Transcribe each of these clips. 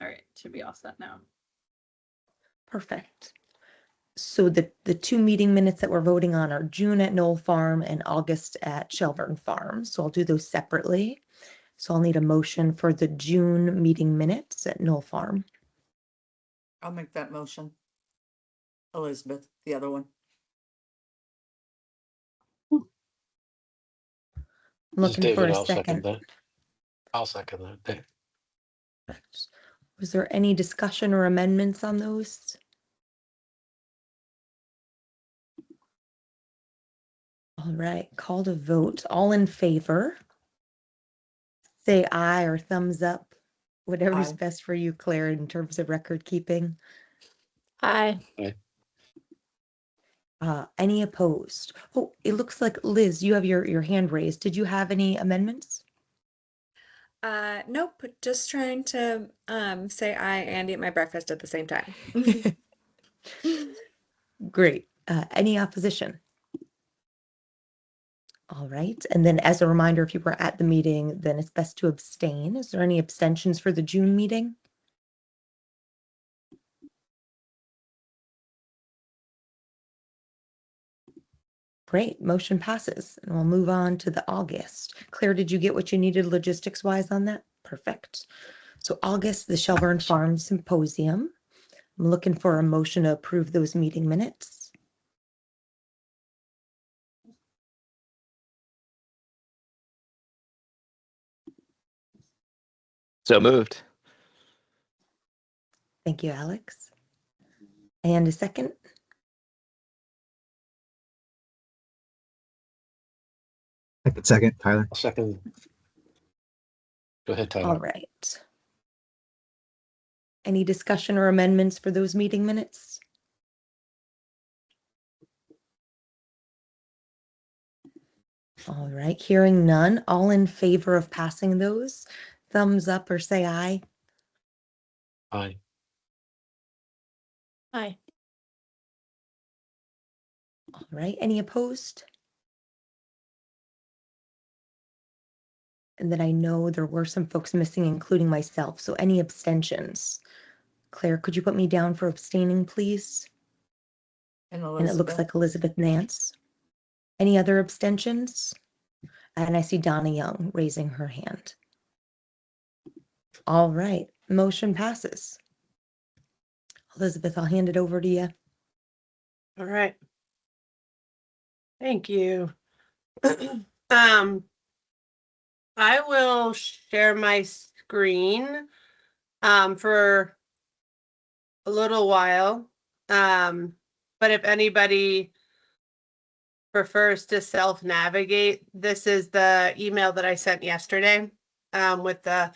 All right, should be all set now. Perfect. So the two meeting minutes that we're voting on are June at Knoll Farm and August at Shelburne Farm. So I'll do those separately. So I'll need a motion for the June meeting minutes at Knoll Farm. I'll make that motion. Elizabeth, the other one. I'm looking for a second. I'll second that. Was there any discussion or amendments on those? All right, call to vote. All in favor, say aye or thumbs up, whatever's Aye. best for you, Claire, in terms of record keeping. Aye. Any opposed? Oh, it looks like Liz, you have your hand raised. Did you have any amendments? Nope, just trying to say aye and eat my breakfast at the same time. Great. Any opposition? All right. And then as a reminder, if you were at the meeting, then it's best to abstain. Is there any abstentions for the June meeting? Great. Motion passes. And we'll move on to the August. Claire, did you get what you needed logistics wise on that? Perfect. So August, the Shelburne Farm Symposium. I'm looking for a motion to approve those meeting minutes. So moved. Thank you, Alex. And a second? Second, Tyler. I'll second. Go ahead, Tyler. All right. Any discussion or amendments for those meeting minutes? All right, hearing none. All in favor of passing those? Thumbs up or say aye. Aye. Aye. All right, any opposed? And then I know there were some folks missing, including myself. So any abstentions? Claire, could you put me down for abstaining, please? And And it looks like Elizabeth Nance. Any other abstentions? And I see Donna Young raising her hand. All right, motion passes. Elizabeth, I'll hand it over to you. All right. Thank you. I will share my screen for a little while. But if anybody prefers to self-navigate, this is the email that I sent yesterday with the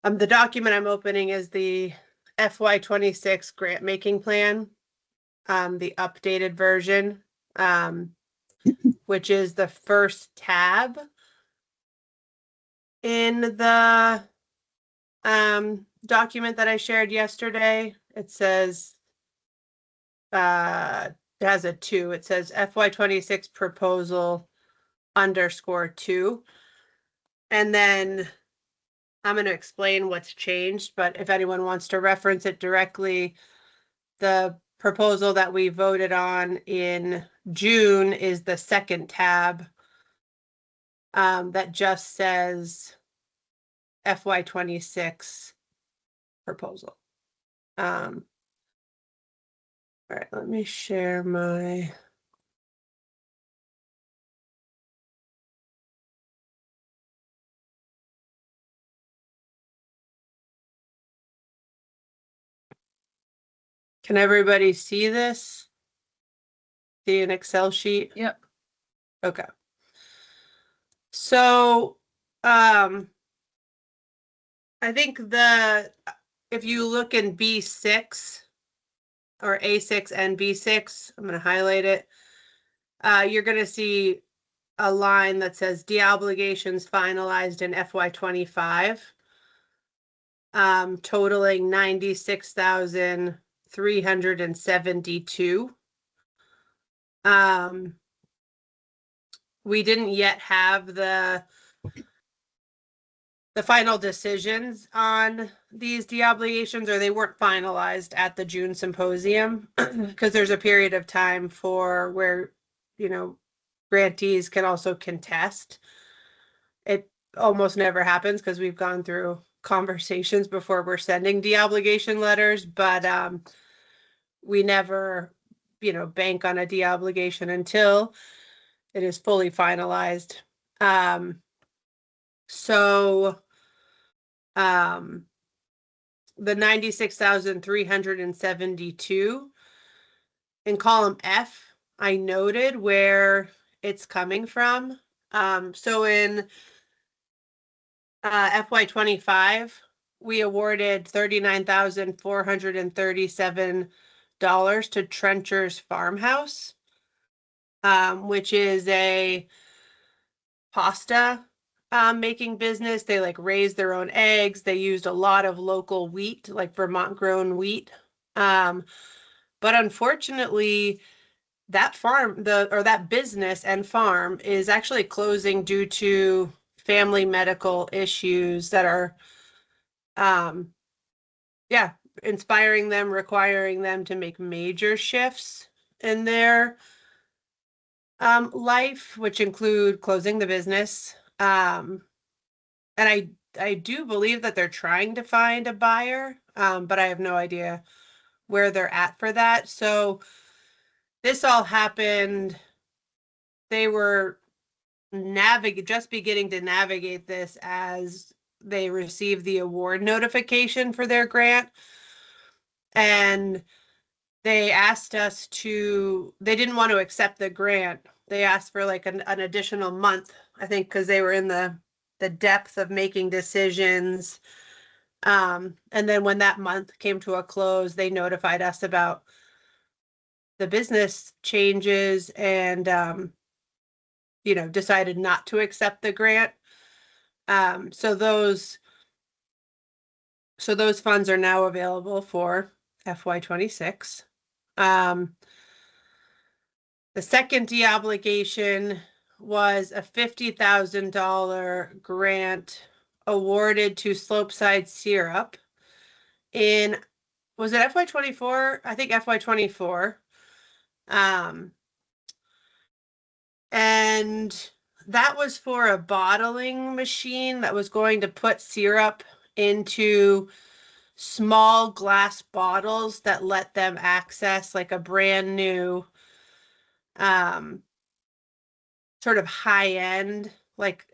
document I'm opening is the FY26 grant making plan, the updated version, which is the first tab in the document that I shared yesterday. It says it has a 2. It says FY26 proposal _2. And then I'm going to explain what's changed, but if anyone wants to reference it directly, the proposal that we voted on in June is the second tab that just says FY26 proposal. All right, let me share my. Can everybody see this? See an Excel sheet? Yep. Okay. So, I think if you look in B6 or A6 and B6, I'm going to highlight it. You're going to see a line that says de-obligations finalized in FY25, totaling $96,372. We didn't yet have the the final decisions on these deobligations, or they weren't finalized at the June symposium, because there's a period of time for where, you know, grantees can also contest. It almost never happens because we've gone through conversations before we're sending deobligation letters, but we never, you know, bank on a deobligation until it is fully finalized. So the 96,372 in column F, I noted where it's coming from. So in FY25, we awarded $39,437 to Trencher's Farmhouse, which is a pasta making business. They like raise their own eggs. They used a lot of local wheat, like Vermont grown wheat. But unfortunately, that farm, that business and farm is actually closing due to family medical issues that are, inspiring them, requiring them to make major shifts in their life, which include closing the business. And I do believe that they're trying to find a buyer, but I have no idea where they're at for that. So this all happened. They were just beginning to navigate this as they received the award notification for their grant. And they asked us they didn't want to accept the grant. They asked for like an additional month, I think, because they were in the depth of making decisions. And then when that month came to a close, they notified us about the business changes and, decided not to accept the grant. So those funds are now available for FY26. The second deobligation was a $50,000 grant awarded to Slopeside Syrup was it FY24? I think FY24. And that was for a bottling machine that was going to put syrup into small glass bottles that let them access like a brand new sort of high end, like,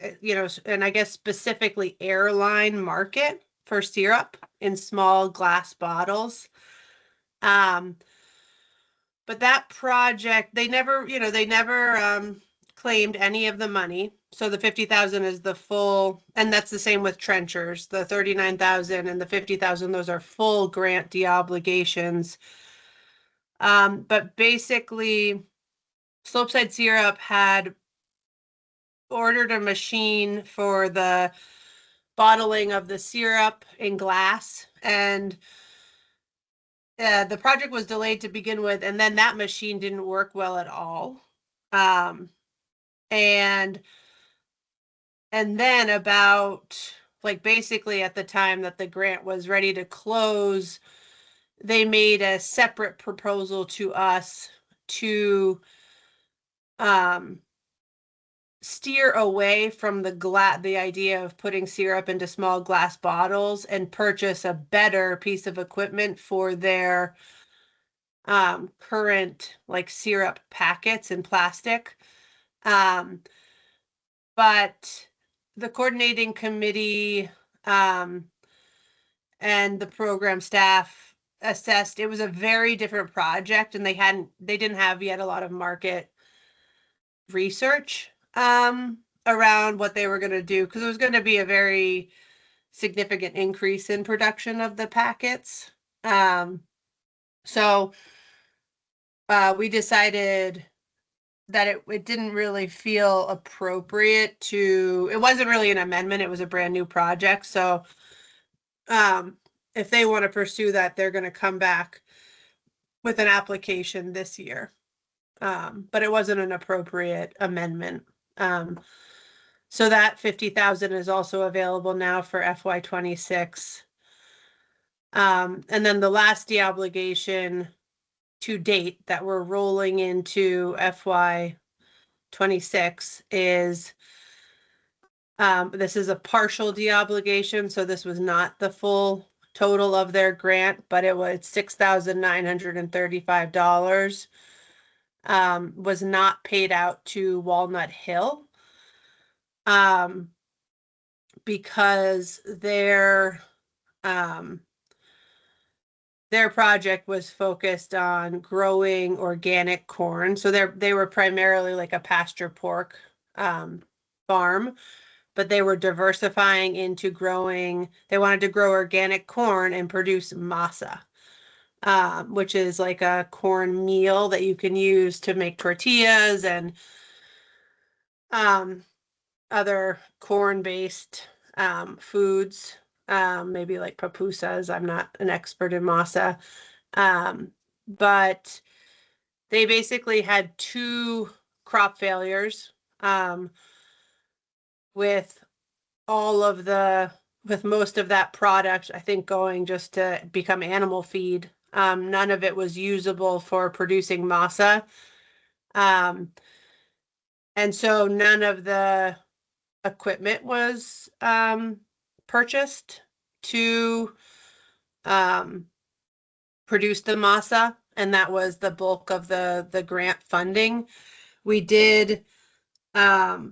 and I guess specifically airline market for syrup in small glass bottles. But that project, they never claimed any of the money. So the 50,000 is the full, and that's the same with Trenchers. The 39,000 and the 50,000, those are full grant deobligations. But basically, Slopeside Syrup had ordered a machine for the bottling of the syrup in glass, and the project was delayed to begin with, and then that machine didn't work well at all. And then about, like, basically at the time that the grant was ready to close, they made a separate proposal to us to steer away from the idea of putting syrup into small glass bottles and purchase a better piece of equipment for their current like syrup packets in plastic. But the coordinating committee and the program staff assessed it was a very different project, and they didn't have yet a lot of market research around what they were going to do, because it was going to be a very significant increase in production of the packets. So we decided that it didn't really feel appropriate it wasn't really an amendment, it was a brand new project. So if they want to pursue that, they're going to come back with an application this year. But it wasn't an appropriate amendment. So that 50,000 is also available now for FY 26. And then the last deobligation to date that we're rolling into FY 26 is this is a partial deobligation, so this was not the full total of their grant, but it was $6,935 was not paid out to Walnut Hill because their project was focused on growing organic corn. So they were primarily like a pasture pork farm, but they were diversifying into growing. They wanted to grow organic corn and produce masa, which is like a corn meal that you can use to make tortillas and other corn-based foods, maybe like pupusas. I'm not an expert in masa. But they basically had 2 crop failures with most of that product, I think, going just to become animal feed. None of it was usable for producing masa. And so none of the equipment was purchased to produce the masa, and that was the bulk of the grant funding. We did allow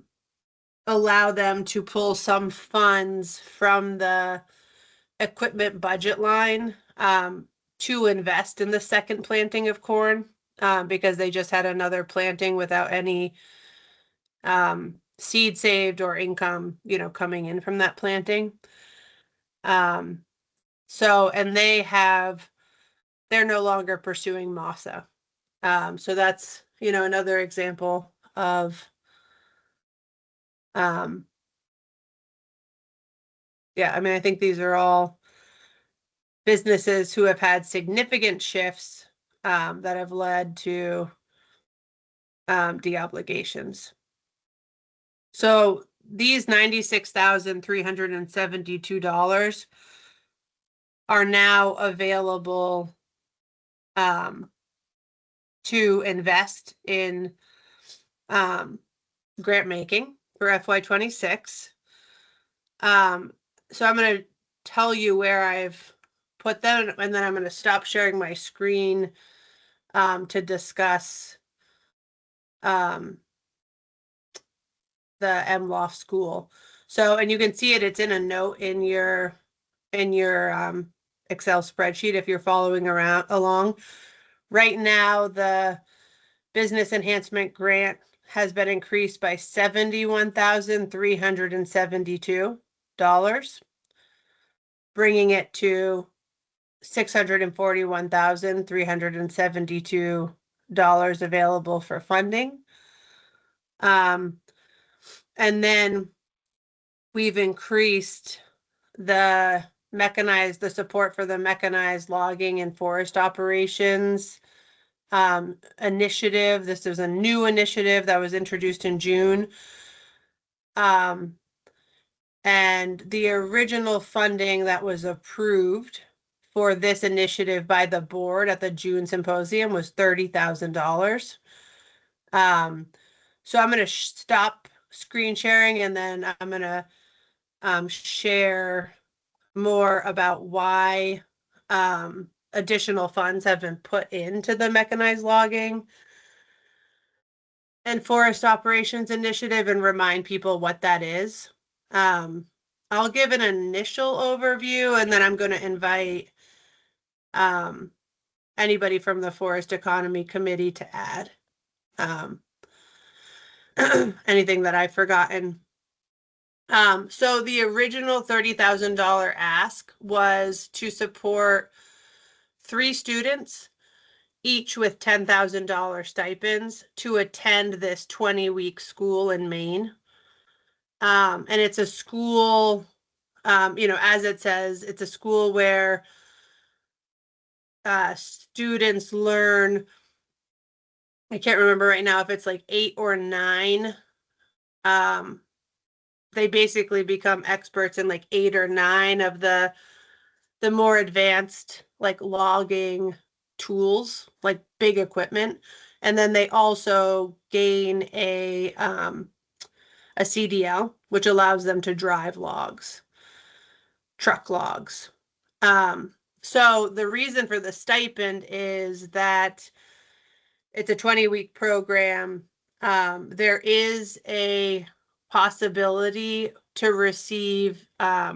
them to pull some funds from the equipment budget line to invest in the second planting of corn because they just had another planting without any seed saved or income, coming in from that planting. So, and they're no longer pursuing masa. So that's, another example of, yeah, I mean, I think these are all businesses who have had significant shifts that have led to deobligations. So these $96,372 are now available to invest in grant making for FY 26. So I'm going to tell you where I've put them, and then I'm going to stop sharing my screen to discuss the MLOF school. So, and you can see it's in a note in your Excel spreadsheet if you're following along. Right now, the business enhancement grant has been increased by $71,372, bringing it to $641,372 available for funding. And then we've increased the support for the mechanized logging and forest operations initiative. This is a new initiative that was introduced in June. And the original funding that was approved for this initiative by the board at the June symposium was $30,000. So I'm going to stop screen sharing, and then I'm going to share more about why additional funds have been put into the mechanized logging and forest operations initiative and remind people what that is. I'll give an initial overview, and then I'm going to invite anybody from the Forest Economy Committee to add anything that I've forgotten. So the original $30,000 ask was to support 3 students, each with $10,000 stipends, to attend this 20-week school in Maine. And it's a school, as it says, it's a school where students learn, I can't remember right now if it's like 8 or 9 they basically become experts in like 8 or 9 of the more advanced like logging tools, like big equipment. And then they also gain a CDL, which allows them to drive logs, truck logs. So the reason for the stipend is that it's a 20-week program. There is a possibility to receive a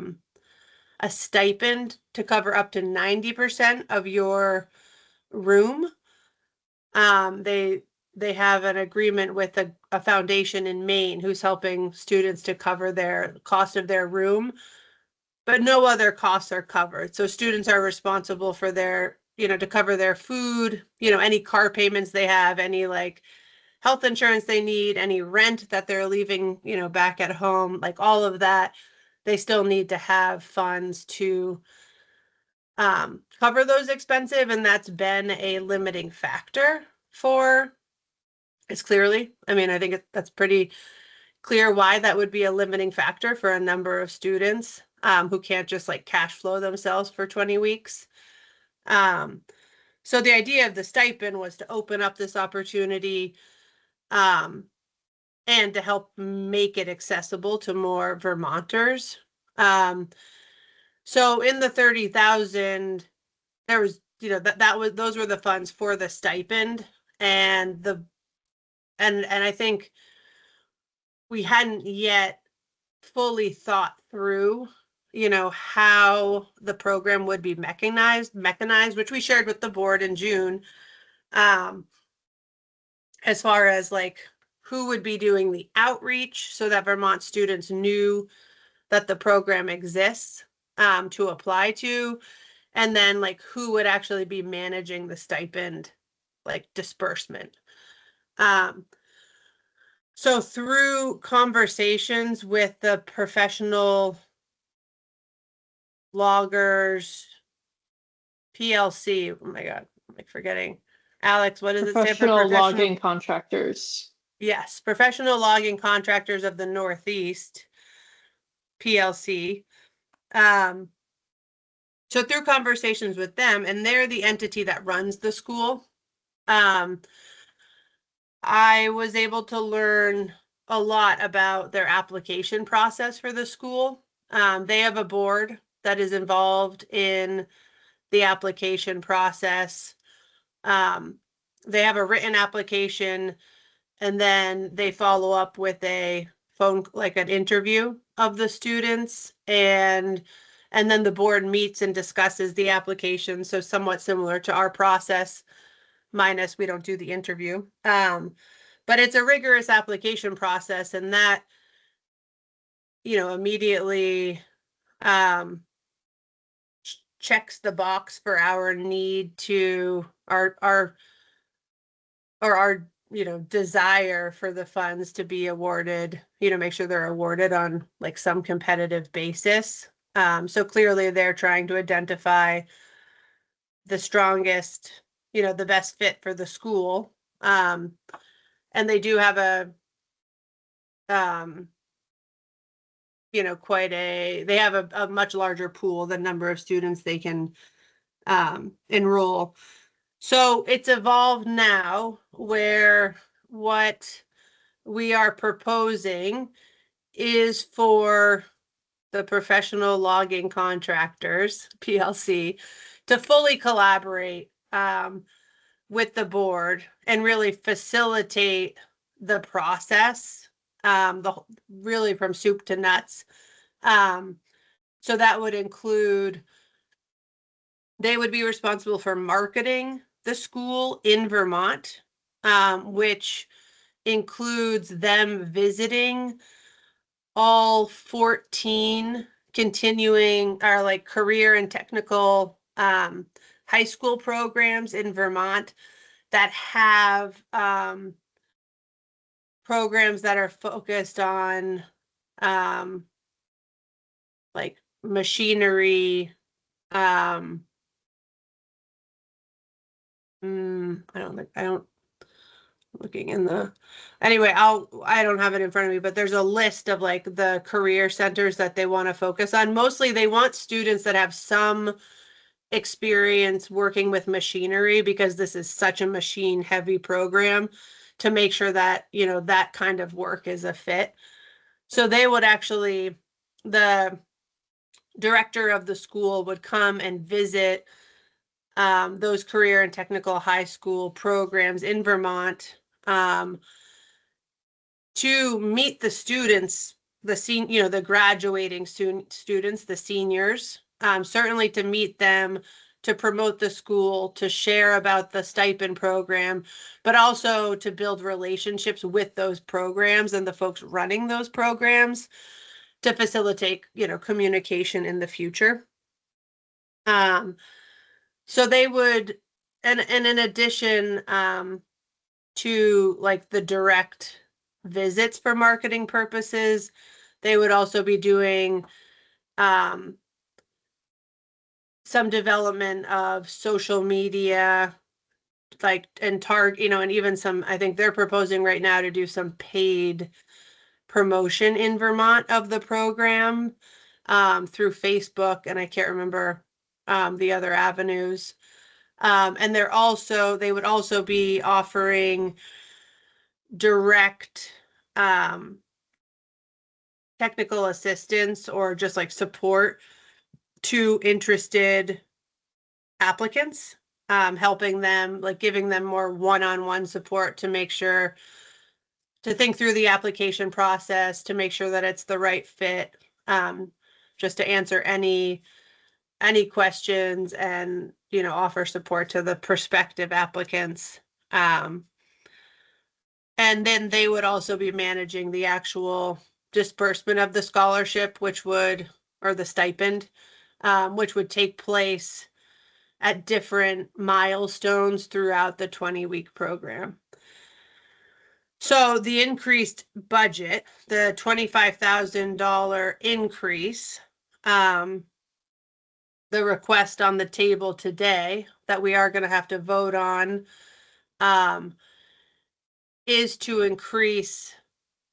stipend to cover up to 90% of your room. They have an agreement with a foundation in Maine who's helping students to cover their cost of their room, but no other costs are covered. So students are responsible for their, to cover their food, any car payments they have, any like health insurance they need, any rent that they're leaving, back at home, like all of that. They still need to have funds to cover those expenses, and that's been a limiting factor for it's clearly. I mean, I think that's pretty clear why that would be a limiting factor for a number of students who can't just like cash flow themselves for 20 weeks. So the idea of the stipend was to open up this opportunity and to help make it accessible to more Vermonters. So in the 30,000, there was, those were the funds for the stipend, and I think we hadn't yet fully thought through, how the program would be mechanized, which we shared with the board in June, as far as like who would be doing the outreach so that Vermont students knew that the program exists to apply to, and then like who would actually be managing the stipend like disbursement. So through conversations with the professional loggers, PLC, oh my God, I'm like forgetting. Alex, what does it say for Professional logging contractors. Yes, professional logging contractors of the Northeast, PLC. So through conversations with them, and they're the entity that runs the school, I was able to learn a lot about their application process for the school. They have a board that is involved in the application process. They have a written application, and then they follow up with a phone, like an interview of the students, and then the board meets and discusses the application. So somewhat similar to our process, minus we don't do the interview. But it's a rigorous application process, and that, immediately checks the box for our need to our desire for the funds to be awarded, make sure they're awarded on like some competitive basis. So clearly they're trying to identify the strongest, the best fit for the school. And they do have a, they have a much larger pool, the number of students they can enroll. So it's evolved now where what we are proposing is for the professional logging contractors, PLC, to fully collaborate with the board and really facilitate the process, really from soup to nuts. So that would include, they would be responsible for marketing the school in Vermont, which includes them visiting all 14 continuing our like career and technical high school programs in Vermont that have programs that are focused on like machinery. I don't looking in the, anyway, I don't have it in front of me, but there's a list of like the career centers that they want to focus on. Mostly they want students that have some experience working with machinery, because this is such a machine heavy program, to make sure that, you know, that kind of work is a fit. So they would actually, the director of the school would come and visit those career and technical high school programs in Vermont, to meet the students, the graduating students, the seniors, certainly to meet them, to promote the school, to share about the stipend program, but also to build relationships with those programs and the folks running those programs to facilitate, you know, communication in the future. So they would, and in addition, to like the direct visits for marketing purposes, they would also be doing some development of social media, like, and target, you know, and even some, I think they're proposing right now to do some paid promotion in Vermont of the program through Facebook, and I can't remember the other avenues. And they would also be offering direct technical assistance or just like support to interested applicants, helping them, like giving them more one-on-one support to make sure to think through the application process, to make sure that it's the right fit, just to answer any questions and, you know, offer support to the prospective applicants. And then they would also be managing the actual disbursement of the scholarship, or the stipend, which would take place at different milestones throughout the 20-week program. So the increased budget, the $25,000 increase, the request on the table today that we are going to have to vote on, is to increase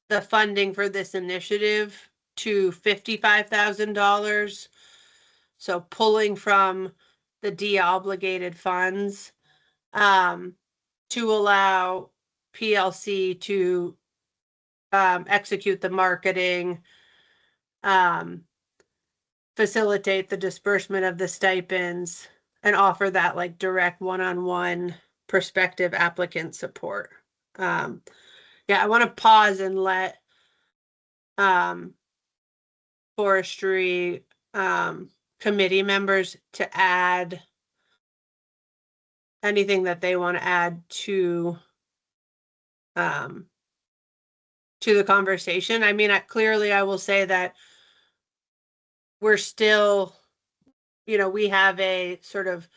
the funding for this initiative to $55,000. So pulling from the de-obligated funds, to allow PLC to execute the marketing, facilitate the disbursement of the stipends, and offer that like direct one-on-one prospective applicant support. Yeah, I want to pause and let forestry committee members to add anything that they want to add to the conversation. I mean, clearly I will say that we're still, you know, we have a sort of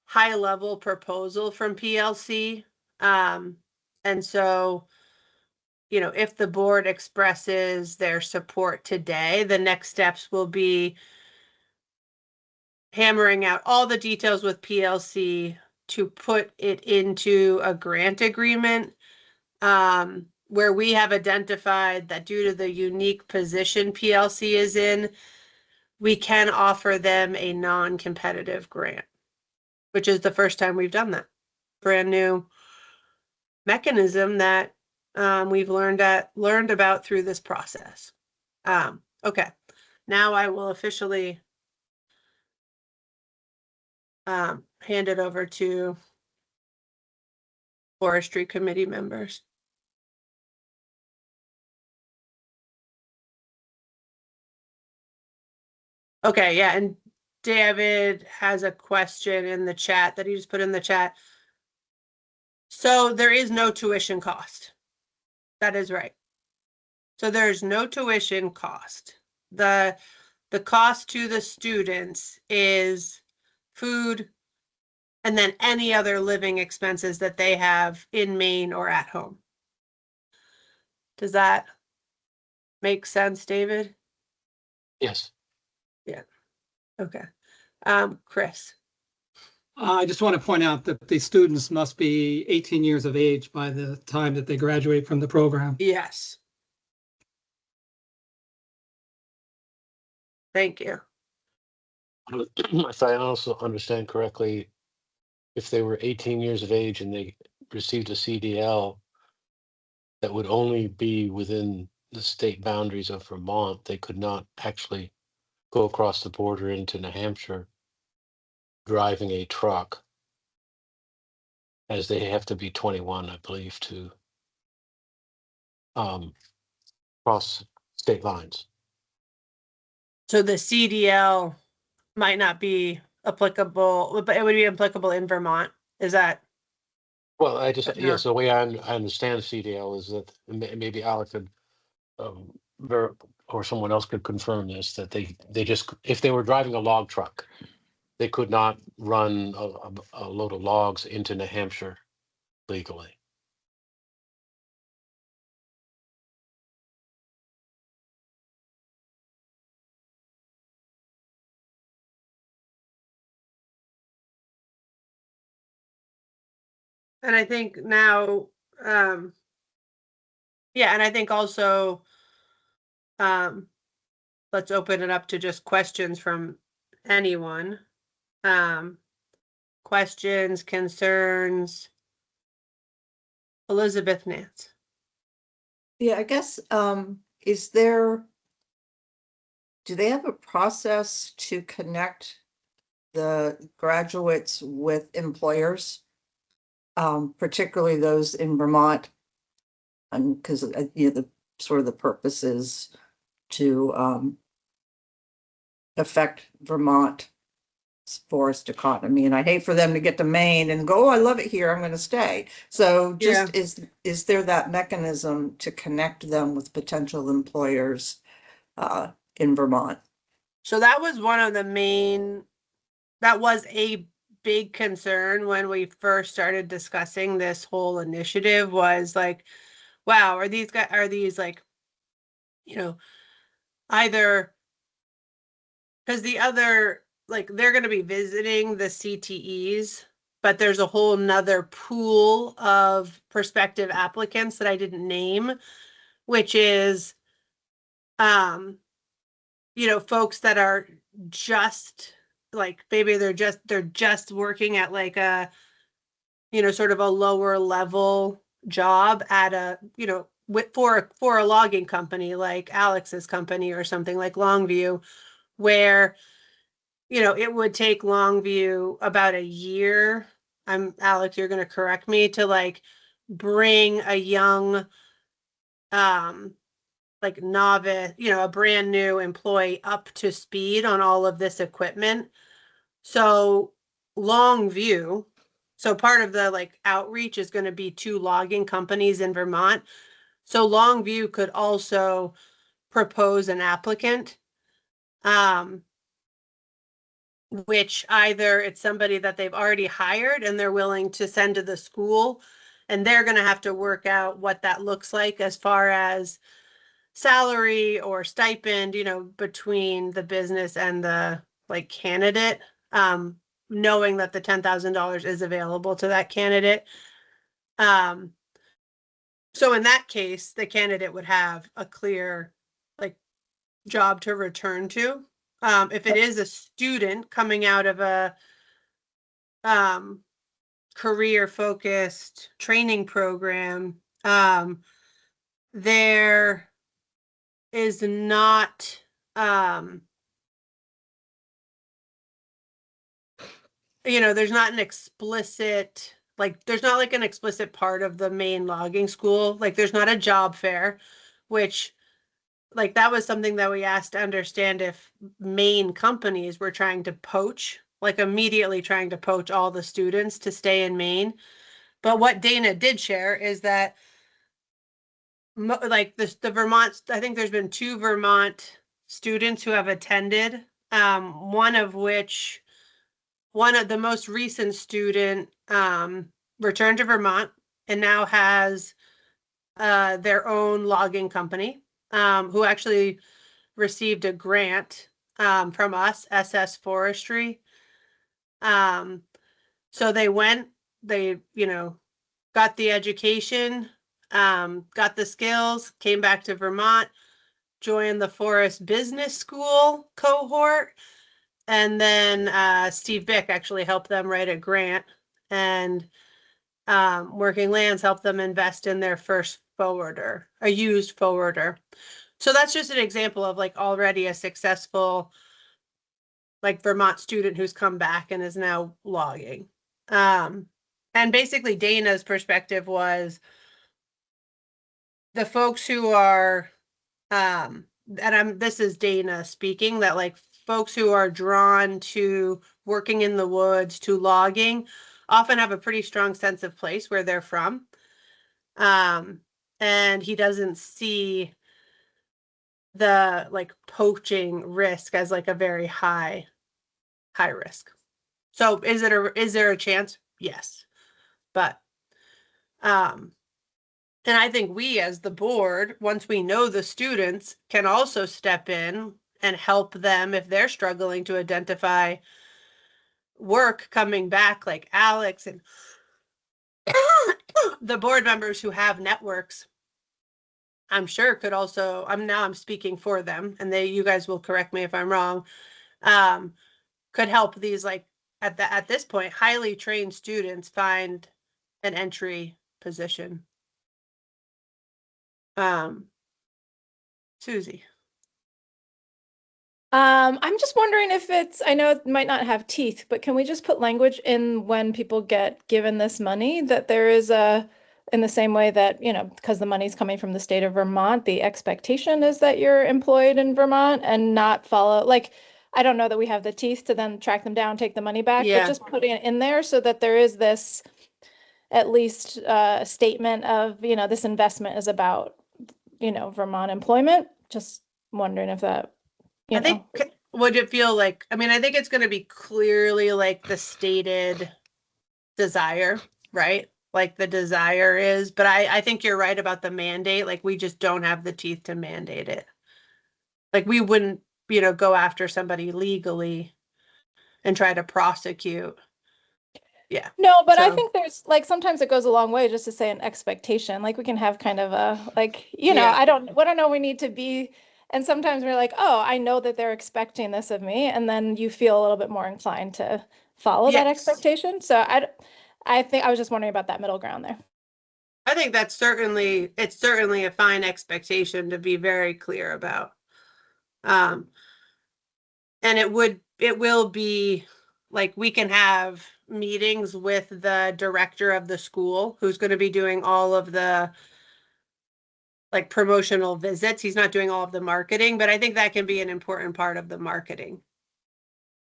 high level proposal from PLC. And so, you know, if the board expresses their support today, the next steps will be hammering out all the details with PLC to put it into a grant agreement, where we have identified that due to the unique position PLC is in, we can offer them a non-competitive grant, which is the first time we've done that. Brand new mechanism that we've learned about through this process. Okay, now I will officially hand it over to forestry committee members. Okay, yeah, and David has a question in the chat that he just put in the chat. So there is no tuition cost. That is right. So there's no tuition cost. The cost to the students is food and then any other living expenses that they have in Maine or at home. Does that make sense, David? Yes. Okay. Chris. I just want to point out that the students must be 18 years of age by the time that they graduate from the program. Yes. Thank you. If I also understand correctly, if they were 18 years of age and they received a CDL, that would only be within the state boundaries of Vermont. They could not actually go across the border into New Hampshire driving a truck, as they have to be 21, I believe, to cross state lines. So the CDL might not be applicable, but it would be applicable in Vermont. Is that? Well, I just, No. yes, the way I understand CDL is that maybe Alex could, or someone else could confirm this, that they just, if they were driving a log truck, they could not run a load of logs into New Hampshire legally. And I think now, yeah, and I think also, let's open it up to just questions from anyone. Questions, concerns. Elizabeth Nance. Yeah, I guess, is there, do they have a process to connect the graduates with employers? Particularly those in Vermont? And because, you know, the sort of the purpose is to, affect Vermont's forest economy. And I hate for them to get to Maine and go, oh, I love it here, I'm gonna stay. So just, is there that mechanism to connect them with potential employers in Vermont? So that was one of the main, that was a big concern when we first started discussing this whole initiative, was like, wow, are these guys, are these like, you know, either, because the other, like, they're going to be visiting the CTEs, but there's a whole nother pool of prospective applicants that I didn't name, which is, you know, folks that are just like, maybe they're just working at like a, you know, sort of a lower level job at a, you know, for a logging company like Alex's company or something like Longview, where, you know, it would take Longview about a year. Alex, you're going to correct me, to like bring a young, like novice, you know, a brand new employee up to speed on all of this equipment. So Longview, so part of the like outreach is going to be to logging companies in Vermont. So Longview could also propose an applicant, which either it's somebody that they've already hired and they're willing to send to the school, and they're going to have to work out what that looks like as far as salary or stipend, you know, between the business and the like candidate, knowing that the $10,000 is available to that candidate. So in that case, the candidate would have a clear like job to return to. If it is a student coming out of a career focused training program, there is not, you know, there's not an explicit, like, there's not like an explicit part of the Maine logging school. Like, there's not a job fair, which, like, that was something that we asked to understand if Maine companies were trying to poach, like immediately trying to poach all the students to stay in Maine. But what Dana did share is that like the Vermont, I think there's been 2 Vermont students who have attended, one of which, one of the most recent student returned to Vermont and now has their own logging company, who actually received a grant from us, SS Forestry. So they went, they, got the education, got the skills, came back to Vermont, joined the Forest Business School cohort. And then Steve Bick actually helped them write a grant, and Working Lands helped them invest in their first forwarder, a used forwarder. So that's just an example of like already a successful like Vermont student who's come back and is now logging. And basically Dana's perspective was the folks who are, this is Dana speaking, that like folks who are drawn to working in the woods, to logging, often have a pretty strong sense of place where they're from. And he doesn't see the like poaching risk as like a very high risk. So is there a chance? Yes. But and I think we as the board, once we know the students, can also step in and help them if they're struggling to identify work coming back, like Alex and the board members who have networks, I'm sure could also, I'm speaking for them, and you guys will correct me if I'm wrong, could help these like at this point highly trained students find an entry position. Susie. I'm just wondering if I know it might not have teeth, but can we just put language in when people get given this money that there is in the same way that, because the money's coming from the state of Vermont, the expectation is that you're employed in Vermont and not follow, like, I don't know that we have the teeth to then track them down, take the money back, Yeah. but just putting it in there so that there is this, at least statement of, this investment is about, Vermont employment. Just wondering if that, I think, would it feel like, I think it's going to be clearly like the stated desire, right? Like the desire is, but I think you're right about the mandate. Like we just don't have the teeth to mandate it. Like we wouldn't, go after somebody legally and try to prosecute. Yeah. No, but I So- think there's like sometimes it goes a long way just to say an expectation. Like we can have kind of a like, Yeah. I don't know we need to be, and sometimes we're like, oh, I know that they're expecting this of me, and then you feel a little bit more inclined to follow that Yes. expectation. So I think I was just wondering about that middle ground there. I think it's certainly a fine expectation to be very clear about. And it will be like we can have meetings with the director of the school who's going to be doing all of the like promotional visits. He's not doing all of the marketing, but I think that can be an important part of the marketing.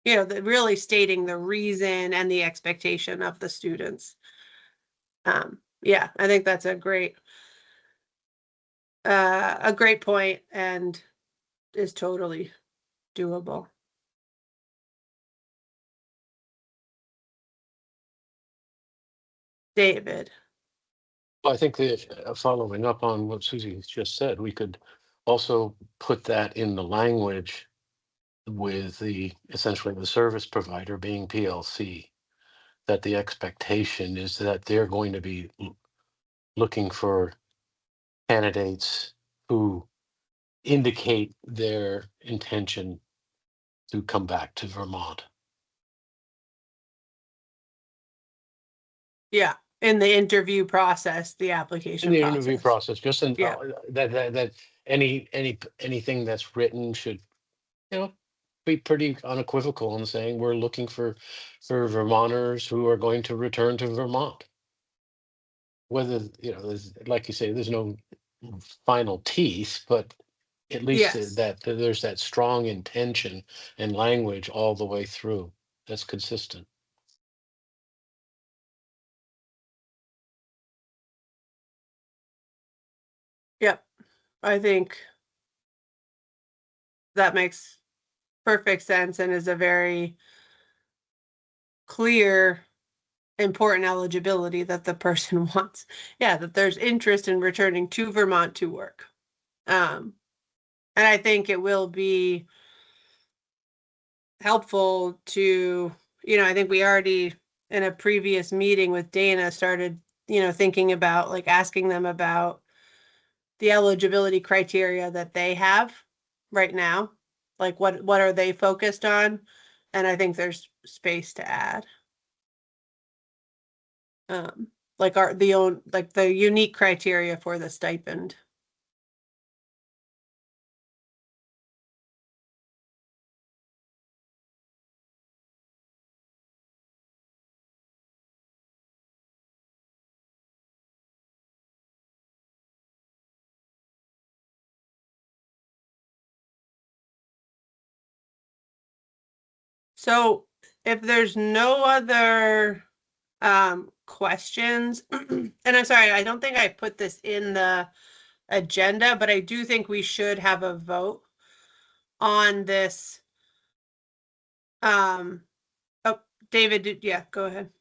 Really stating the reason and the expectation of the students. Yeah, I think that's a great point and is totally doable. David. Well, I think that following up on what Susie just said, we could also put that in the language with essentially the service provider being PLC, that the expectation is that they're going to be looking for candidates who indicate their intention to come back to Vermont. Yeah, in the interview process, the application In the process. interview process, just in Yeah. that anything that's written should, be pretty unequivocal in saying we're looking for Vermonters who are going to return to Vermont. Whether, like you say, there's no final teeth, but at least Yes. that there's that strong intention and language all the way through that's consistent. Yep. I think that makes perfect sense and is a very clear, important eligibility that the person wants. Yeah, that there's interest in returning to Vermont to work. And I think it will be helpful to, I think we already in a previous meeting with Dana started, thinking about like asking them about the eligibility criteria that they have right now. Like what are they focused on? And I think there's space to add. Like the unique criteria for the stipend. So if there's no other questions, and I'm sorry, I don't think I put this in the agenda, but I do think we should have a vote on this. Oh, David, yeah, go ahead.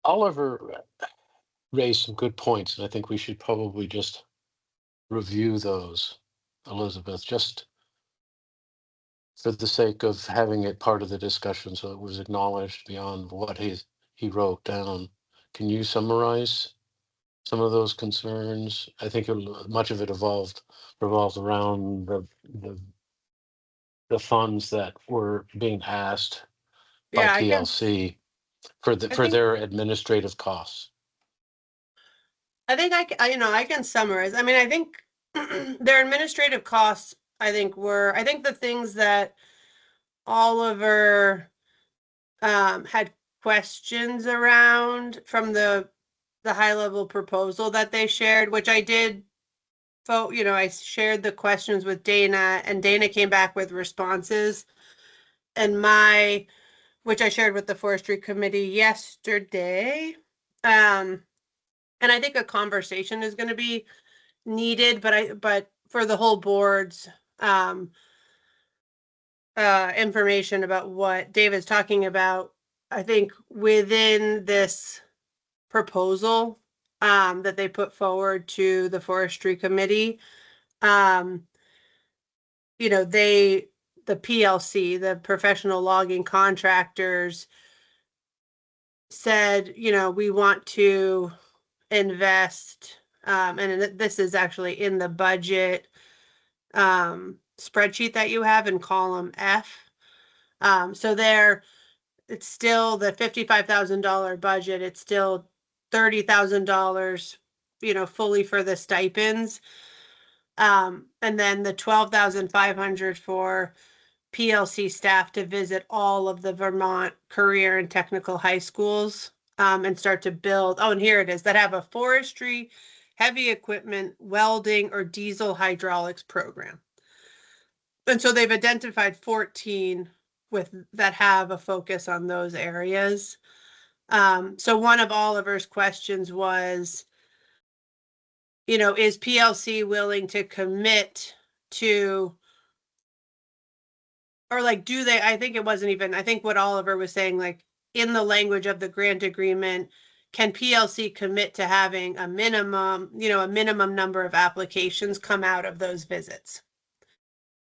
Oliver raised some good points, and I think we should probably just review those, Elizabeth, just for the sake of having it part of the discussion so it was acknowledged beyond what he wrote down. Can you summarize some of those concerns? I think much of it revolved around the funds that were being asked by Yeah, PLC for think- their administrative costs. I think I can summarize. I mean, I think their administrative costs, I think the things that Oliver had questions around from the high level proposal that they shared, which I did vote, I shared the questions with Dana and Dana came back with responses. And which I shared with the forestry committee yesterday. And I think a conversation is going to be needed, but for the whole board's information about what David's talking about, I think within this proposal that they put forward to the forestry committee, the PLC, the professional logging contractors, said, we want to invest, and this is actually in the budget spreadsheet that you have in column F. So it's still the $55,000 budget. It's still $30,000, fully for the stipends. And then the $12,500 for PLC staff to visit all of the Vermont career and technical high schools and start to build. Oh, and here it is, that have a forestry, heavy equipment, welding, or diesel hydraulics program. And so they've identified 14 that have a focus on those areas. So one of Oliver's questions was, is PLC willing to commit to, or like, do they, I think it wasn't even, I think what Oliver was saying, like, in the language of the grant agreement, can PLC commit to having a minimum number of applications come out of those visits?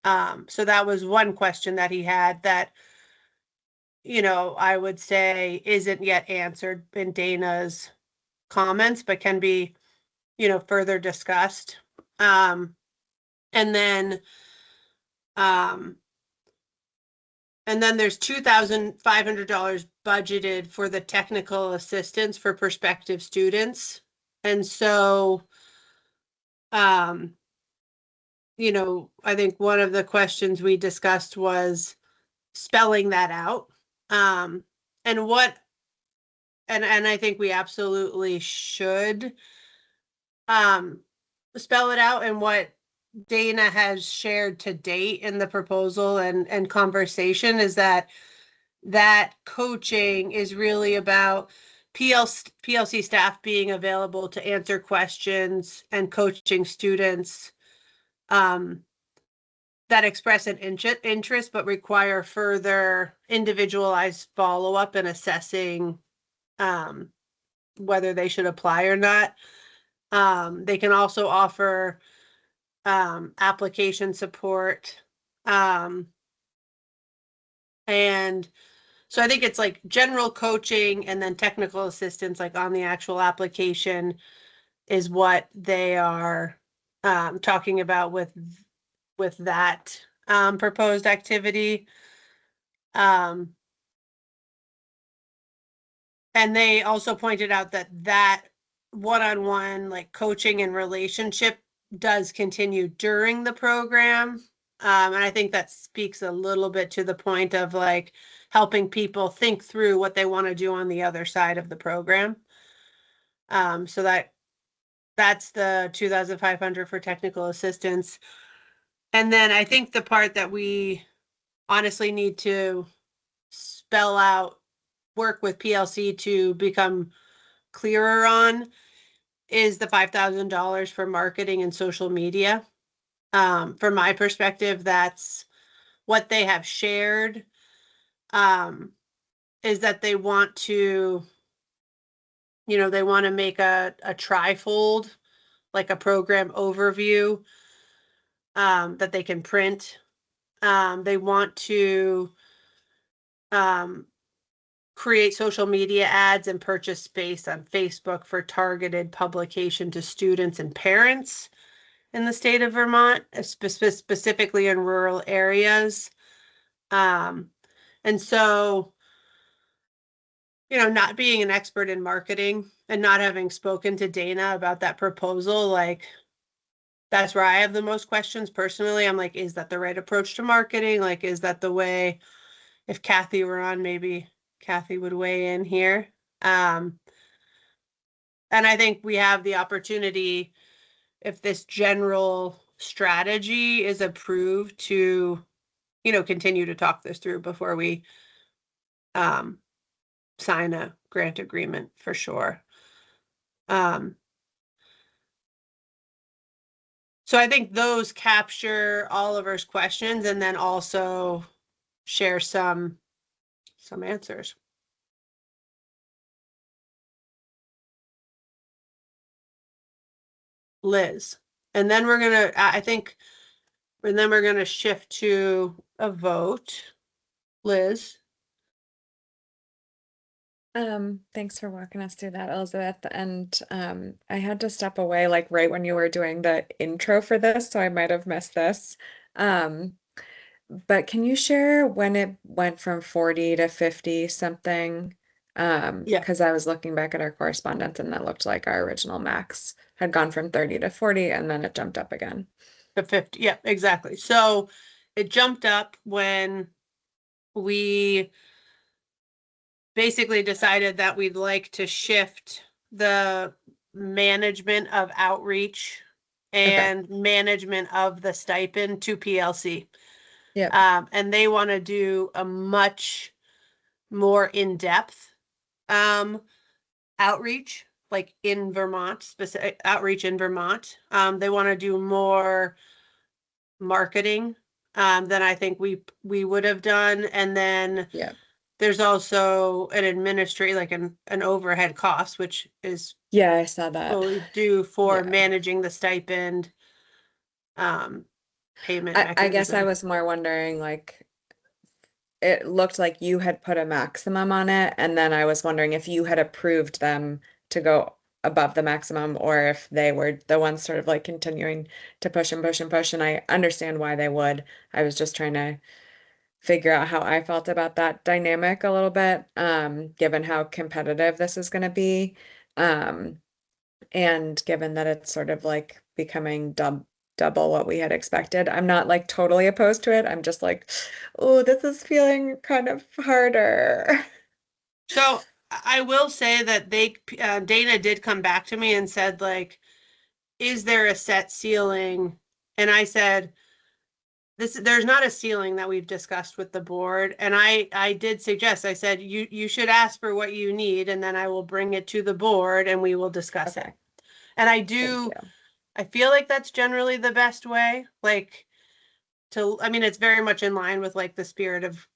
So that was one question that he had that, I would say isn't yet answered in Dana's comments, but can be, further discussed. And then there's $2,500 budgeted for the technical assistance for prospective students. And so, I think one of the questions we discussed was spelling that out. And I think we absolutely should spell it out. And what Dana has shared to date in the proposal and conversation is that coaching is really about PLC staff being available to answer questions and coaching students that express an interest but require further individualized follow-up and assessing whether they should apply or not. They can also offer application support. And So I think it's like general coaching and then technical assistance, like on the actual application, is what they are talking about with that proposed activity. And they also pointed out that one-on-one like coaching and relationship does continue during the program. And I think that speaks a little bit to the point of like helping people think through what they want to do on the other side of the program. So that's the 2,500 for technical assistance. And then I think the part that we honestly need to spell out, work with PLC to become clearer on, is the $5,000 for marketing and social media. From my perspective, that's what they have shared, is that they want to, they want to make a trifold, like a program overview that they can print. They want to create social media ads and purchase space on Facebook for targeted publication to students and parents in the state of Vermont, specifically in rural areas. And so, not being an expert in marketing and not having spoken to Dana about that proposal, like, that's where I have the most questions personally. I'm like, is that the right approach to marketing? Like, is that the way? If Kathy were on, maybe Kathy would weigh in here. And I think we have the opportunity, if this general strategy is approved, to, continue to talk this through before we sign a grant agreement for sure. So I think those capture Oliver's questions and then also share some answers. Liz. And then we're going to shift to a vote. Liz. Thanks for walking us through that, Elizabeth. And I had to step away like right when you were doing the intro for this, so I might have missed this. But can you share when it went from 40 to 50 something? Yeah. Because I was looking back at our correspondence and that looked like our original max had gone from 30 to 40 and then it jumped up again. To 50. Yeah, exactly. So it jumped up when we basically decided that we'd like to shift the management of outreach and management of the stipend to PLC. Yeah. And they want to do a much more in-depth outreach, like in Vermont, specific outreach in Vermont. They want to do more marketing than I think we would have done. And then there's also an administrative, like an overhead cost, which is I saw that fully due for managing the stipend payment mechanism. I guess I was more wondering, like, it looked like you had put a maximum on it, and then I was wondering if you had approved them to go above the maximum or if they were the ones sort of like continuing to push and push and push. And I understand why they would. I was just trying to figure out how I felt about that dynamic a little bit, given how competitive this is going to be. And given that it's sort of like becoming double what we had expected. I'm not like totally opposed to it. I'm just like, oh, this is feeling kind of harder. So I will say that Dana did come back to me and said, like, is there a set ceiling? And I said, there's not a ceiling that we've discussed with the board. And I did suggest, I said, you should ask for what you need, and then I will bring it to the board and we will discuss it. And I feel like that's generally the best way, like it's very much in line with like the spirit of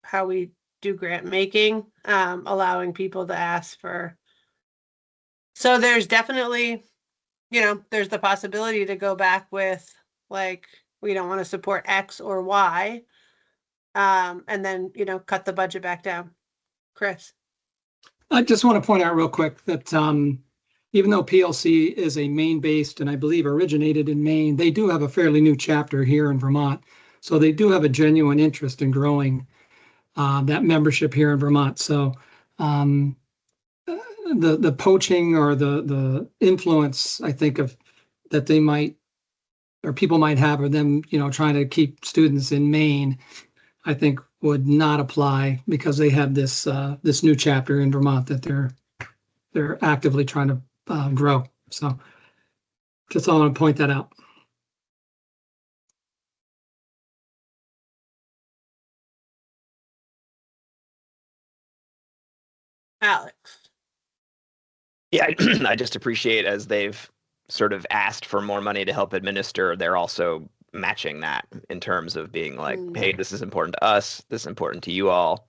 how we do grant making, allowing people to ask for. So there's definitely, there's the possibility to go back with like, we don't want to support X or Y. And then, cut the budget back down. Chris? I just want to point out real quick that even though PLC is a Maine-based and I believe originated in Maine, they do have a fairly new chapter here in Vermont. So they do have a genuine interest in growing that membership here in Vermont. So the poaching or the influence, I think, of that they might or people might have of them, trying to keep students in Maine, I think would not apply because they have this this new chapter in Vermont that they're actively trying to grow. So just I want to point that out. Alex? Yeah, I just appreciate as they've sort of asked for more money to help administer, they're also matching that in terms of being like, hey, this is important to us, this is important to you all.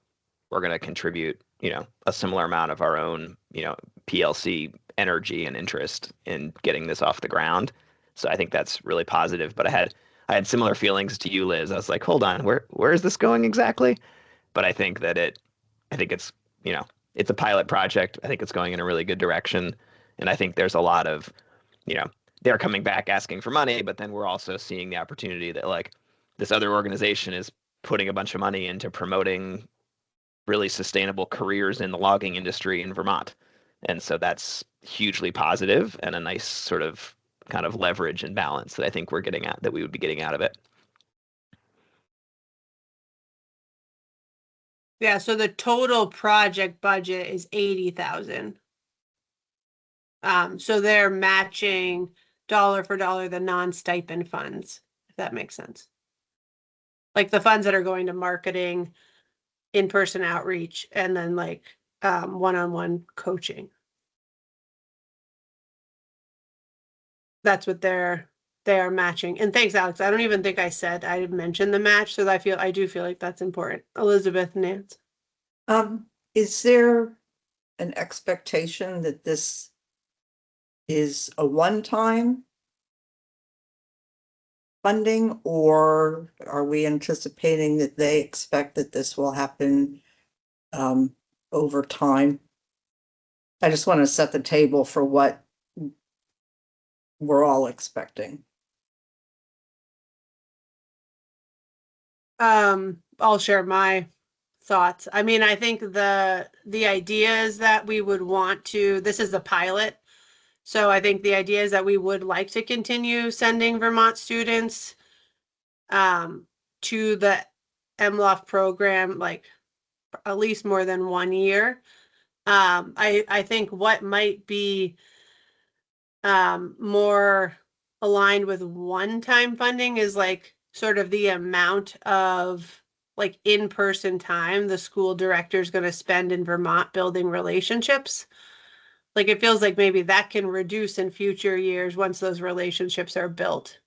We're going to contribute, a similar amount of our own, PLC energy and interest in getting this off the ground. So I think that's really positive. But I had similar feelings to you, Liz. I was like, hold on, where is this going exactly? But I think that it's, it's a pilot project. I think it's going in a really good direction. And I think there's a lot of, they're coming back asking for money, but then we're also seeing the opportunity that like this other organization is putting a bunch of money into promoting really sustainable careers in the logging industry in Vermont. And so that's hugely positive and a nice sort of kind of leverage and balance that I think we would be getting out of it. Yeah, so the total project budget is 80,000. So they're matching dollar for dollar the non-stipend funds, if that makes sense. Like the funds that are going to marketing, in-person outreach, and then like one-on-one coaching. That's what they are matching. And thanks, Alex. I don't even think I said I mentioned the match, so I do feel like that's important. Elizabeth, Nance. Is there an expectation that this is a one-time funding, or are we anticipating that they expect that this will happen over time? I just want to set the table for what we're all expecting. I'll share my thoughts. I mean, I think the idea is that we would want to, this is the pilot. So I think the idea is that we would like to continue sending Vermont students to the MLOF program, like at least more than 1 year. I think what might be more aligned with one-time funding is like sort of the amount of like in-person time the school director is going to spend in Vermont building relationships. Like it feels like maybe that can reduce in future years once those relationships are built.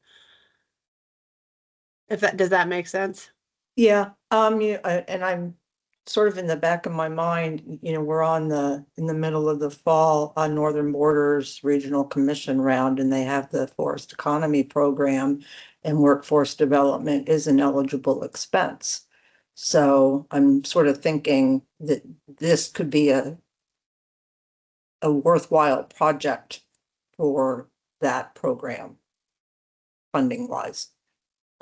Does that make sense? Yeah, and I'm sort of in the back of my mind, we're in the middle of the fall on Northern Borders Regional Commission round, and they have the forest economy program, and workforce development is an eligible expense. So I'm sort of thinking that this could be a worthwhile project for that program, funding wise.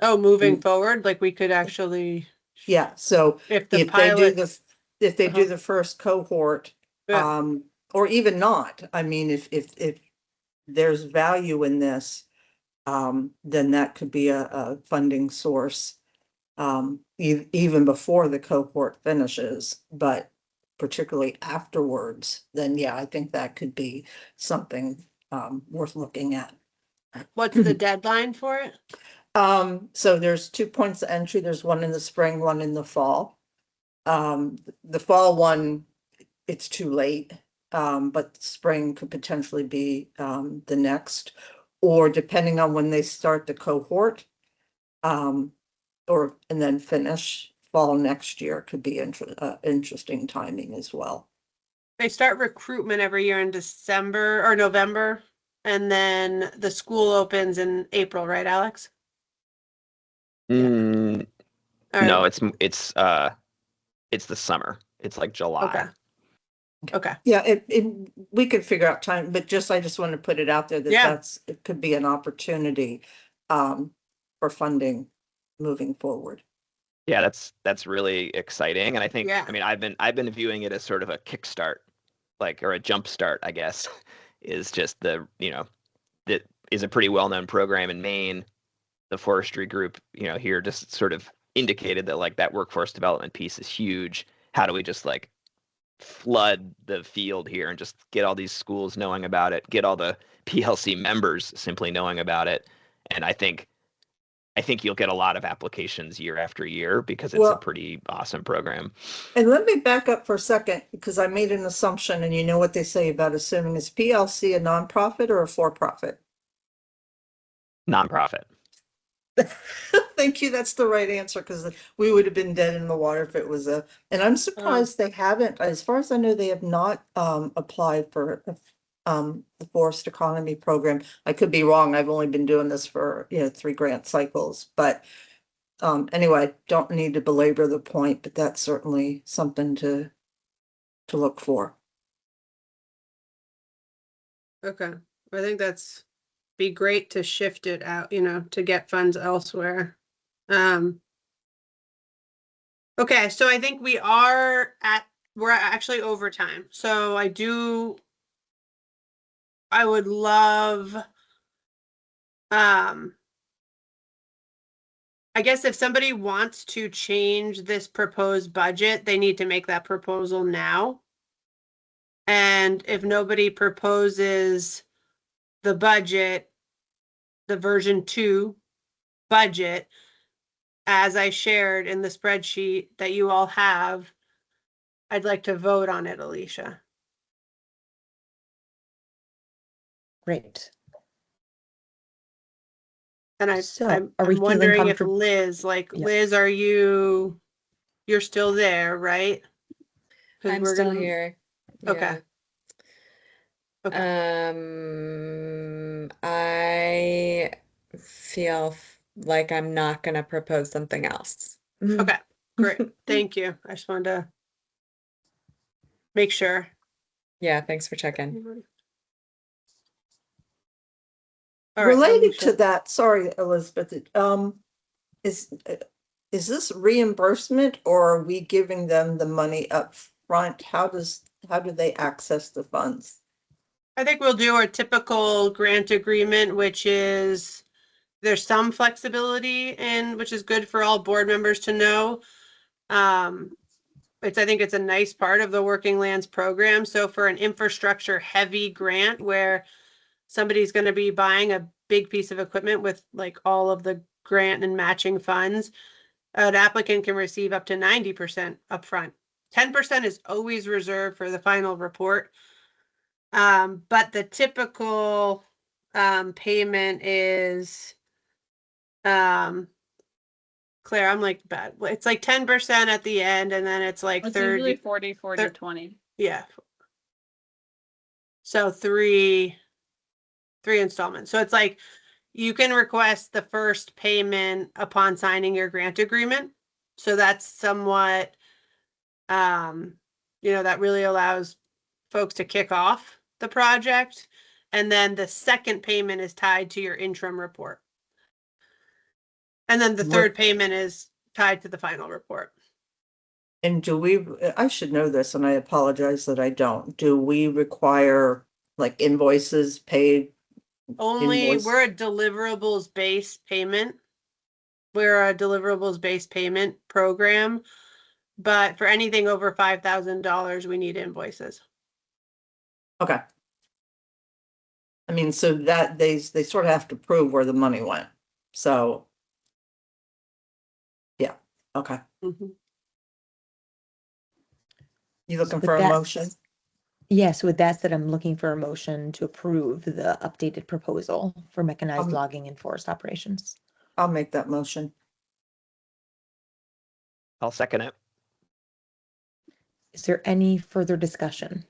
Oh, moving forward, like we could actually. Yeah, so if they do the first cohort, or even not, I mean, if there's value in this, then that could be a funding source, even before the cohort finishes, but particularly afterwards, then yeah, I think that could be something worth looking at. What's the deadline for it? So there's 2 points of entry. There's one in the spring, one in the fall. The fall one, it's too late, but spring could potentially be the next, or depending on when they start the cohort, and then finish fall next year could be interesting timing as well. They start recruitment every year in December or November, and then the school opens in April, right, Alex? All No, right. it's the summer. It's like July. Okay. Okay. Yeah, we could figure out time, but I just want to put it out there that Yeah. it could be an opportunity for funding moving forward. Yeah, that's really exciting. And I think, Yeah. I mean, I've been viewing it as sort of a kickstart, like, or a jump start, I guess, is just that is a pretty well-known program in Maine. The forestry group, here just sort of indicated that like that workforce development piece is huge. How do we just like flood the field here and just get all these schools knowing about it, get all the PLC members simply knowing about it? And I think you'll get a lot of applications year after year because it's a pretty awesome program. And let me back up for a second because I made an assumption, and you know what they say about assuming. Is PLC a nonprofit or a for-profit? Nonprofit. Thank you. That's the right answer because we would have been dead in the water if it was and I'm surprised they haven't, as far as I know, they have not applied for the forest economy program. I could be wrong. I've only been doing this for 3 grant cycles, but anyway, don't need to belabor the point, but that's certainly something to look for. Okay. I think that's be great to shift it out, to get funds elsewhere. Okay, so I think we're actually over time. So I would love, I guess if somebody wants to change this proposed budget, they need to make that proposal now. And if nobody proposes the budget, the version 2 budget, as I shared in the spreadsheet that you all have, I'd like to vote on it, Alicia. Great. And I'm feeling wondering if comfortable? Liz, Yeah. Liz, you're still there, right? I'm still here. Okay. Yeah. I feel like I'm not going to propose something else. Okay, great. Thank you. I just wanted to make sure. Yeah, thanks for checking. All right, Related Alicia. to that, sorry, Elizabeth, is this reimbursement or are we giving them the money up front? How do they access the funds? I think we'll do our typical grant agreement, which is there's some flexibility in, which is good for all board members to know. I think it's a nice part of the Working Lands program. So for an infrastructure heavy grant where somebody's going to be buying a big piece of equipment with like all of the grant and matching funds, an applicant can receive up to 90% upfront. 10% is always reserved for the final report. But the typical payment is Claire, I'm like bad. It's like 10% at the end, and then it's like It's 30. usually 40, 20. Yeah. So three installments. So it's like you can request the first payment upon signing your grant agreement. So that's somewhat, that really allows folks to kick off the project. And then the second payment is tied to your interim report. And then the third payment is tied to the final report. And I should know this and I apologize that I don't. Do we require like invoices paid? We're a deliverables-based payment. We're a deliverables-based payment program. But for anything over $5,000, we need invoices. Okay. I mean, so that they sort of have to prove where the money went. So, yeah, okay. Mm-hmm. You looking So for a motion? Yes, with that said, I'm looking for a motion to approve the updated proposal for mechanized logging and forest operations. I'll make that motion. I'll second it. Is there any further discussion?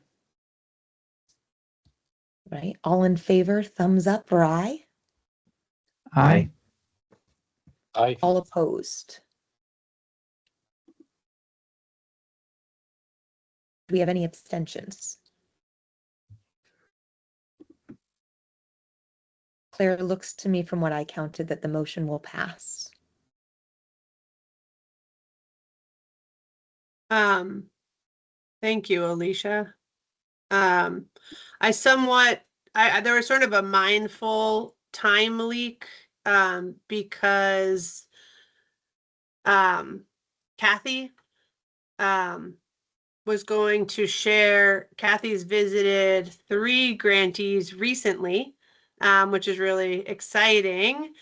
Right, all in favor, thumbs up or aye? Aye. Aye. All opposed? Do we have any abstentions? Claire, it looks to me from what I counted that the motion will pass. Thank you, Alicia. I there was sort of a mindful time leak, because, Kathy, was going to share, Kathy's visited 3 grantees recently, which is really exciting,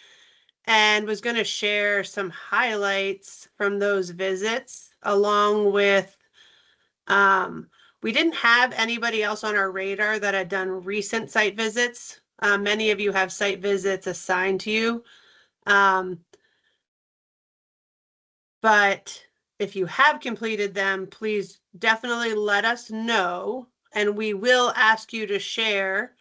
and was going to share some highlights from those visits along with, we didn't have anybody else on our radar that had done recent site visits. Many of you have site visits assigned to you. But if you have completed them, please definitely let us know, and we will ask you to share.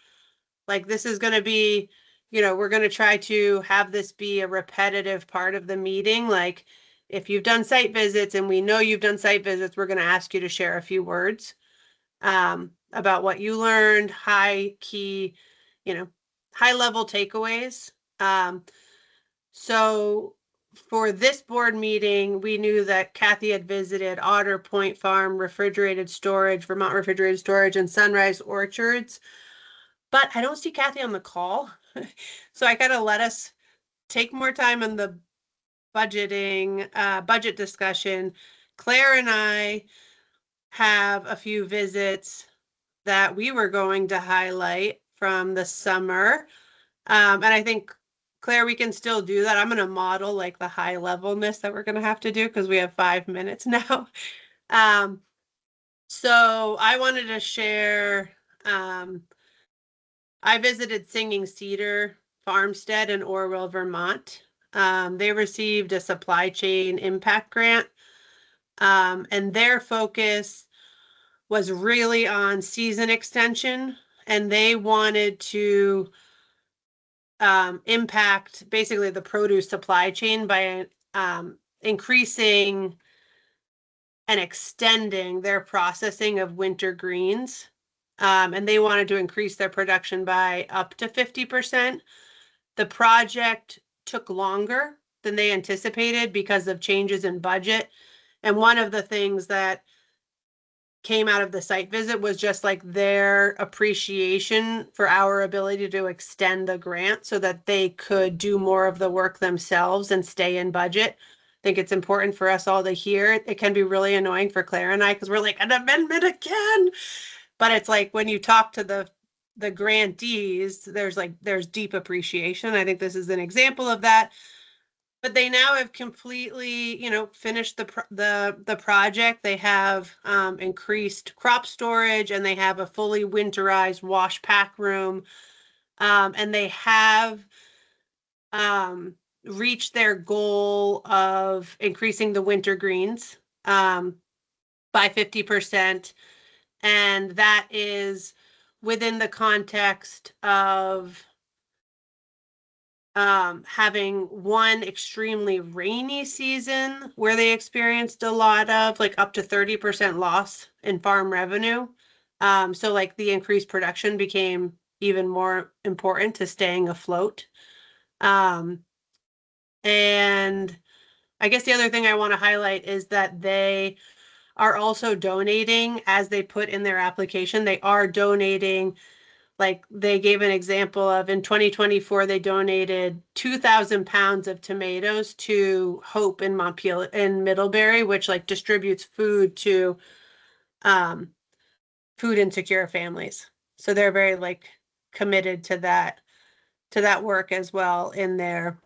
Like, this is going to be, we're going to try to have this be a repetitive part of the meeting. Like, if you've done site visits and we know you've done site visits, we're going to ask you to share a few words about what you learned, high level takeaways. So for this board meeting, we knew that Kathy had visited Otter Point Farm, Refrigerated Storage, Vermont Refrigerated Storage, and Sunrise Orchards. But I don't see Kathy on the call. So I gotta let us take more time on the budget discussion. Claire and I have a few visits that we were going to highlight from the summer. And I think, Claire, we can still do that. I'm going to model like the high levelness that we're going to have to do because we have 5 minutes now. So I wanted to share, I visited Singing Cedar Farmstead in Orwell, Vermont. They received a supply chain impact grant, and their focus was really on season extension, and they wanted to impact basically the produce supply chain by increasing and extending their processing of winter greens. And they wanted to increase their production by up to 50%. The project took longer than they anticipated because of changes in budget. And one of the things that came out of the site visit was just like their appreciation for our ability to extend the grant so that they could do more of the work themselves and stay in budget. I think it's important for us all to hear. It can be really annoying for Claire and I because we're like, an amendment again. But it's like when you talk to the grantees, there's deep appreciation. I think this is an example of that. But they now have completely, finished the project. They have increased crop storage, and they have a fully winterized wash pack room, and they have reached their goal of increasing the winter greens by 50%, and that is within the context of having one extremely rainy season where they experienced a lot of like up to 30% loss in farm revenue. So like the increased production became even more important to staying afloat. And I guess the other thing I want to highlight is that they are also donating, as they put in their application, they are donating. Like they gave an example of in 2024, they donated 2,000 pounds of tomatoes to Hope in Montpelier in Middlebury, which like distributes food to food insecure families. So they're very like committed to that work as well in their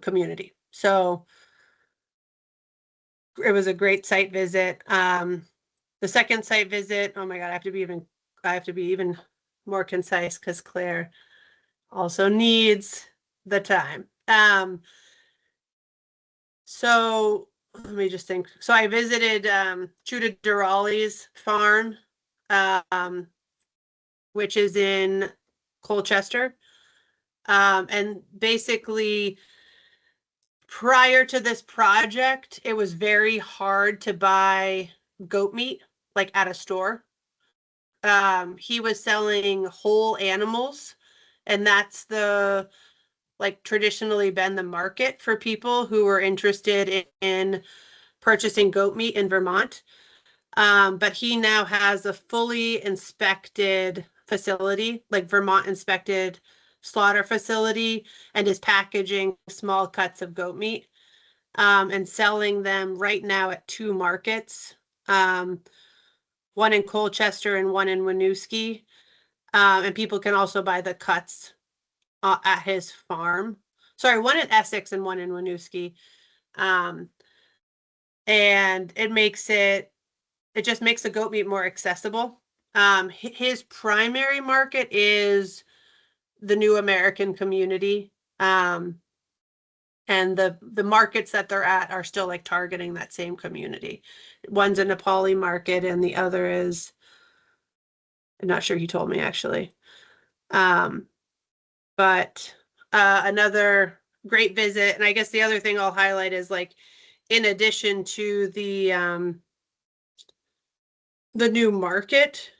community. So it was a great site visit. The second site visit, oh my God, I have to be even more concise because Claire also needs the time. So let me just think. So I visited Judah Durali's farm, which is in Colchester. And basically, prior to this project, it was very hard to buy goat meat like at a store. He was selling whole animals, and that's like traditionally been the market for people who were interested in purchasing goat meat in Vermont. But he now has a fully inspected facility, like Vermont inspected slaughter facility, and is packaging small cuts of goat meat and selling them right now at 2 markets, one in Colchester and one in Winooski. And people can also buy the cuts at his farm. Sorry, one in Essex and one in Winooski. And it just makes the goat meat more accessible. His primary market is the New American community. And the markets that they're at are still like targeting that same community. One's a Nepali market and the other is, I'm not sure he told me actually. But another great visit. And I guess the other thing I'll highlight is like, in addition to the new market,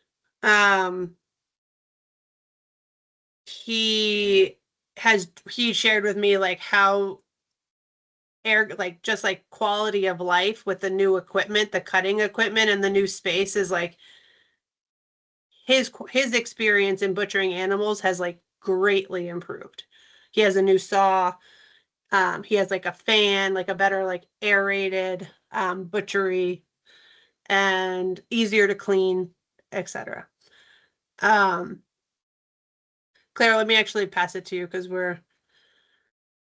he shared with me like how like just like quality of life with the new equipment, the cutting equipment and the new space is like his experience in butchering animals has like greatly improved. He has a new saw. He has like a fan, like a better like aerated butchery and easier to clean, etc. Claire, let me actually pass it to you because Okay.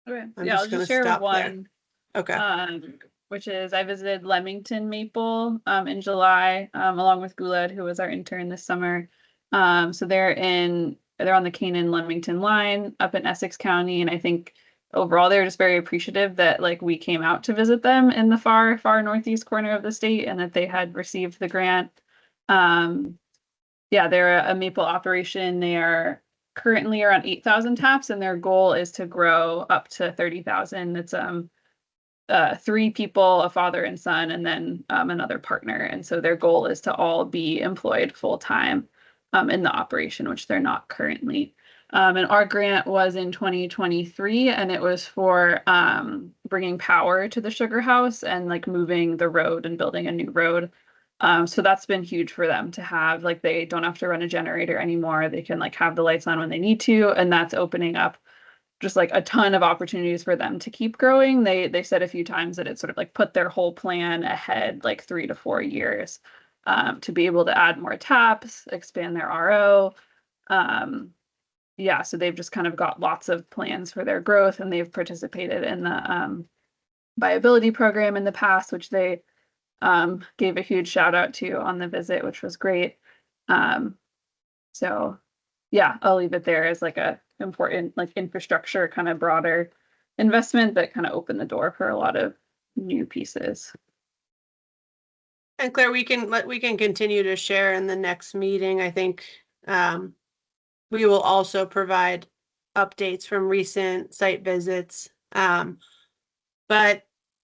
I'm Yeah, just I'll gonna just share stop there. one, Okay. which is I visited Leamington Maple in July, along with Guled, who was our intern this summer. So they're on the Canaan-Leamington line up in Essex County, and I think overall they're just very appreciative that like we came out to visit them in the far, far northeast corner of the state and that they had received the grant. Yeah, they're a maple operation. They are currently around 8,000 taps, and their goal is to grow up to 30,000. It's 3 people, a father and son, and then another partner. And so their goal is to all be employed full time in the operation, which they're not currently. And our grant was in 2023, and it was for bringing power to the sugar house and like moving the road and building a new road. So that's been huge for them to have, like, they don't have to run a generator anymore. They can like have the lights on when they need to, and that's opening up just like a ton of opportunities for them to keep growing. They said a few times that it sort of like put their whole plan ahead like 3 to 4 years to be able to add more taps, expand their RO. Yeah, so they've just kind of got lots of plans for their growth, and they've participated in the viability program in the past, which they gave a huge shout out to on the visit, which was great. So yeah, I'll leave it there as like a important like infrastructure kind of broader investment that kind of opened the door for a lot of new pieces. And Claire, we can continue to share in the next meeting. I think we will also provide updates from recent site visits. But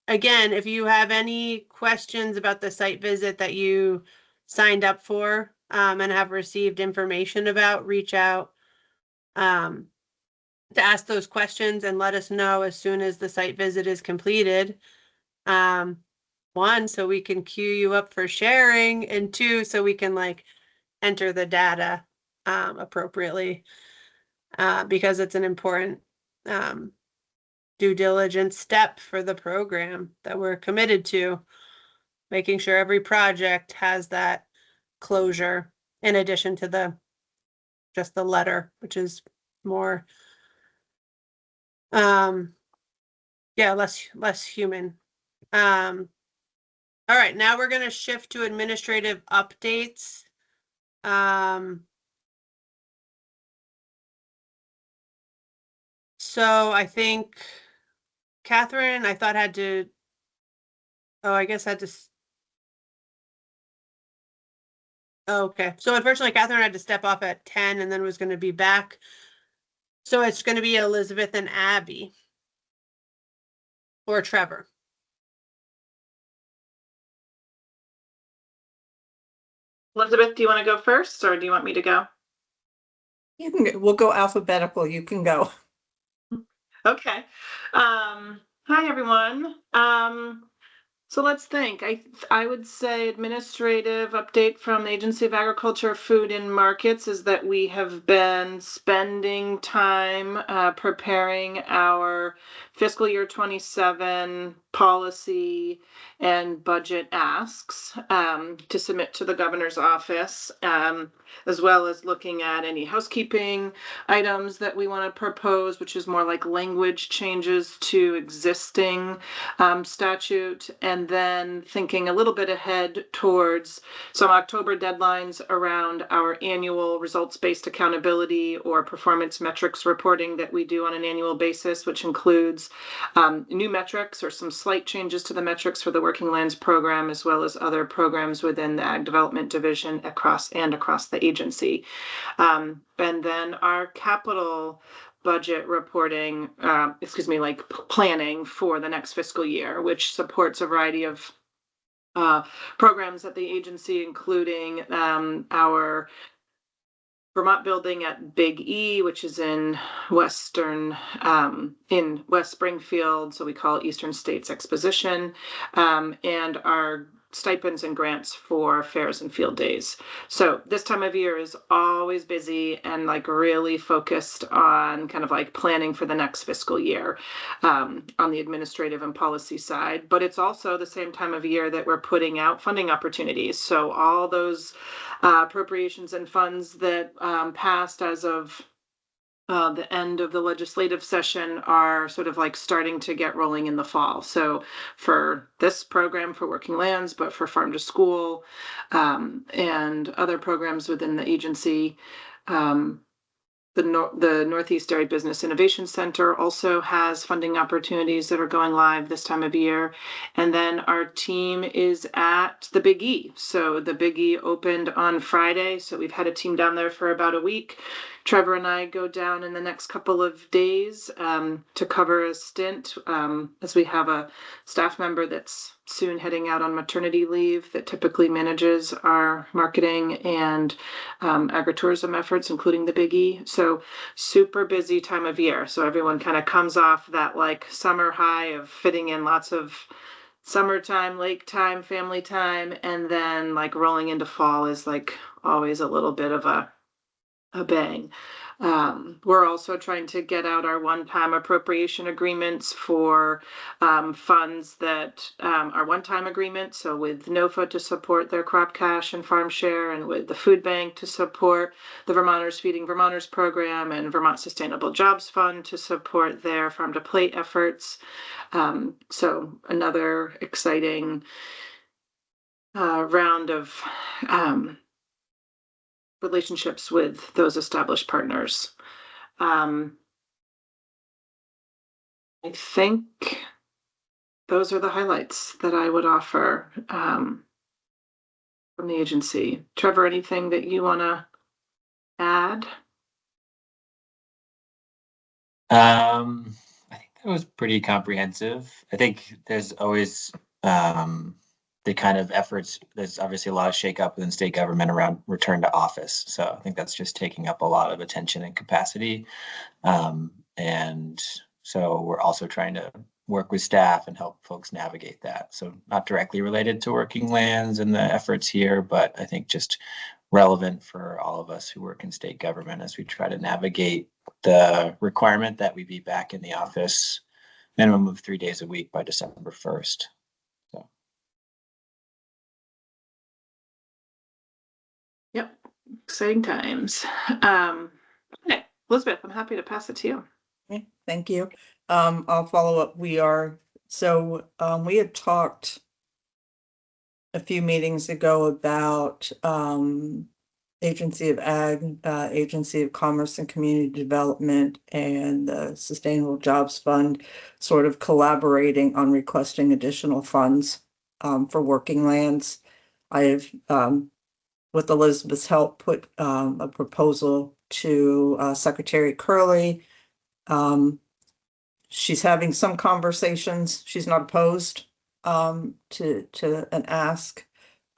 again, if you have any questions about the site visit that you signed up for and have received information about, reach out to ask those questions and let us know as soon as the site visit is completed. 1, so we can queue you up for sharing, and 2, so we can like enter the data appropriately because it's an important due diligence step for the program that we're committed to, making sure every project has that closure in addition to just the letter, which is more less human. All right, now we're going to shift to administrative updates. So I think Catherine, I thought had to, I guess had to, okay. So unfortunately, Catherine had to step off at 10 and then was going to be back. So it's going to be Elizabeth and Abby. Or Trevor. Elizabeth, do you want to go first or do you want me to go? We'll go alphabetical. You can go. Okay. Hi, everyone. So let's think. I would say administrative update from the Agency of Agriculture, Food and Markets is that we have been spending time preparing our fiscal year 27 policy and budget asks to submit to the governor's office, as well as looking at any housekeeping items that we want to propose, which is more like language changes to existing statute, and then thinking a little bit ahead towards some October deadlines around our annual results-based accountability or performance metrics reporting that we do on an annual basis, which includes new metrics or some slight changes to the metrics for the Working Lands program, as well as other programs within the Ag Development Division across the agency. And then our capital budget reporting, like planning for the next fiscal year, which supports a variety of programs at the agency, including our Vermont building at Big E, which is in West Springfield, so we call it Eastern States Exposition, and our stipends and grants for fairs and field days. So this time of year is always busy and like really focused on kind of like planning for the next fiscal year on the administrative and policy side. But it's also the same time of year that we're putting out funding opportunities. So all those appropriations and funds that passed as of the end of the legislative session are sort of like starting to get rolling in the fall. So for this program for Working Lands, but for Farm to School and other programs within the agency, the Northeast Dairy Business Innovation Center also has funding opportunities that are going live this time of year. And then our team is at the Big E. So the Big E opened on Friday. So we've had a team down there for about a week. Trevor and I go down in the next couple of days to cover a stint as we have a staff member that's soon heading out on maternity leave that typically manages our marketing and agritourism efforts, including the Big E. So super busy time of year. So everyone kind of comes off that like summer high of fitting in lots of summertime, lake time, family time, and then like rolling into fall is like always a little bit of a bang. We're also trying to get out our one-time appropriation agreements for funds that are one-time agreements. So with NOFA to support their crop cash and farm share, and with the food bank to support the Vermonters Feeding Vermonters program, and Vermont Sustainable Jobs Fund to support their farm to plate efforts. So another exciting round of relationships with those established partners. I think those are the highlights that I would offer from the agency. Trevor, anything that you want to add? I think that was pretty comprehensive. I think there's always the kind of efforts, there's obviously a lot of shakeup within state government around return to office. So I think that's just taking up a lot of attention and capacity. And so we're also trying to work with staff and help folks navigate that. So not directly related to Working Lands and the efforts here, but I think just relevant for all of us who work in state government as we try to navigate the requirement that we be back in the office minimum of 3 days a week by December 1st. Yep, exciting times. Okay, Elizabeth, I'm happy to pass it to you. Okay, thank you. I'll follow up. We had talked a few meetings ago about Agency of Ag, Agency of Commerce and Community Development, and the Sustainable Jobs Fund sort of collaborating on requesting additional funds for Working Lands. I have with Elizabeth's help, put a proposal to Secretary Curley. She's having some conversations. She's not opposed to an ask.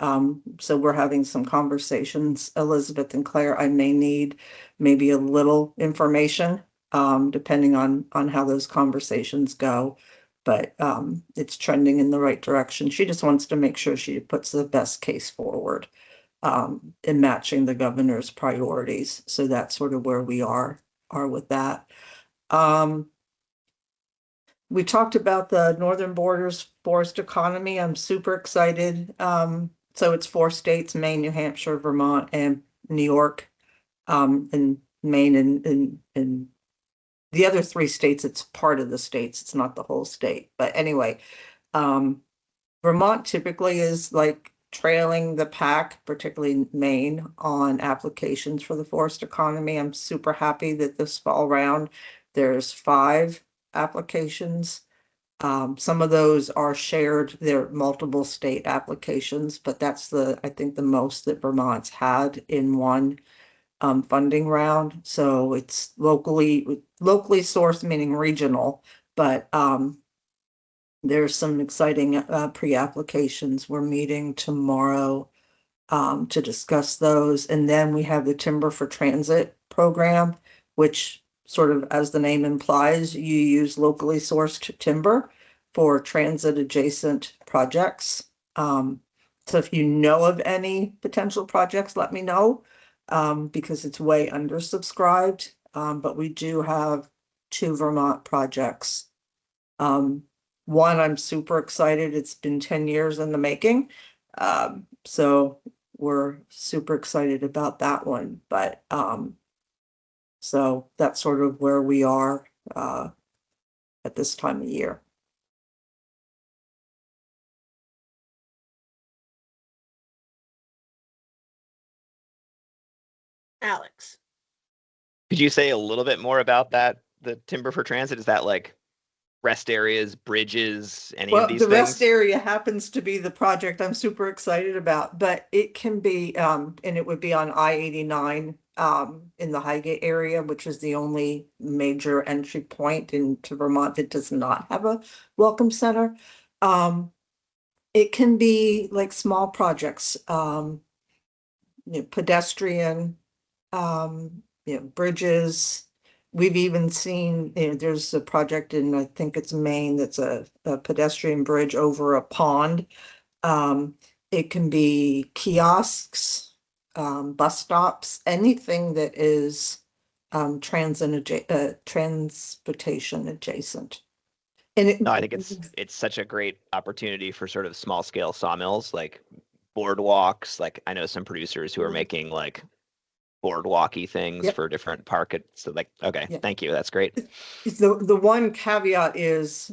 So we're having some conversations, Elizabeth and Claire. I may need maybe a little information, depending on how those conversations go. But it's trending in the right direction. She just wants to make sure she puts the best case forward, in matching the governor's priorities. So that's sort of where we are with that. We talked about the Northern Borders forest economy. I'm super excited. So it's 4 states, Maine, New Hampshire, Vermont, and New York. And Maine and the other 3 states, it's part of the states. It's not the whole state. But anyway, Vermont typically is like trailing the pack, particularly Maine, on applications for the forest economy. I'm super happy that this fall round, there's 5 applications. Some of those are shared, they're multiple state applications, but that's I think the most that Vermont's had in one funding round. So it's locally sourced, meaning regional, but there's some exciting pre-applications. We're meeting tomorrow to discuss those. And then we have the Timber for Transit program, which sort of, as the name implies, you use locally sourced timber for transit adjacent projects. So if you know of any potential projects, let me know, because it's way undersubscribed. But we do have 2 Vermont projects. One, I'm super excited. It's been 10 years in the making. So we're super excited about that one. But so that's sort of where we are at this time of year. Alex. Could you say a little bit more about that? The Timber for Transit, is that like rest areas, bridges, any of these the things? rest area happens to be the project I'm super excited about, but it can be, and it would be on I-89 in the Highgate area, which is the only major entry point into Vermont that does not have a welcome center. It can be like small projects, pedestrian, bridges. We've even seen, there's a project in, I think it's Maine, that's a pedestrian bridge over a pond. It can be kiosks, bus stops, anything that is transportation adjacent. And No, I think it's such a great opportunity for sort of small scale sawmills, like boardwalks. Like I know some producers who are making like boardwalky things for different parkets. So like, okay, thank you. That's great. The one caveat is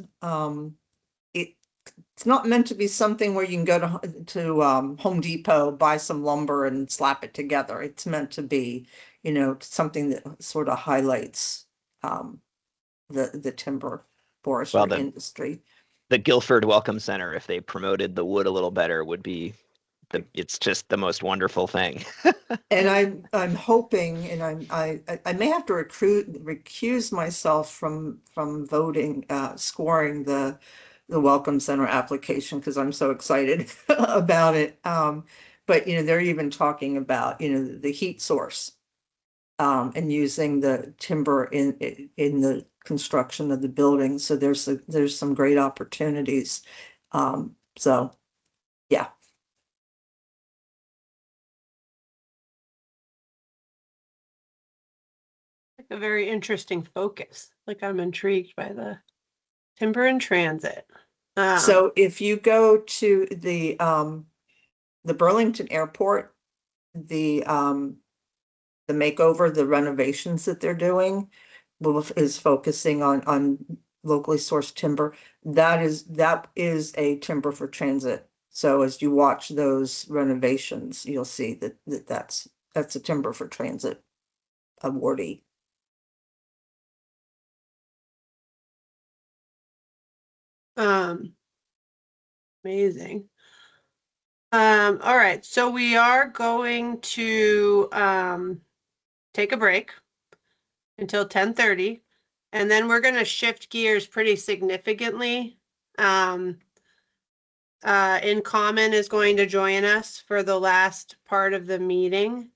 it's not meant to be something where you can go to Home Depot, buy some lumber and slap it together. It's meant to be, something that sort of highlights the timber forestry industry. The Guilford Welcome Center, if they promoted the wood a little better, would be it's just the most wonderful thing. And I'm hoping, and I may have to recuse myself from voting, scoring the Welcome Center application because I'm so excited about it. But they're even talking about the heat source, and using the timber in the construction of the building. So there's some great opportunities. So yeah. A very interesting focus. Like I'm intrigued by the timber and transit. So if you go to the Burlington Airport, the makeover, the renovations that they're doing is focusing on locally sourced timber. That is a timber for transit. So as you watch those renovations, you'll see that's a timber for transit awardee. Amazing. All right, so we are going to take a break until 10:30, and then we're going to shift gears pretty significantly. In Common is going to join us for the last part of the meeting.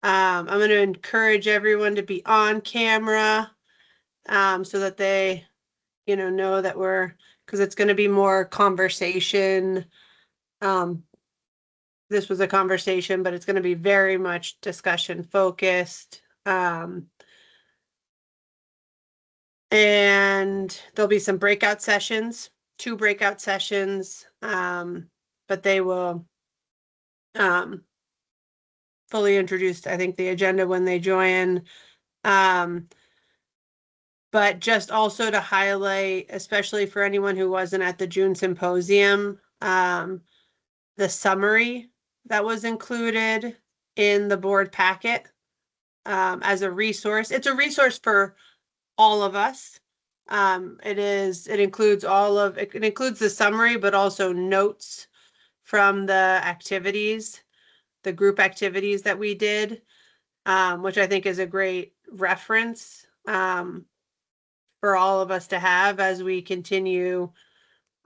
I'm going to encourage everyone to be on camera so that they, know that because it's going to be more conversation. This was a conversation, but it's going to be very much discussion focused. And there'll be some breakout sessions, 2 breakout sessions, but they will fully introduce, I think, the agenda when they join. But just also to highlight, especially for anyone who wasn't at the June symposium, the summary that was included in the board packet as a resource. It's a resource for all of us. It includes it includes the summary, but also notes from the activities, the group activities that we did, which I think is a great reference for all of us to have as we continue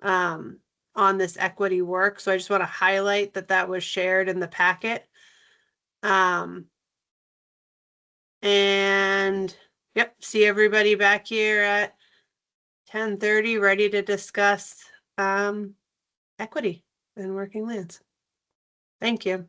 on this equity work. So I just want to highlight that was shared in the packet. And yep, see everybody back here at 10:30, ready to discuss equity in working lands. Thank you.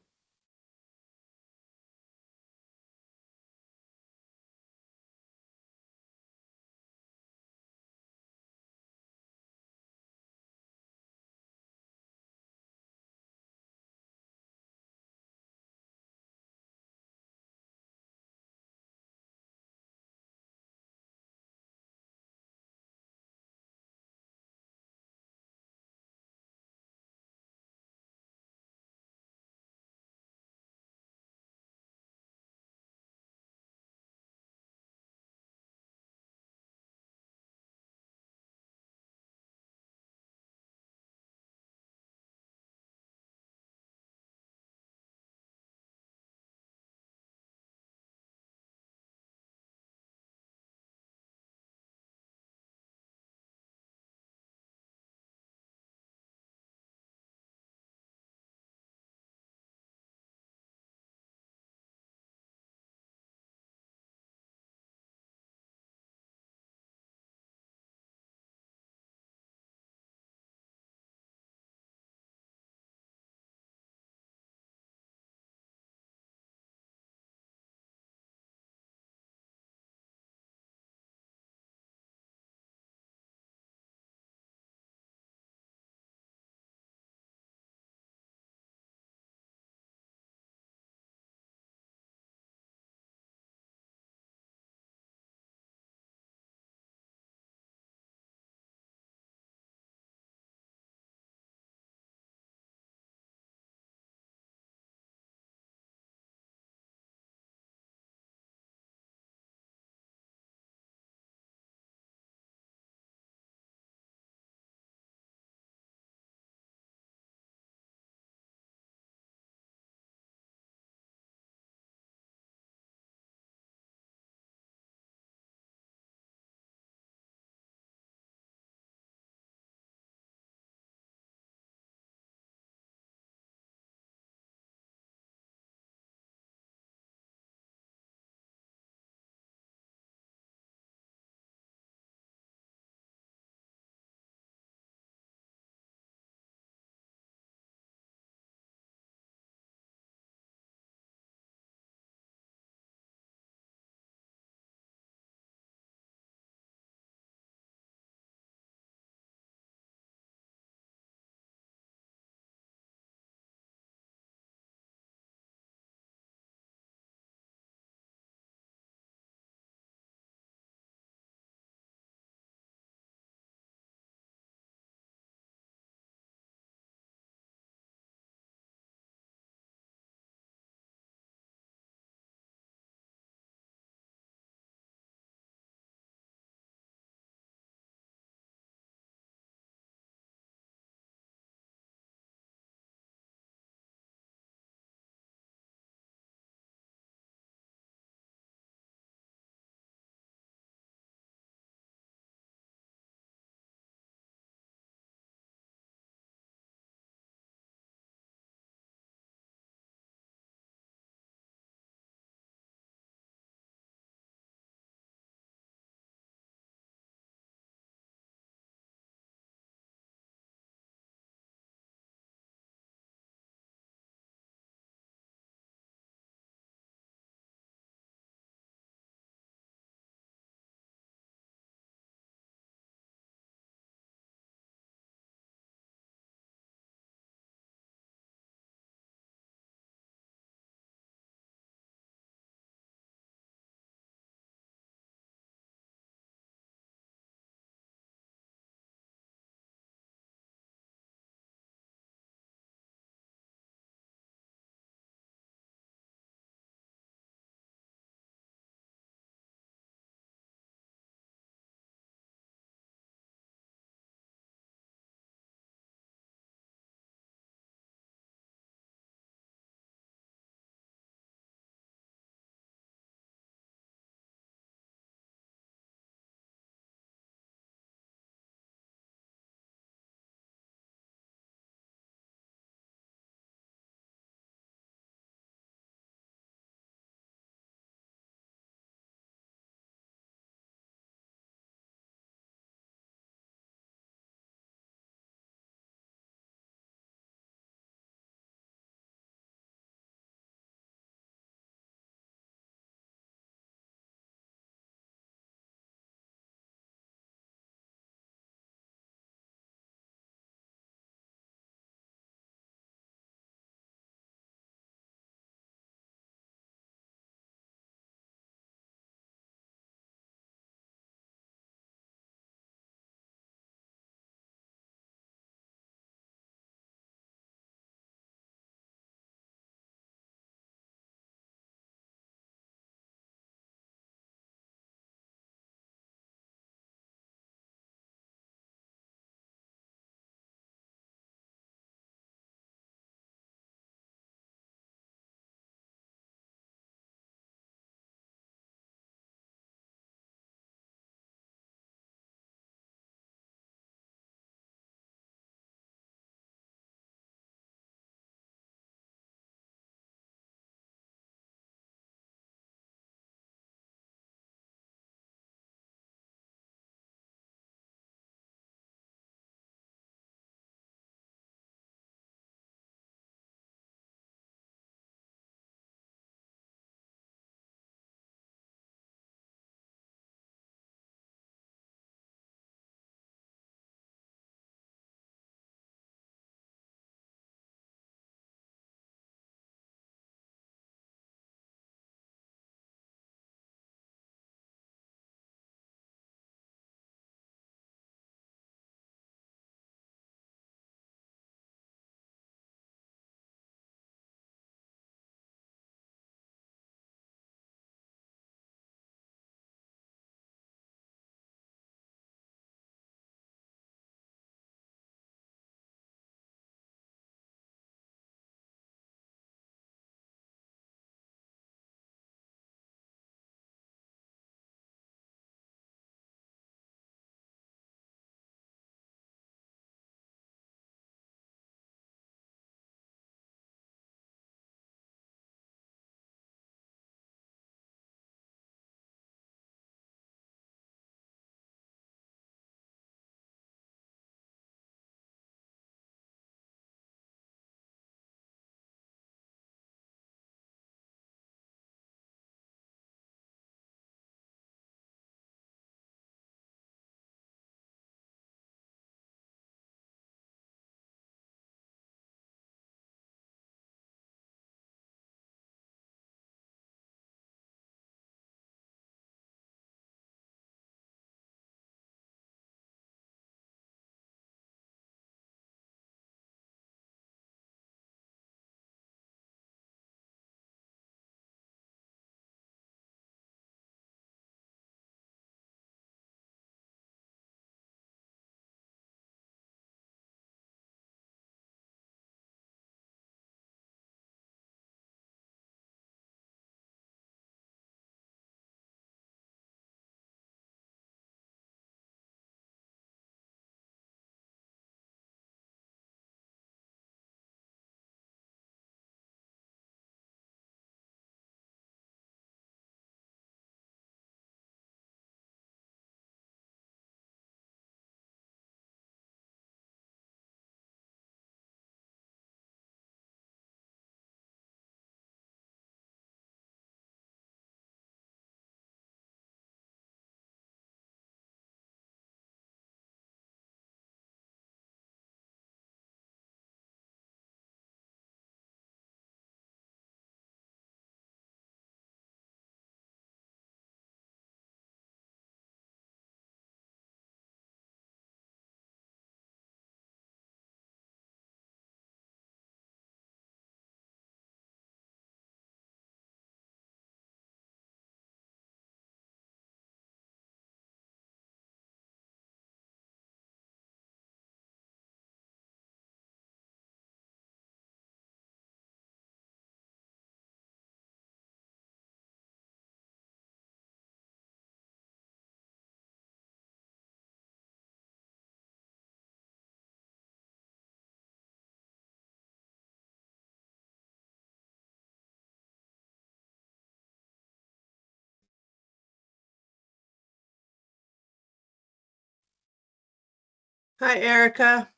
Hi, Erica.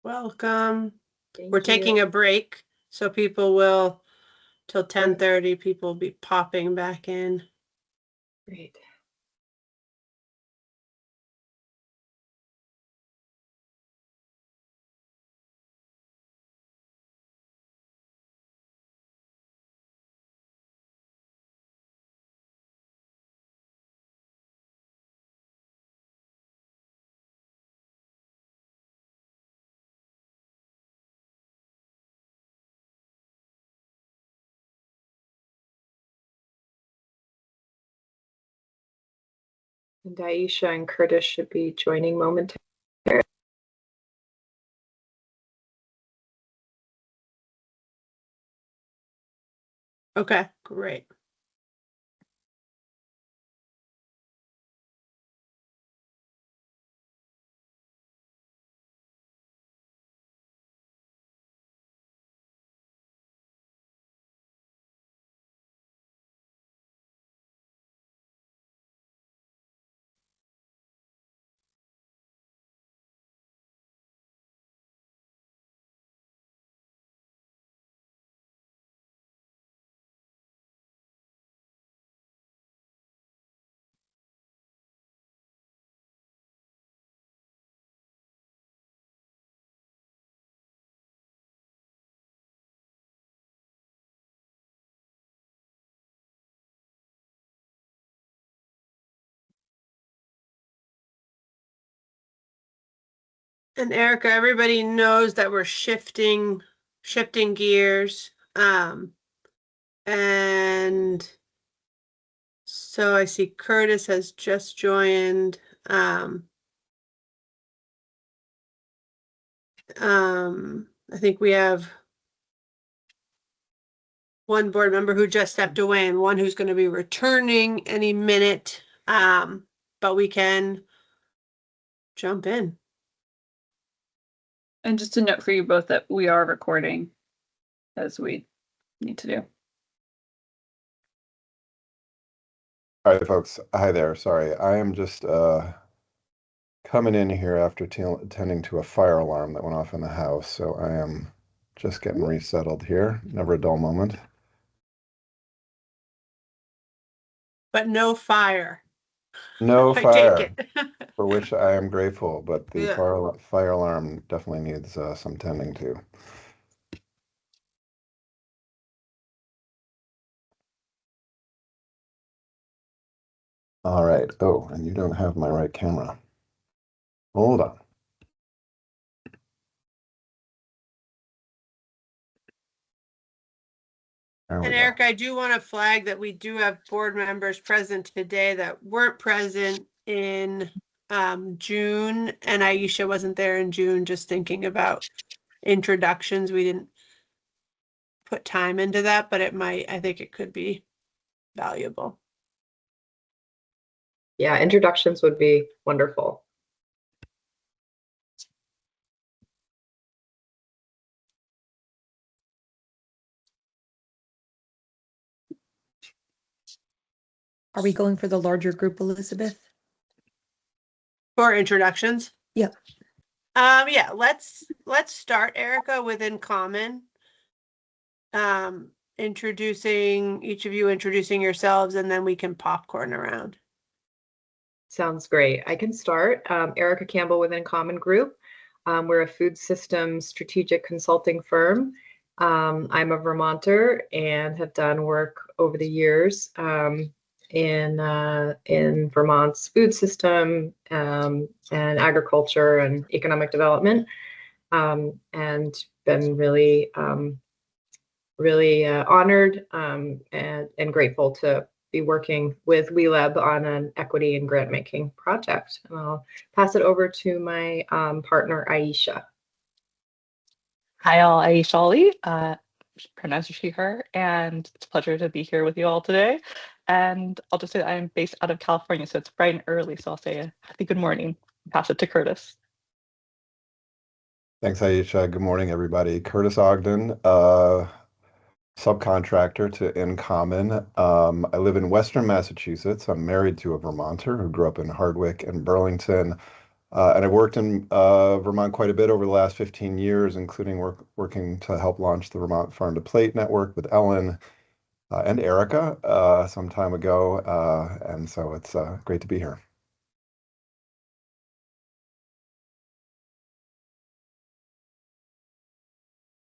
Welcome. We're taking a break, so people will, till 10:30, people will be popping back in. Great. And Aisha and Curtis should be joining momentarily. Okay, great. And Erica, everybody knows that we're shifting gears. And so I see Curtis has just joined. I think we have one board member who just stepped away and one who's going to be returning any minute. But we can jump in. And just a note for you both that we are recording as we need to do. All right, folks. Hi there. Sorry, I am just coming in here after attending to a fire alarm that went off in the house. So I am just getting resettled here. Never a dull moment. But no fire. No I fire, take it. for which I am grateful, but the Yeah. fire alarm definitely needs some tending to. All right. Oh, and you don't have my right camera. Hold on. There we And go. Eric, I do want to flag that we do have board members present today that weren't present in June, and Aisha wasn't there in June, just thinking about introductions. We didn't put time into that, but I think it could be valuable. Yeah, introductions would be wonderful. Are we going for the larger group, Elizabeth? For introductions? Yep. Yeah, let's start, Erica, with In Common. Introducing each of you, introducing yourselves, and then we can popcorn around. Sounds great. I can start. Erica Campbell with In Common Group. We're a food systems strategic consulting firm. I'm a Vermonter and have done work over the years in Vermont's food system and agriculture and economic development, and been really honored and grateful to be working with WLEB on an equity and grant making project. And I'll pass it over to my partner, Aisha. Hi all, Aisha Ali, pronounced she, her, and it's a pleasure to be here with you all today. And I'll just say that I'm based out of California, so it's bright and early, so I'll say a happy good morning. Pass it to Curtis. Thanks, Aisha. Good morning, everybody. Curtis Ogden, subcontractor to In Common. I live in Western Massachusetts. I'm married to a Vermonter who grew up in Hardwick and Burlington. And I've worked in Vermont quite a bit over the last 15 years, including working to help launch the Vermont Farm to Plate Network with Ellen and Erica some time ago. And so it's great to be here.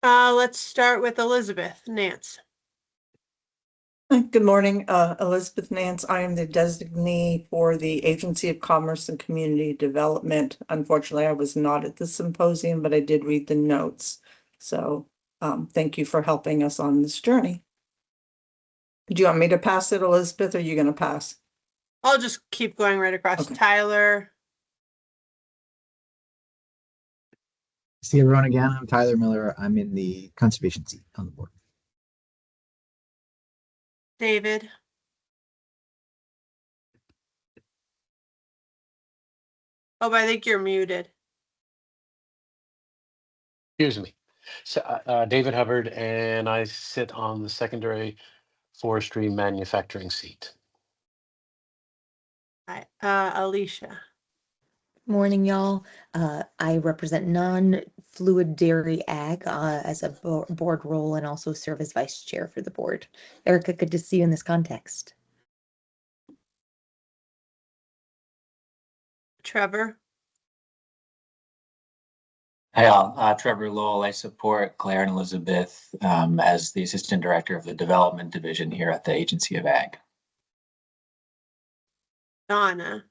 Let's start with Elizabeth. Nance. Good morning, Elizabeth Nance. I am the designee for the Agency of Commerce and Community Development. Unfortunately, I was not at the symposium, but I did read the notes. So thank you for helping us on this journey. Do you want me to pass it, Elizabeth, or are you going to pass? I'll just keep going right across. Okay. Tyler. See everyone again. I'm Tyler Miller. I'm in the conservation seat on the board. David. Oh, but I think you're muted. Excuse me. So, David Hubbard, and I sit on the secondary forestry manufacturing seat. Hi, Alicia. Morning, y'all. I represent non-fluid dairy ag as a board role and also serve as vice chair for the board. Erica, good to see you in this context. Trevor. Hi all, Trevor Lowell. I support Claire and Elizabeth as the Assistant Director of the Development Division here at the Agency of Ag. Donna.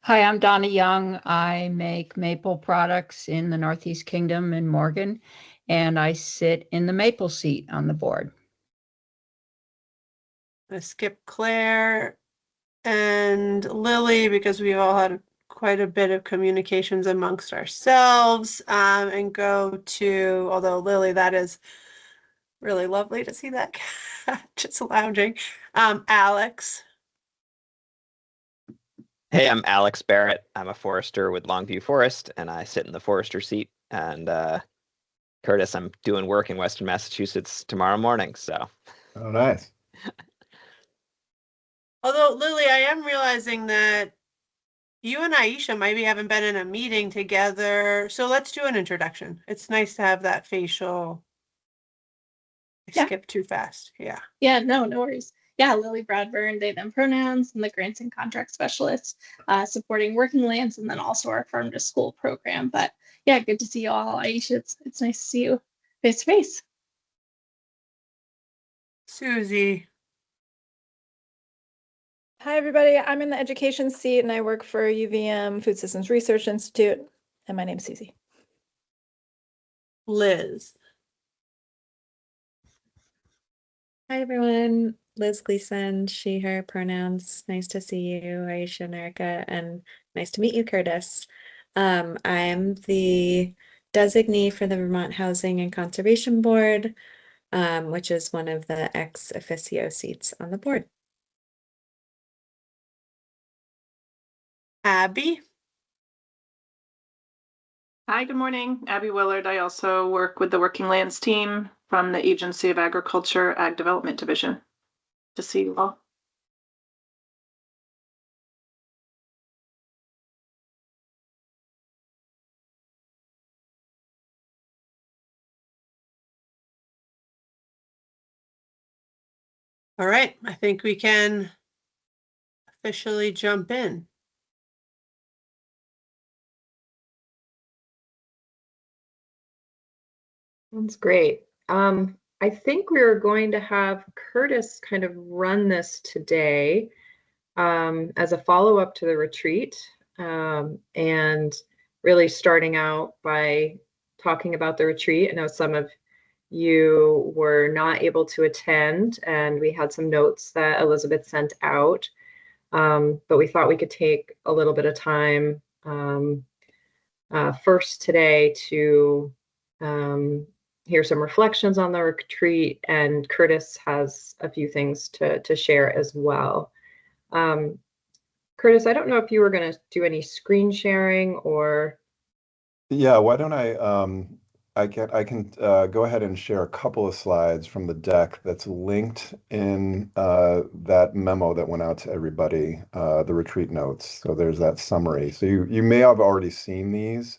Hi, I'm Donna Young. I make maple products in the Northeast Kingdom in Morgan, and I sit in the maple seat on the board. I skip Claire and Lily because we've all had quite a bit of communications amongst ourselves, and go to, although Lily, that is really lovely to see that cat just lounging. Alex. Hey, I'm Alex Barrett. I'm a forester with Longview Forest, and I sit in the forester seat. And Curtis, I'm doing work in Western Massachusetts tomorrow morning. So. Oh, nice. Although, Lily, I am realizing that you and Aisha maybe haven't been in a meeting together. So let's do an introduction. It's nice to have that facial. I skipped too fast. Yeah. Yeah, no worries. Yeah, Lily Bradburn, they, them pronouns, and the grants and contract specialist, supporting working lands, and then also our farm to school program. But yeah, good to see you all. Aisha, it's nice to see you face to face. Susie. Hi, everybody. I'm in the education seat and I work for UVM Food Systems Research Institute. And my name's Susie. Liz. Hi everyone, Liz Gleason, she, her pronouns. Nice to see you, Aisha and Erica, and nice to meet you, Curtis. I'm the designee for the Vermont Housing and Conservation Board, which is one of the ex officio seats on the board. Abby. Hi, good morning. Abby Willard. I also work with the Working Lands team from the Agency of Agriculture Ag Development Division. To see you all. All right, I think we can officially jump in. That's great. I think we're going to have Curtis kind of run this today as a follow-up to the retreat, and really starting out by talking about the retreat. I know some of you were not able to attend, and we had some notes that Elizabeth sent out, but we thought we could take a little bit of time first today to hear some reflections on the retreat, and Curtis has a few things to share as well. Curtis, I don't know if you were going to do any screen sharing or. Yeah, why don't I I can go ahead and share a couple of slides from the deck that's linked in that memo that went out to everybody, the retreat notes. So there's that summary. So you may have already seen these,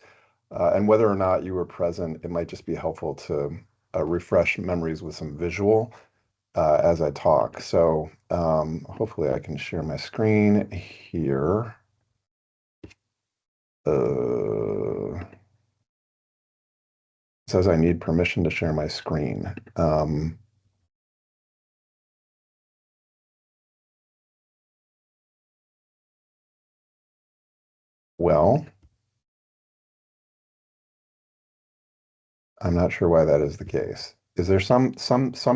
and whether or not you were present, it might just be helpful to refresh memories with some visual as I talk. So hopefully I can share my screen here. Says I need permission to share my screen. Well, I'm not sure why that is the case. Is there some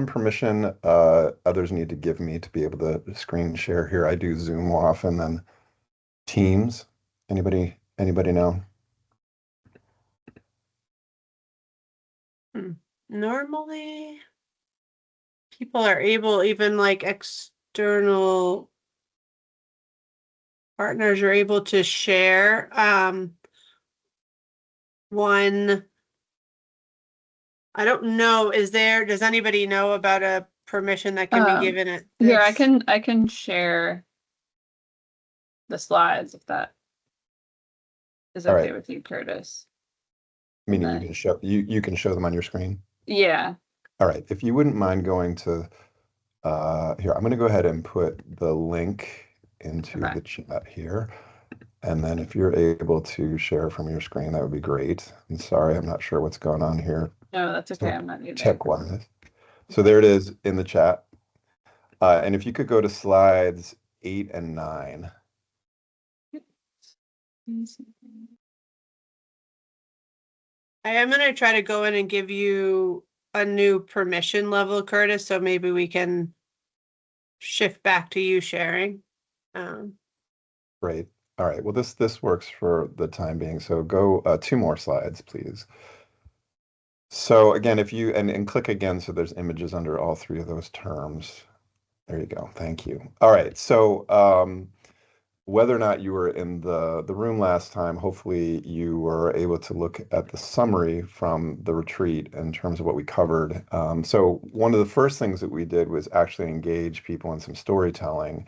permission others need to give me to be able to screen share here? I do Zoom more often than Teams. Anybody know? Normally, people are able, even like external partners are able to share. One, I don't know, does anybody know about a permission that can be given at Here, this? I can share the slides if that is All okay right. with you, Curtis. Meaning you can show you can show them on your screen. Yeah. All right. If you wouldn't mind going to here, I'm going to go ahead and put the link into the chat here. And then if you're able to share from your screen, that would be great. I'm sorry, I'm not sure what's going on here. No, that's okay. I'm not either. Tech-wise. So there it is in the chat. And if you could go to slides 8 and 9. I am going to try to go in and give you a new permission level, Curtis, so maybe we can shift back to you sharing. Great. All right. Well, this works for the time being. So go 2 more slides, please. So again, if you and click again, so there's images under all 3 of those terms. There you go. Thank you. All right. So whether or not you were in the room last time, hopefully you were able to look at the summary from the retreat in terms of what we covered. So one of the first things that we did was actually engage people in some storytelling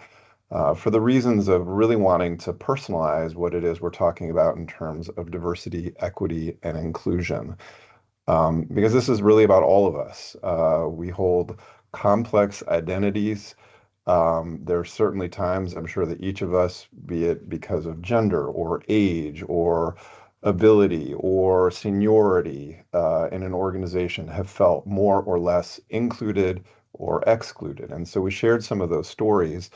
for the reasons of really wanting to personalize what it is we're talking about in terms of diversity, equity, and inclusion. Because this is really about all of us. We hold complex identities. There are certainly times, I'm sure, that each of us, be it because of gender or age or ability or seniority in an organization, have felt more or less included or excluded. And so we shared some of those stories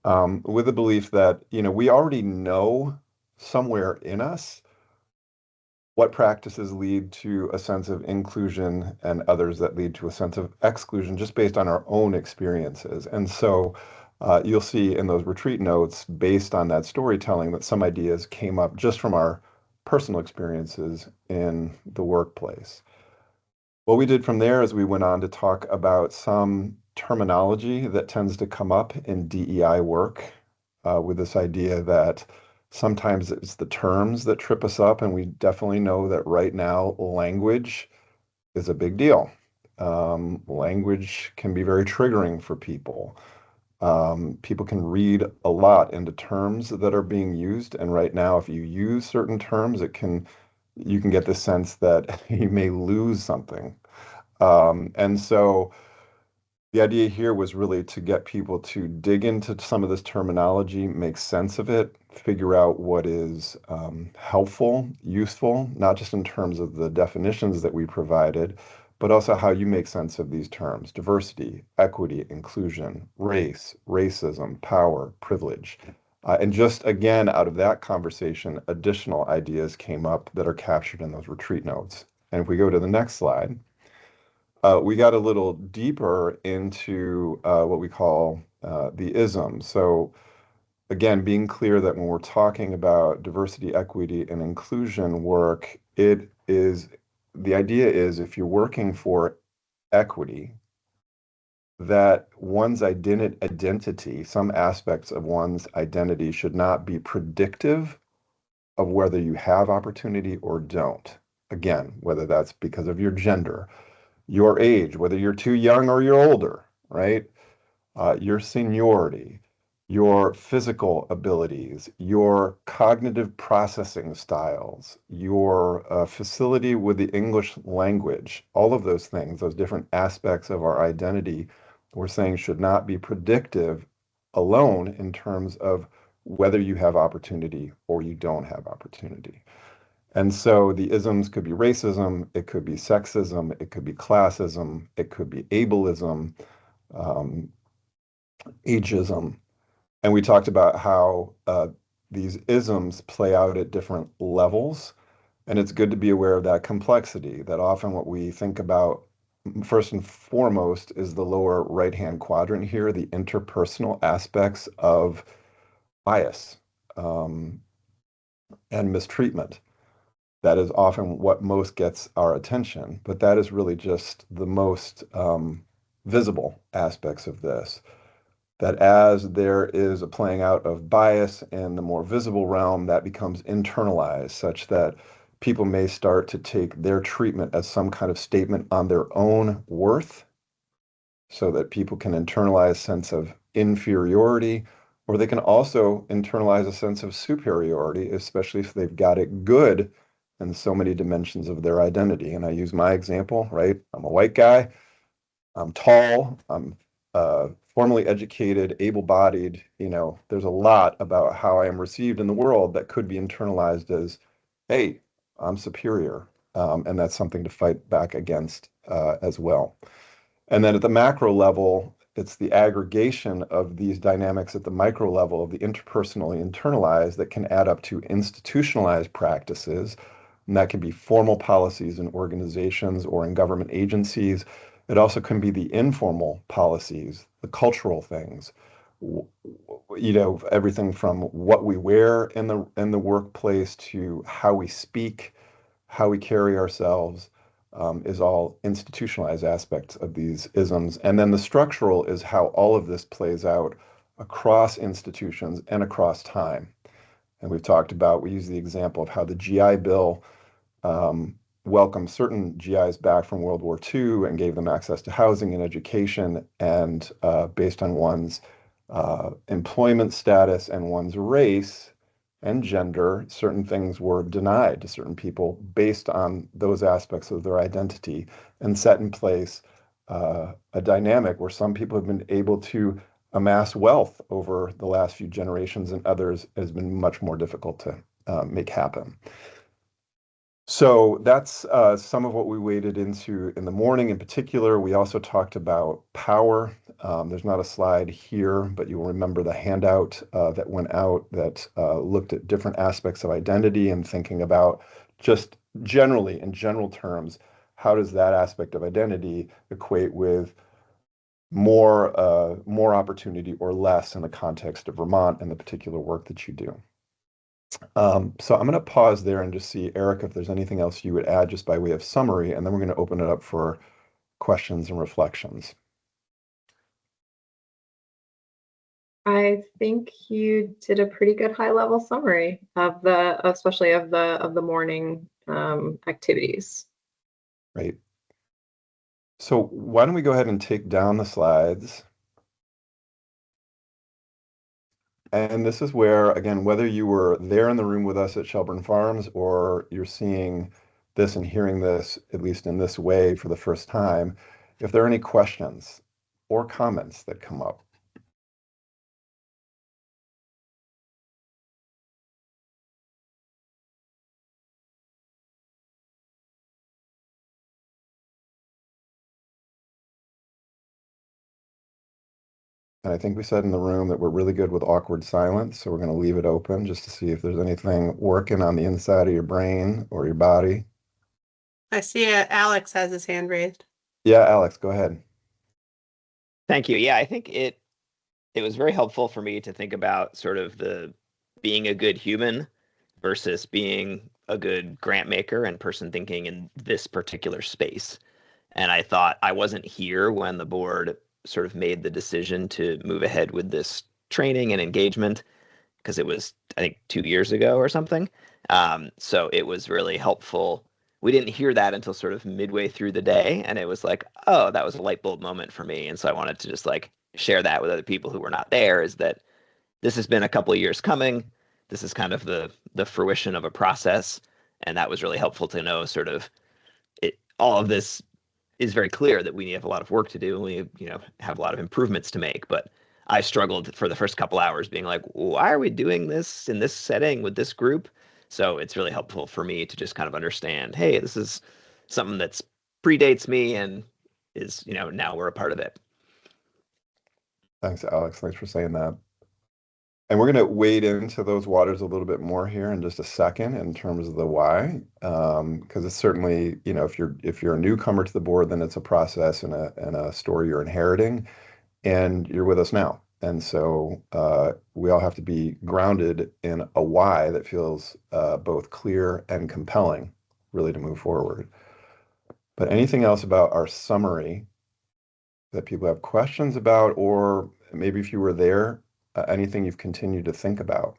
with the belief that, we already know somewhere in us what practices lead to a sense of inclusion and others that lead to a sense of exclusion just based on our own experiences. And so you'll see in those retreat notes, based on that storytelling, that some ideas came up just from our personal experiences in the workplace. What we did from there is we went on to talk about some terminology that tends to come up in DEI work with this idea that sometimes it's the terms that trip us up, and we definitely know that right now language is a big deal. Language can be very triggering for people. People can read a lot into terms that are being used, and right now, if you use certain terms, you can get the sense that you may lose something. And so the idea here was really to get people to dig into some of this terminology, make sense of it, figure out what is helpful, useful, not just in terms of the definitions that we provided, but also how you make sense of these terms: diversity, equity, inclusion, race, racism, power, privilege. And just again, out of that conversation, additional ideas came up that are captured in those retreat notes. And if we go to the next slide, we got a little deeper into what we call the isms. So again, being clear that when we're talking about diversity, equity, and inclusion work, the idea is if you're working for equity, that one's identity, some aspects of one's identity should not be predictive of whether you have opportunity or don't. Again, whether that's because of your gender, your age, whether you're too young or you're older, right? Your seniority, your physical abilities, your cognitive processing styles, your facility with the English language, all of those things, those different aspects of our identity, we're saying should not be predictive alone in terms of whether you have opportunity or you don't have opportunity. And so the isms could be racism, it could be sexism, it could be classism, it could be ableism, um, ageism. And we talked about how these isms play out at different levels. And it's good to be aware of that complexity, that often what we think about first and foremost is the lower right-hand quadrant here, the interpersonal aspects of bias and mistreatment. That is often what most gets our attention, but that is really just the most visible aspects of this. That as there is a playing out of bias in the more visible realm, that becomes internalized, such that people may start to take their treatment as some kind of statement on their own worth, so that people can internalize a sense of inferiority, or they can also internalize a sense of superiority, especially if they've got it good in so many dimensions of their identity. And I use my example, right? I'm a white guy, I'm tall, I'm formally educated, able-bodied, there's a lot about how I am received in the world that could be internalized as, hey, I'm superior. And that's something to fight back against as well. And then at the macro level, it's the aggregation of these dynamics at the micro level of the interpersonally internalized that can add up to institutionalized practices. And that can be formal policies in organizations or in government agencies. It also can be the informal policies, the cultural things, everything from what we wear in the workplace to how we speak, how we carry ourselves, is all institutionalized aspects of these isms. And then the structural is how all of this plays out across institutions and across time. And we've talked about, we use the example of how the GI Bill welcomed certain GIs back from World War II and gave them access to housing and education, and based on one's employment status and one's race and gender, certain things were denied to certain people based on those aspects of their identity, and set in place a dynamic where some people have been able to amass wealth over the last few generations, and others has been much more difficult to make happen. So that's some of what we waded into in the morning. In particular, we also talked about power. There's not a slide here, but you'll remember the handout that went out that looked at different aspects of identity and thinking about just generally, in general terms, how does that aspect of identity equate with more opportunity or less in the context of Vermont and the particular work that you do. So I'm going to pause there and just see, Eric, if there's anything else you would add just by way of summary, and then we're going to open it up for questions and reflections. I think you did a pretty good high-level summary of especially of the morning activities. Right. So why don't we go ahead and take down the slides? And this is where, again, whether you were there in the room with us at Shelburne Farms or you're seeing this and hearing this, at least in this way for the first time, if there are any questions or comments that come up. And I think we said in the room that we're really good with awkward silence, so we're going to leave it open just to see if there's anything working on the inside of your brain or your body. I see Alex has his hand raised. Yeah, Alex, go ahead. Thank you. Yeah, I think it was very helpful for me to think about sort of the being a good human versus being a good grant maker and person thinking in this particular space. And I thought I wasn't here when the board sort of made the decision to move ahead with this training and engagement, because it was, I think, 2 years ago or something. So it was really helpful we didn't hear that until sort of midway through the day, and it was like, oh, that was a light bulb moment for me. And so I wanted to just like share that with other people who were not there, is that this has been a couple of years coming. This is kind of the fruition of a process, and that was really helpful to know sort of it. All of this is very clear that we have a lot of work to do, and we have a lot of improvements to make. But I struggled for the first couple hours being like, why are we doing this in this setting with this group? So it's really helpful for me to just kind of understand, hey, this is something that's predates me and is, now we're a part of it. Thanks, Alex. Thanks for saying that. And we're going to wade into those waters a little bit more here in just a second in terms of the why, because it's certainly, if you're a newcomer to the board, then it's a process and a story you're inheriting, and you're with us now. And so we all have to be grounded in a why that feels both clear and compelling, really, to move forward. But anything else about our summary that people have questions about, or maybe if you were there, anything you've continued to think about?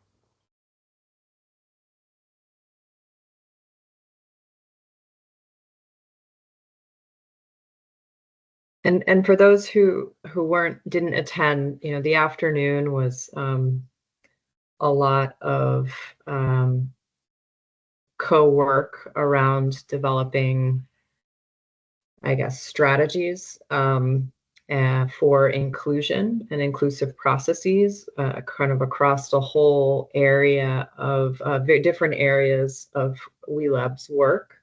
And for those who didn't attend, the afternoon was a lot of co-work around developing, I guess, strategies for inclusion and inclusive processes, kind of across the whole area of very different areas of WLEB's work.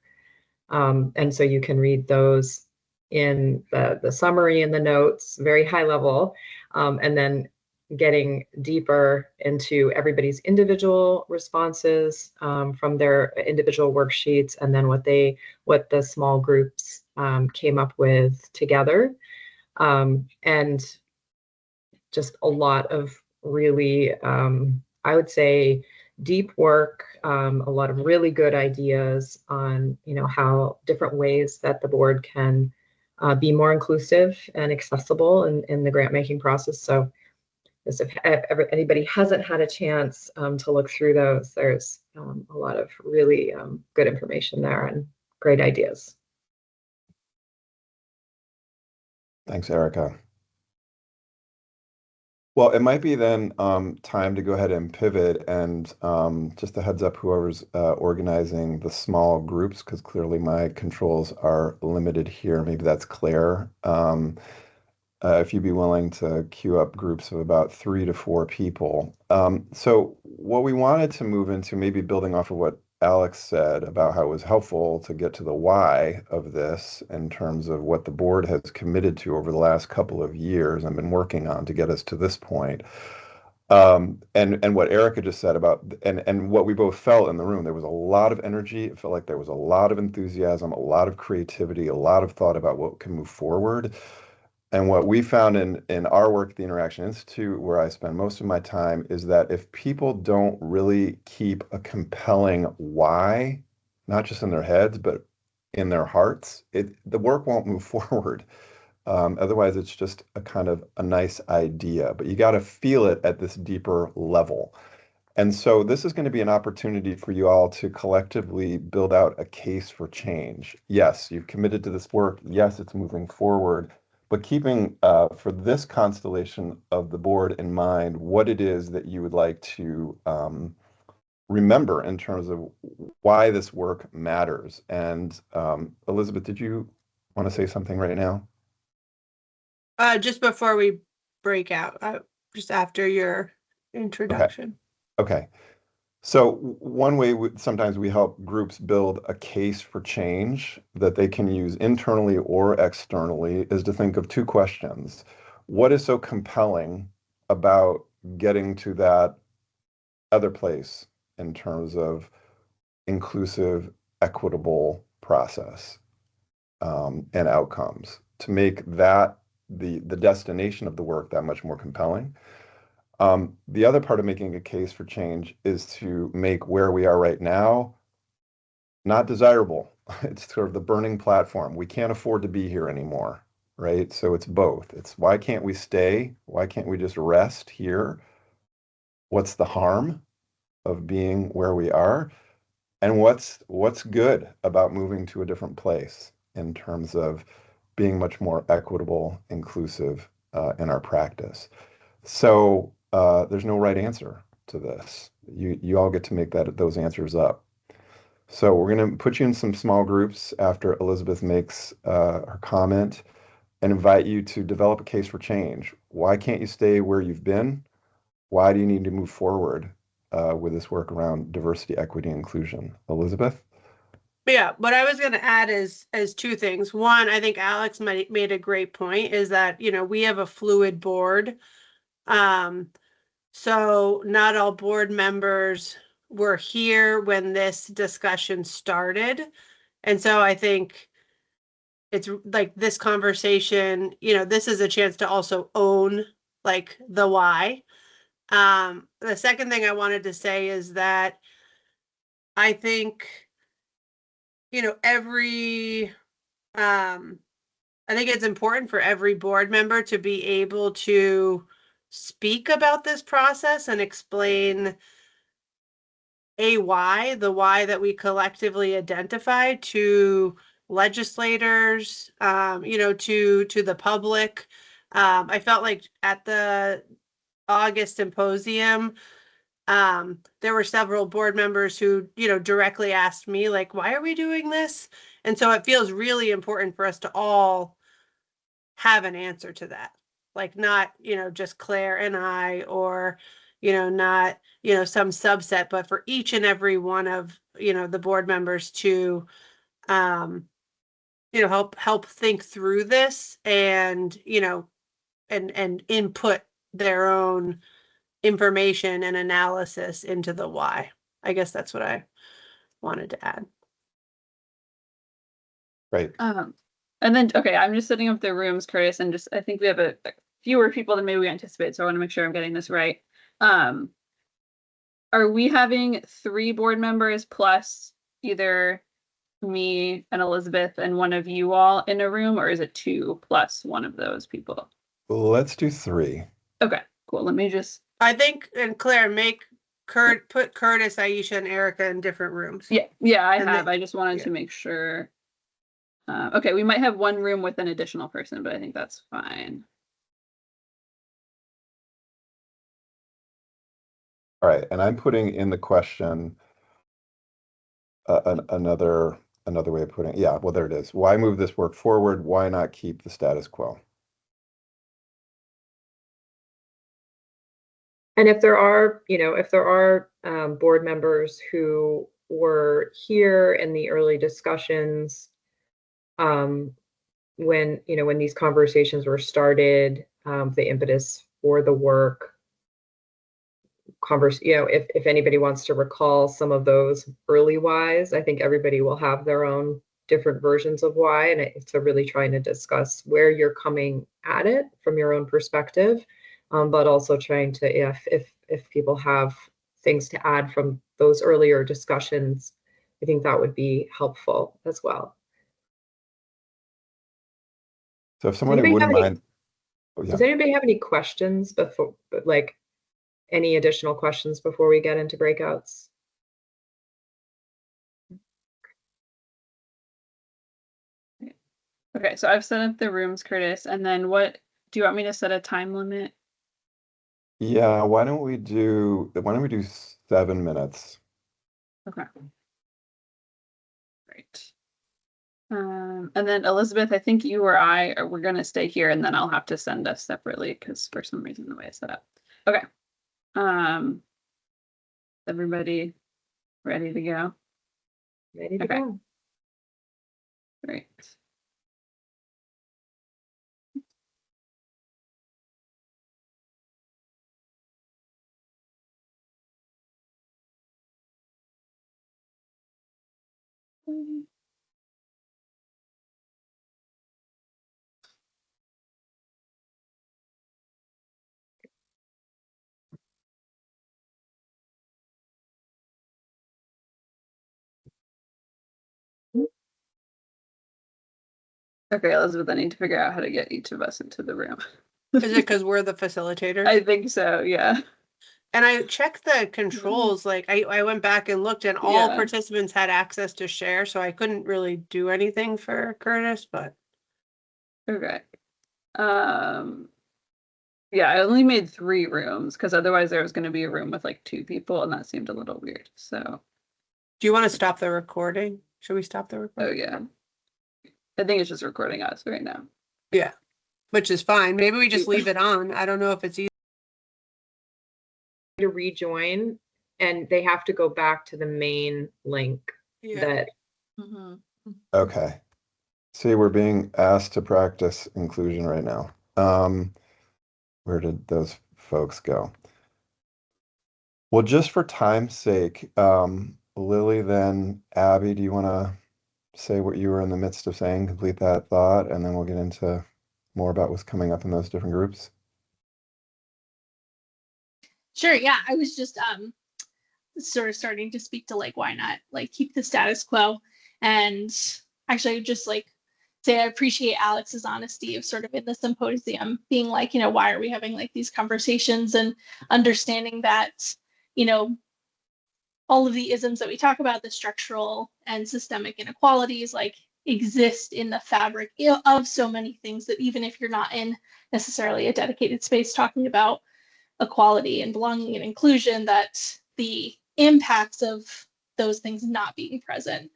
And so you can read those in the summary and the notes, very high level, and then getting deeper into everybody's individual responses from their individual worksheets, and then what the small groups came up with together. And just a lot of really, I would say, deep work, a lot of really good ideas on, how different ways that the board can be more inclusive and accessible in the grant making process. So if anybody hasn't had a chance to look through those, there's a lot of really good information there and great ideas. Thanks, Erica. Well, it might be then time to go ahead and pivot, and just a heads up, whoever's organizing the small groups, because clearly my controls are limited here. Maybe that's Claire. If you'd be willing to queue up groups of about 3 to 4 people. So what we wanted to move into, maybe building off of what Alex said about how it was helpful to get to the why of this in terms of what the board has committed to over the last couple of years and been working on to get us to this point. And what Erica just said about, and what we both felt in the room, there was a lot of energy. It felt like there was a lot of enthusiasm, a lot of creativity, a lot of thought about what can move forward. And what we found in our work at the Interaction Institute, where I spend most of my time, is that if people don't really keep a compelling why, not just in their heads, but in their hearts, the work won't move forward. Otherwise, it's just a kind of a nice idea, but you got to feel it at this deeper level. And so this is going to be an opportunity for you all to collectively build out a case for change. Yes, you've committed to this work. Yes, it's moving forward. But keeping for this constellation of the board in mind, what it is that you would like to remember in terms of why this work matters. And Elizabeth, did you want to say something right now? Just before we break out, just after your introduction. Okay. So one way sometimes we help groups build a case for change that they can use internally or externally is to think of 2 questions. What is so compelling about getting to that other place in terms of inclusive, equitable process and outcomes to make that the destination of the work that much more compelling? The other part of making a case for change is to make where we are right now not desirable. It's sort of the burning platform. We can't afford to be here anymore, right? So it's both. It's why can't we stay? Why can't we just rest here? What's the harm of being where we are? and what's good about moving to a different place in terms of being much more equitable, inclusive in our practice. So there's no right answer to this. You all get to make those answers up. So we're going to put you in some small groups after Elizabeth makes her comment and invite you to develop a case for change. Why can't you stay where you've been? Why do you need to move forward with this work around diversity, equity, and inclusion? Elizabeth? Yeah, what I was going to add is two things. One, I think Alex made a great point, is that, you know, we have a fluid board. So not all board members were here when this discussion started. And so I think it's like this conversation, you know, this is a chance to also own like the why. The second thing I wanted to say is that I think, you know, I think it's important for every board member to be able to speak about this process and explain the why that we collectively identify to legislators, you know, to the public. I felt like at the August symposium, there were several board members who, you know, directly asked me, like, why are we doing this? And so it feels really important for us to all have an answer to that. Like, not, you know, just Claire and I, or, you know, not, you know, some subset, but for each and every one of, you know, the board members to, you know, help think through this and, you know, and input their own information and analysis into the why. I guess that's what I wanted to add. Right. And then, okay, I'm just setting up the rooms, Curtis, and just, I think we have a fewer people than maybe we anticipate, so I want to make sure I'm getting this right. Are we having 3 board members plus either me and Elizabeth and one of you all in a room, or is it 2 plus one of those people? Let's do 3. Okay, cool. Let me just. I think, and Claire, put Curtis, Aisha, and Erica in different rooms. Yeah, I have. I just wanted to make sure. Okay, we might have one room with an additional person, but I think that's fine. All right, and I'm putting in the question another way of putting it. Yeah, well, there it is. Why move this work forward? Why not keep the status quo? And if there are, you know, board members who were here in the early discussions, when, you know, when these conversations were started, the impetus for the work, you know, if anybody wants to recall some of those early whys, I think everybody will have their own different versions of why, and it's really trying to discuss where you're coming at it from your own perspective, but also trying to, if people have things to add from those earlier discussions, I think that would be helpful as well. So if somebody wouldn't mind. Oh, yeah. Does anybody have any questions before, like any additional questions before we get into breakouts? Okay, so I've set up the rooms, Curtis, and then what do you want me to set a time limit? Yeah, why don't we do 7 minutes? Okay. Great. And then Elizabeth, I think you or we're gonna stay here, and then I'll have to send us separately because for some reason the way it's set up. Okay. Everybody ready to go? Ready to go. Great. Okay, Elizabeth, I need to figure out how to get each of us into the room. Is it because we're the facilitators? I think so, yeah. And I checked the controls, like I went back and looked and all Yeah. participants had access to share, so I couldn't really do anything for Curtis, but Okay. Yeah, I only made 3 rooms because otherwise there was going to be a room with like 2 people and that seemed a little weird. So, do you want to stop the recording? Should we stop the oh recording? yeah. I think it's just recording us right now. Yeah, which is fine. Maybe we just leave it on. I don't know if it's easy to rejoin, and they have to go back to the main link that. Okay. See, we're being asked to practice inclusion right now. Where did those folks go? Well, just for time's sake, Lily, then Abby, do you want to say what you were in the midst of saying, complete that thought, and then we'll get into more about what's coming up in those different groups? Sure, yeah. I was just sort of starting to speak to like why not like keep the status quo, and actually just like say I appreciate Alex's honesty of sort of in the symposium being like, you know, why are we having like these conversations, and understanding that, you know, all of the isms that we talk about, the structural and systemic inequalities, like exist in the fabric of so many things that even if you're not in necessarily a dedicated space talking about equality and belonging and inclusion, that the impacts of those things not being present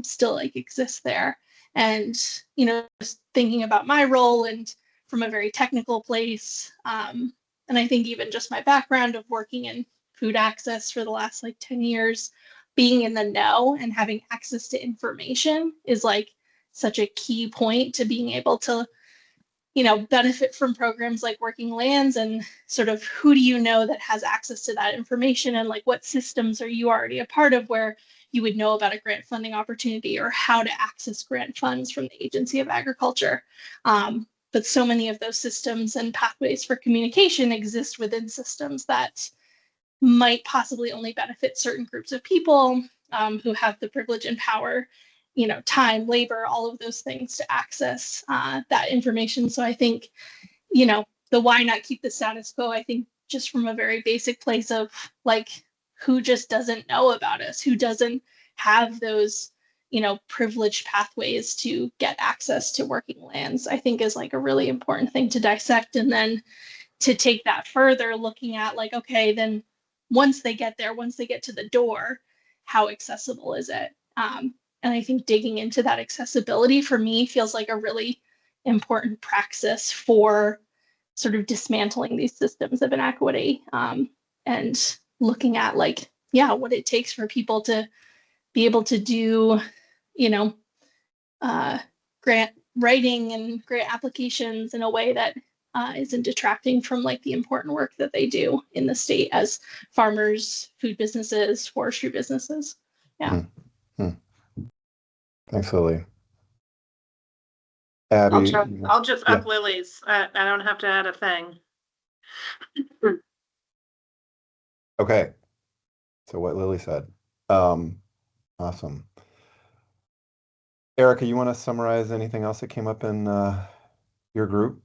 still like exist there. And, you know, just thinking about my role and from a very technical place, and I think even just my background of working in food access for the last like 10 years, being in the know and having access to information is like such a key point to being able to, you know, benefit from programs like Working Lands, and sort of who do you know that has access to that information, and like what systems are you already a part of where you would know about a grant funding opportunity or how to access grant funds from the Agency of Agriculture. But so many of those systems and pathways for communication exist within systems that might possibly only benefit certain groups of people who have the privilege and power, you know, time, labor, all of those things to access that information. So I think, you know, the why not keep the status quo, I think just from a very basic place of like, who just doesn't know about us, who doesn't have those, you know, privileged pathways to get access to Working Lands, I think is like a really important thing to dissect. And then to take that further, looking at like, okay, then once they get there, once they get to the door, how accessible is it? And I think digging into that accessibility for me feels like a really important praxis for sort of dismantling these systems of inequity, and looking at like, yeah, what it takes for people to be able to do, you know, grant writing and grant applications in a way that isn't detracting from like the important work that they do in the state as farmers, food businesses, forestry businesses. Yeah. Thanks, Lily. Abby, I'll just yeah. up Lily's. I don't have to add a thing. Okay. So what Lily said. Awesome. Erica, you want to summarize anything else that came up in your group?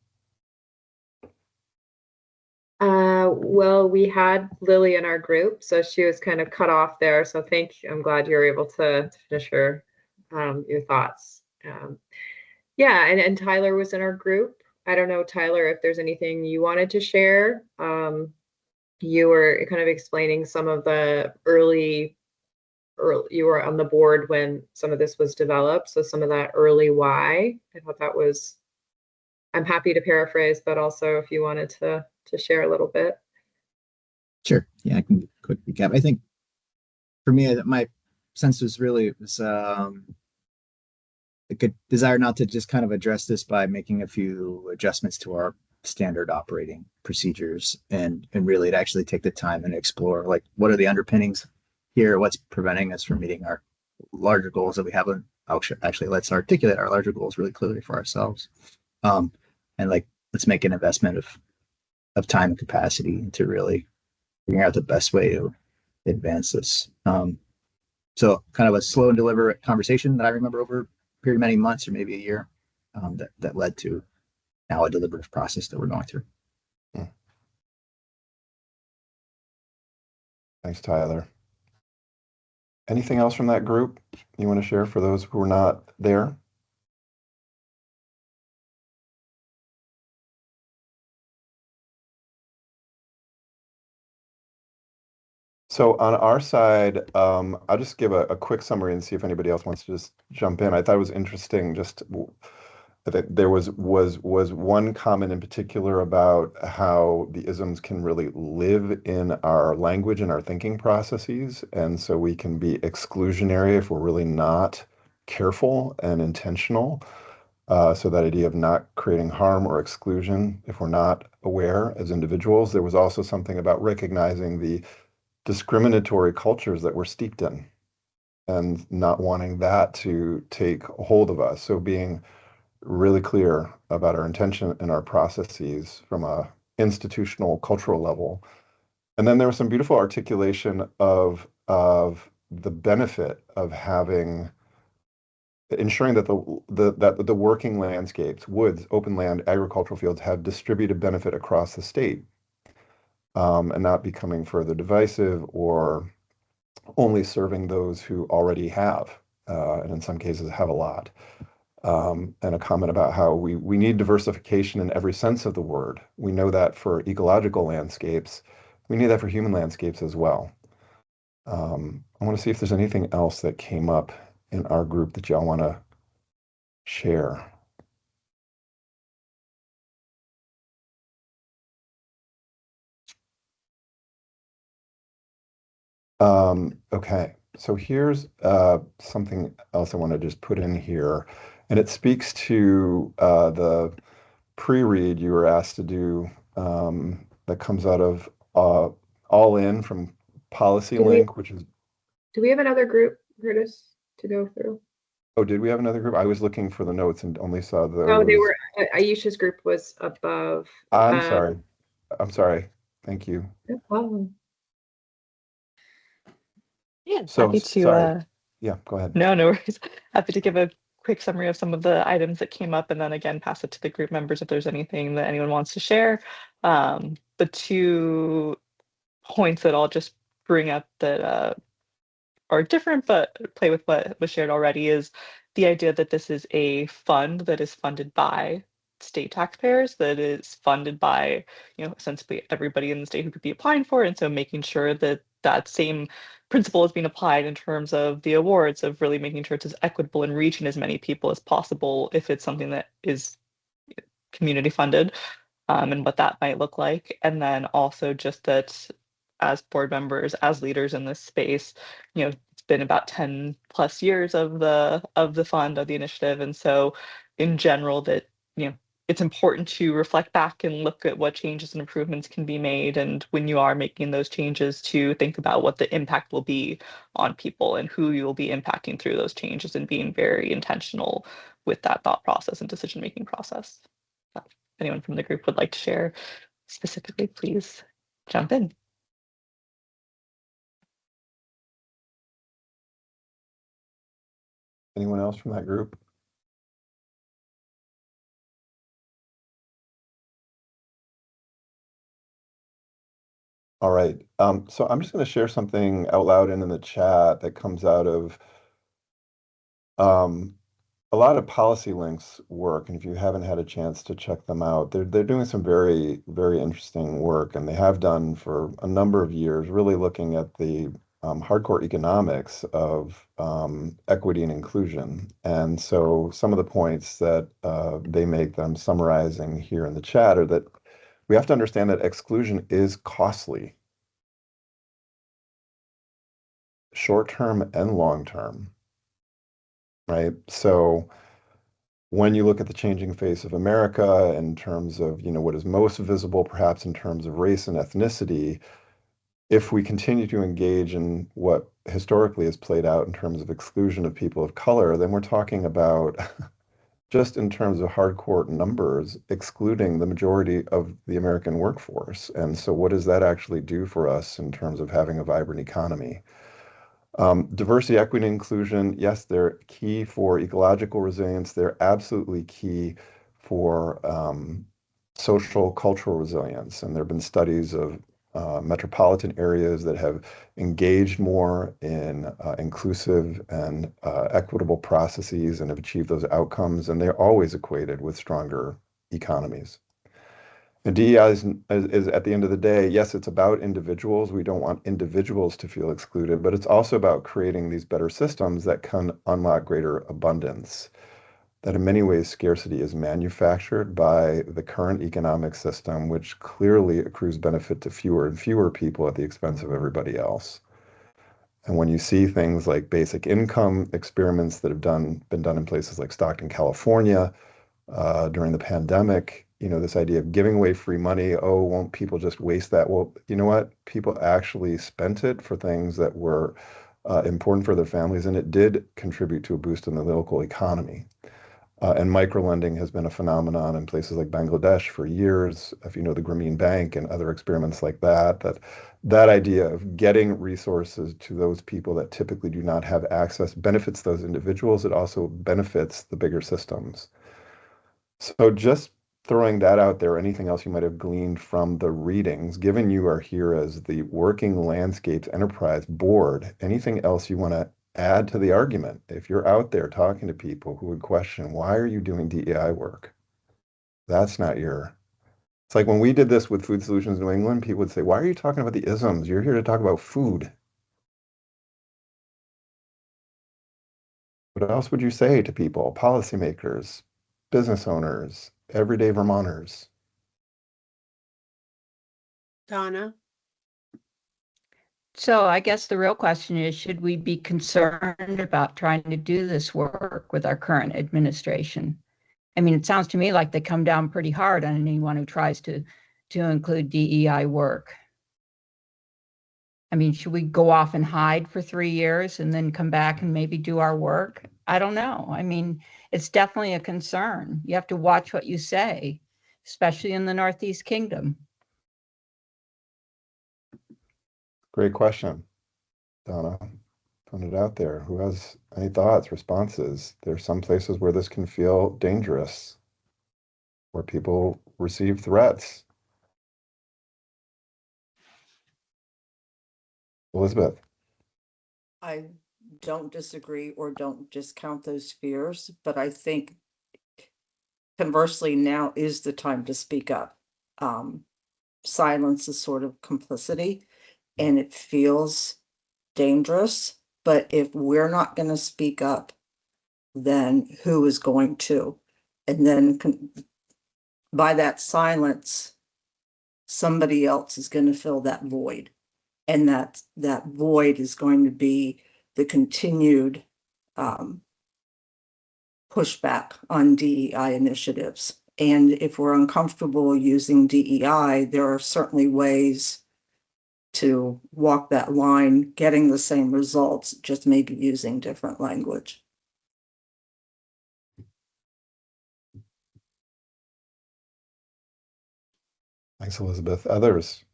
Well, we had Lily in our group, so she was kind of cut off there. So I'm glad you were able to finish your thoughts. Yeah, and Tyler was in our group. I don't know, Tyler, if there's anything you wanted to share. You were kind of explaining some of the early, you were on the board when some of this was developed. So some of that early why, I thought that was, I'm happy to paraphrase, but also if you wanted to share a little bit. Sure. Yeah, I can quick recap. I think for me, my sense was really, it was a good desire not to just kind of address this by making a few adjustments to our standard operating procedures, and really to actually take the time and explore like what are the underpinnings here, what's preventing us from meeting our larger goals that we have. Actually, let's articulate our larger goals really clearly for ourselves, and like let's make an investment of time and capacity to really figuring out the best way to advance this. So kind of a slow and deliberate conversation that I remember over a period of many months or maybe a year, that led to now a deliberative process that we're going through. Thanks, Tyler. Anything else from that group you want to share for those who are not there? So on our side, I'll just give a quick summary and see if anybody else wants to just jump in. I thought it was interesting that there was one comment in particular about how the isms can really live in our language and our thinking processes, and so we can be exclusionary if we're really not careful and intentional. So that idea of not creating harm or exclusion if we're not aware as individuals. There was also something about recognizing the discriminatory cultures that we're steeped in and not wanting that to take hold of us. So being really clear about our intention and our processes from a institutional cultural level. And then there was some beautiful articulation of the benefit of ensuring that the working landscapes, woods, open land, agricultural fields have distributed benefit across the state, and not becoming further divisive or only serving those who already have, and in some cases have a lot. And a comment about how we need diversification in every sense of the word. We know that for ecological landscapes. We need that for human landscapes as well. I want to see if there's anything else that came up in our group that y'all want to share. Okay, so here's something else I want to just put in here, and it speaks to the pre-read you were asked to do, that comes out of All In from Policy Link, which is. Do we have another group, Curtis, to go through? Oh, did we have another group? I was looking for the notes and only saw the. No, they were, Aisha's group was above. I'm sorry. I'm sorry. Thank you. No problem. Yeah, So, happy to. sorry. Yeah, go ahead. No worries. Happy to give a quick summary of some of the items that came up, and then again pass it to the group members if there's anything that anyone wants to share. The 2 points that I'll just bring up that are different but play with what was shared already is the idea that this is a fund that is funded by state taxpayers, that is funded by, essentially everybody in the state who could be applying for it. And so making sure that that same principle is being applied in terms of the awards, of really making sure it's as equitable and reaching as many people as possible if it's something that is community funded, and what that might look like. And then also just that as board members, as leaders in this space, it's been about 10 plus years of the fund, of the initiative. And so in general that, it's important to reflect back and look at what changes and improvements can be made. And when you are making those changes, to think about what the impact will be on people and who you will be impacting through those changes, and being very intentional with that thought process and decision-making process. If anyone from the group would like to share specifically, please jump in. Anyone else from that group? All right. So I'm just going to share something out loud and in the chat that comes out of a lot of Policy Links work. And if you haven't had a chance to check them out, they're doing some very, very interesting work, and they have done for a number of years, really looking at the hardcore economics of equity and inclusion. And so some of the points that they make that I'm summarizing here in the chat are that we have to understand that exclusion is costly, short-term and long-term, right? So when you look at the changing face of America in terms of, what is most visible, perhaps in terms of race and ethnicity, if we continue to engage in what historically has played out in terms of exclusion of people of color, then we're talking about just in terms of hardcore numbers, excluding the majority of the American workforce. And so what does that actually do for us in terms of having a vibrant economy? Diversity, equity, and inclusion, yes, they're key for ecological resilience. They're absolutely key for social, cultural resilience. And there have been studies of metropolitan areas that have engaged more in inclusive and equitable processes and have achieved those outcomes, and they're always equated with stronger economies. And DEI is at the end of the day, yes, it's about individuals. We don't want individuals to feel excluded, but it's also about creating these better systems that can unlock greater abundance. That in many ways, scarcity is manufactured by the current economic system, which clearly accrues benefit to fewer and fewer people at the expense of everybody else. And when you see things like basic income experiments that have been done in places like Stockton, California, during the pandemic, this idea of giving away free money, oh, won't people just waste that? Well, you know what? People actually spent it for things that were important for their families, and it did contribute to a boost in the local economy. And microlending has been a phenomenon in places like Bangladesh for years. If you know the Grameen Bank and other experiments like that idea of getting resources to those people that typically do not have access benefits those individuals. It also benefits the bigger systems. So just throwing that out there, anything else you might have gleaned from the readings, given you are here as the Working Landscapes Enterprise Board, anything else you want to add to the argument? If you're out there talking to people who would question, why are you doing DEI work? That's not it's like when we did this with Food Solutions New England, people would say, why are you talking about the isms? You're here to talk about food. What else would you say to people, policymakers, business owners, everyday Vermonters? Donna? So I guess the real question is, should we be concerned about trying to do this work with our current administration? I mean, it sounds to me like they come down pretty hard on anyone who tries to include DEI work. I mean, should we go off and hide for 3 years and then come back and maybe do our work? I don't know. I mean, it's definitely a concern. You have to watch what you say, especially in the Northeast Kingdom. Great question, Donna. Put it out there. Who has any thoughts, responses? There's some places where this can feel dangerous, where people receive threats. Elizabeth. I don't disagree or don't discount those fears, but I think conversely, now is the time to speak up. Silence is sort of complicity, and it feels dangerous. But if we're not going to speak up, then who is going to? And then by that silence, somebody else is going to fill that void. And that void is going to be the continued pushback on DEI initiatives. And if we're uncomfortable using DEI, there are certainly ways to walk that line, getting the same results, just maybe using different language. Thanks, Elizabeth. Others?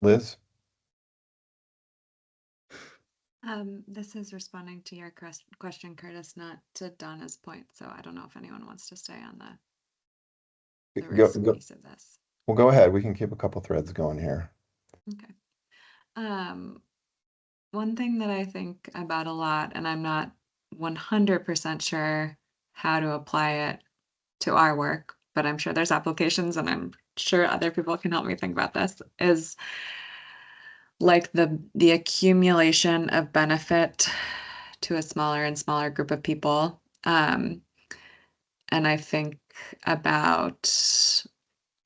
Liz? This is responding to your question, Curtis, not to Donna's point. So I don't know if anyone wants to stay on the risk piece of this. Well, go ahead. We can keep a couple threads going here. Okay. One thing that I think about a lot, and I'm not 100% sure how to apply it to our work, but I'm sure there's applications and I'm sure other people can help me think about this, is like the accumulation of benefit to a smaller and smaller group of people. And I think about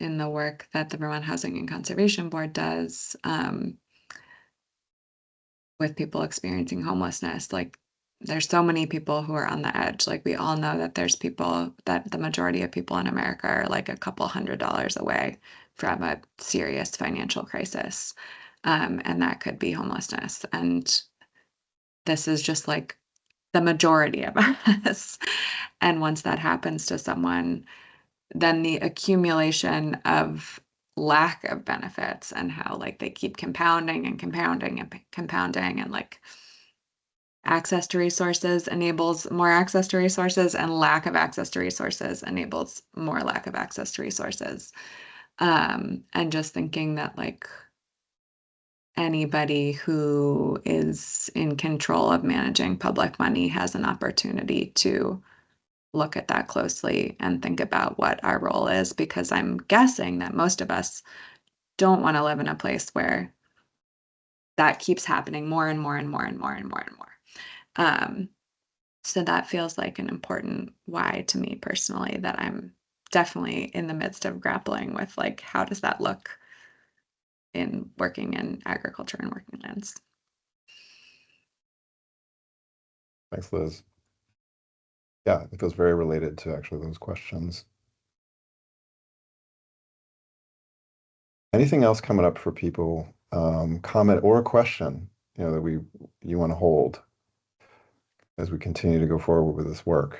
in the work that the Vermont Housing and Conservation Board does with people experiencing homelessness. Like there's so many people who are on the edge. Like we all know that there's people, that the majority of people in America are like a couple $100s away from a serious financial crisis. And that could be homelessness. And this is just like the majority of us. And once that happens to someone, then the accumulation of lack of benefits and how like they keep compounding and compounding and compounding, and like access to resources enables more access to resources, and lack of access to resources enables more lack of access to resources. And just thinking that like anybody who is in control of managing public money has an opportunity to look at that closely and think about what our role is, because I'm guessing that most of us don't want to live in a place where that keeps happening more and more and more and more and more and more. So that feels like an important why to me personally, that I'm definitely in the midst of grappling with, like, how does that look in working in agriculture and working lands? Thanks, Liz. Yeah, it feels very related to actually those questions. Anything else coming up for people, comment or a question, you know, that you want to hold as we continue to go forward with this work?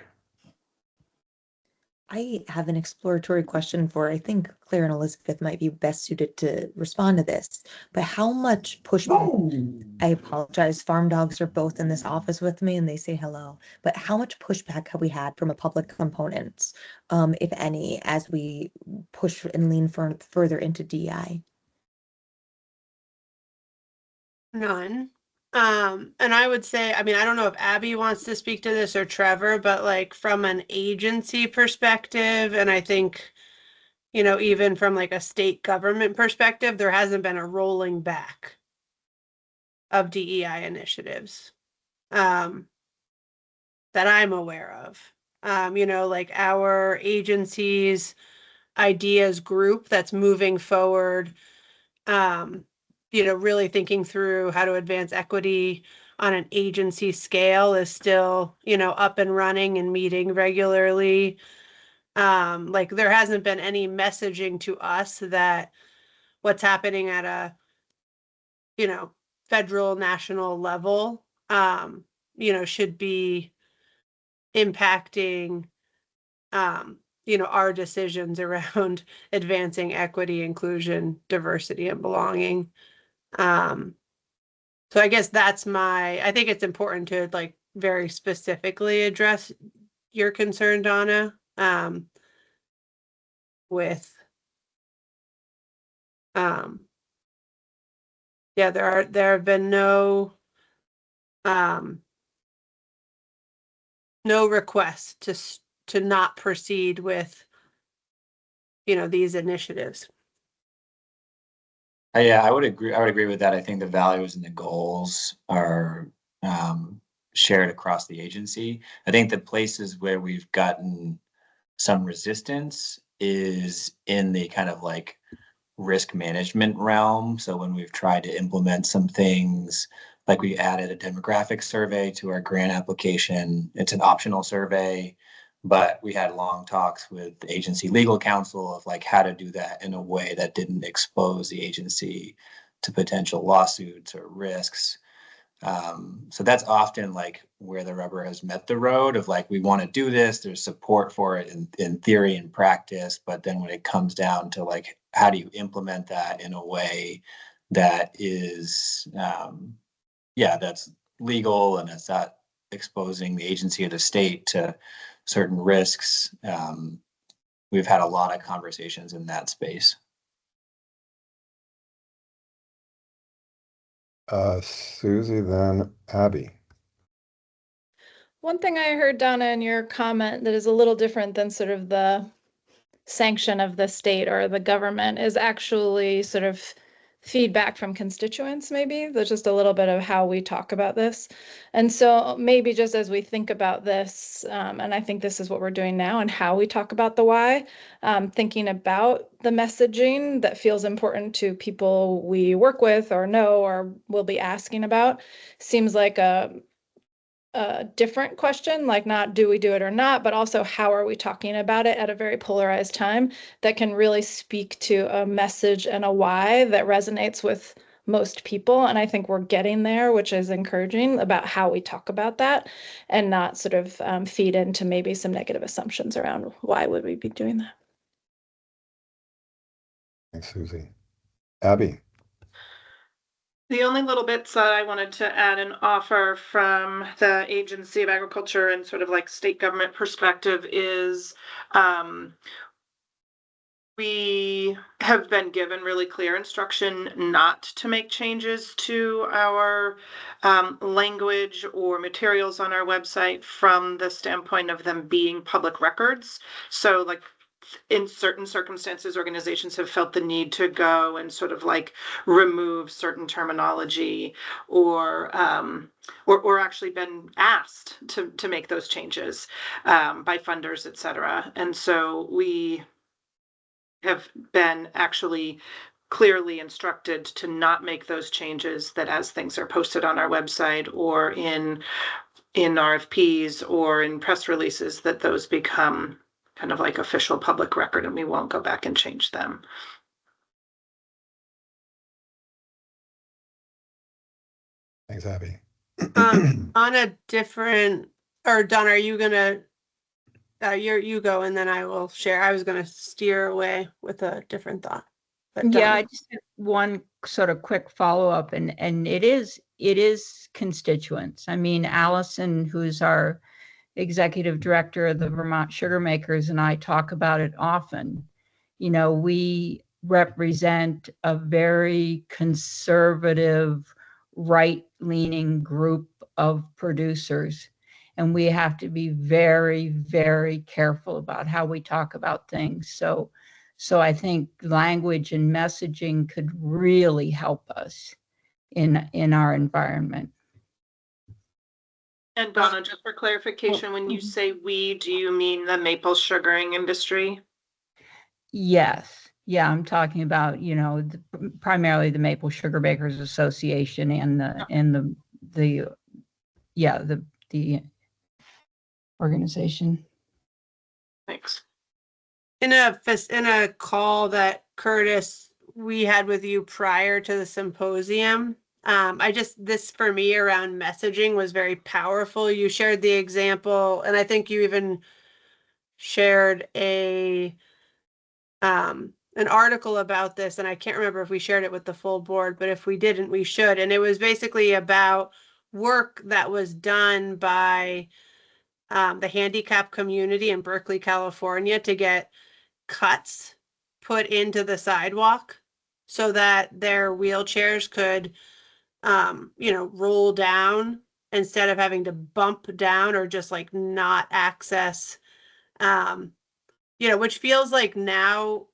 I have an exploratory question for, I think Claire and Elizabeth might be best suited to respond to this, but how much pushback, I apologize, farm dogs are both in this office with me and they say hello, but how much pushback have we had from a public components, if any, as we push and lean further into DI? None. And I would say, I mean, I don't know if Abby wants to speak to this or Trevor, but like from an agency perspective, and I think, you know, even from like a state government perspective, there hasn't been a rolling back of DEI initiatives that I'm aware of. You know, like our agency's ideas group that's moving forward, you know, really thinking through how to advance equity on an agency scale is still, you know, up and running and meeting regularly. Like there hasn't been any messaging to us that what's happening at a, you know, federal, national level, you know, should be impacting, you know, our decisions around advancing equity, inclusion, diversity, and belonging. So I guess that's I think it's important to like very specifically address your concern, Donna, with, yeah, there have been no requests to not proceed with, you know, these initiatives. Yeah, I would agree with that. I think the values and the goals are shared across the agency. I think the places where we've gotten some resistance is in the kind of like risk management realm. So when we've tried to implement some things, like we added a demographic survey to our grant application. It's an optional survey, but we had long talks with the agency legal counsel of like how to do that in a way that didn't expose the agency to potential lawsuits or risks. So that's often like where the rubber has met the road of like, we want to do this, there's support for it in theory and practice, but then when it comes down to like, how do you implement that in a way that is, that's legal and it's not exposing the agency or the state to certain risks. We've had a lot of conversations in that space. Susie, then Abby. One thing I heard, Donna, in your comment that is a little different than sort of the sanction of the state or the government is actually sort of feedback from constituents, maybe. There's just a little bit of how we talk about this. And so maybe just as we think about this, and I think this is what we're doing now and how we talk about the why, thinking about the messaging that feels important to people we work with or know or will be asking about seems like a different question, like not do we do it or not, but also how are we talking about it at a very polarized time that can really speak to a message and a why that resonates with most people. And I think we're getting there, which is encouraging about how we talk about that and not sort of feed into maybe some negative assumptions around why would we be doing that. Thanks, Susie. Abby. The only little bits that I wanted to add and offer from the Agency of Agriculture and sort of like state government perspective is we have been given really clear instruction not to make changes to our language or materials on our website from the standpoint of them being public records. So like in certain circumstances, organizations have felt the need to go and sort of like remove certain terminology or actually been asked to make those changes by funders, et cetera. And so we have been actually clearly instructed to not make those changes, that as things are posted on our website or in RFPs or in press releases, that those become kind of like official public record and we won't go back and change them. Thanks, Abby. On a different, or Donna, are you gonna, you go and then I will share. I was gonna steer away with a different thought. But Yeah, Donna. I just have one sort of quick follow-up, and it is constituents. I mean, Allison, who's our executive director of the Vermont Sugar Makers, and I talk about it often. You know, we represent a very conservative, right-leaning group of producers, and we have to be very, very careful about how we talk about things. So I think language and messaging could really help us in our environment. And Donna, just for clarification, when you say we, do you mean the maple sugaring industry? Yes. Yeah, I'm talking about, you know, primarily the Maple Sugar Bakers Association and the organization. Thanks. In a call that Curtis we had with you prior to the symposium, this for me around messaging was very powerful. You shared the example, and I think you even shared an article about this, and I can't remember if we shared it with the full board, but if we didn't, we should. And it was basically about work that was done by the handicap community in Berkeley, California, to get cuts put into the sidewalk so that their wheelchairs could, roll down instead of having to bump down or just like not access, which feels like now,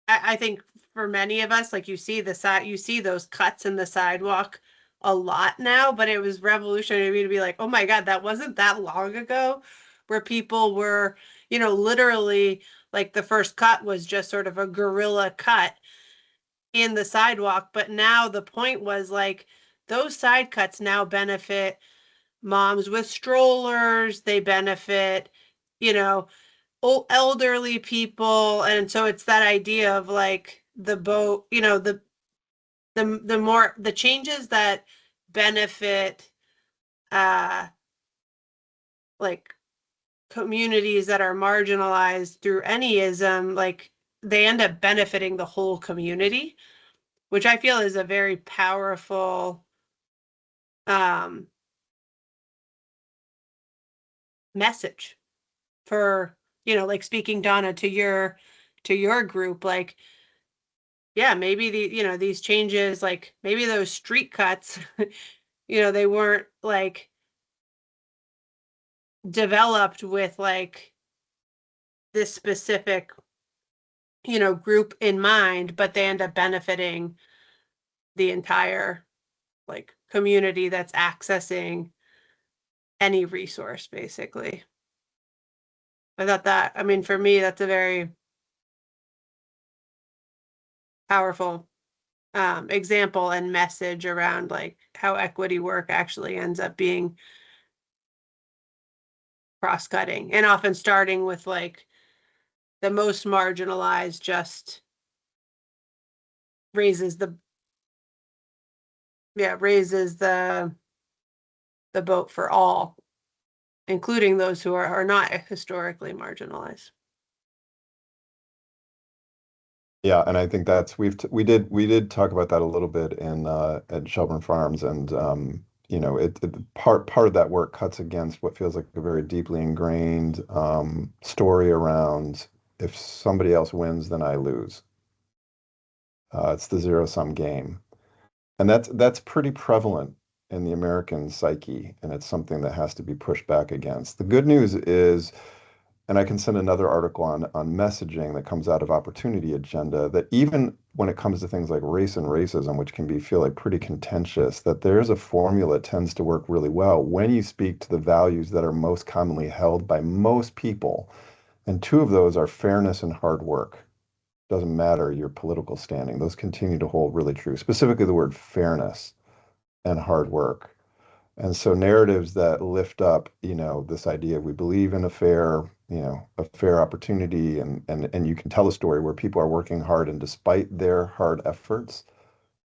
I think for many of us, like you see those cuts in the sidewalk a lot now, but it was revolutionary to me to be like, oh my God, that wasn't that long ago where people were, literally like the first cut was just sort of a guerrilla cut in the sidewalk. But now the point was like those side cuts now benefit moms with strollers, they benefit, old elderly people. And so it's that idea of like the boat, the more the changes that benefit like communities that are marginalized through any ism, like they end up benefiting the whole community, which I feel is a very powerful message for, like speaking, Donna, to your group, like, yeah, maybe these changes, like maybe those street cuts, they weren't like developed with like this specific, group in mind, but they end up benefiting the entire like community that's accessing any resource, basically. I thought that, I mean, for me, that's a very powerful example and message around like how equity work actually ends up being cross-cutting, and often starting with like the most marginalized just raises the boat for all, including those who are not historically marginalized. Yeah, and I think that's we did talk about that a little bit in at Shelburne Farms, and you know, part of that work cuts against what feels like a very deeply ingrained story around if somebody else wins, then I lose. It's the zero-sum game, and that's pretty prevalent in the American psyche, and it's something that has to be pushed back against. The good news is, and I can send another article on messaging that comes out of Opportunity Agenda, that even when it comes to things like race and racism, which can be feel like pretty contentious, that there's a formula that tends to work really well when you speak to the values that are most commonly held by most people. And two of those are fairness and hard work. Doesn't matter your political standing. Those continue to hold really true, specifically the word fairness and hard work. And so narratives that lift up, you know, this idea we believe in a fair, you know, a fair opportunity, and you can tell a story where people are working hard and despite their hard efforts,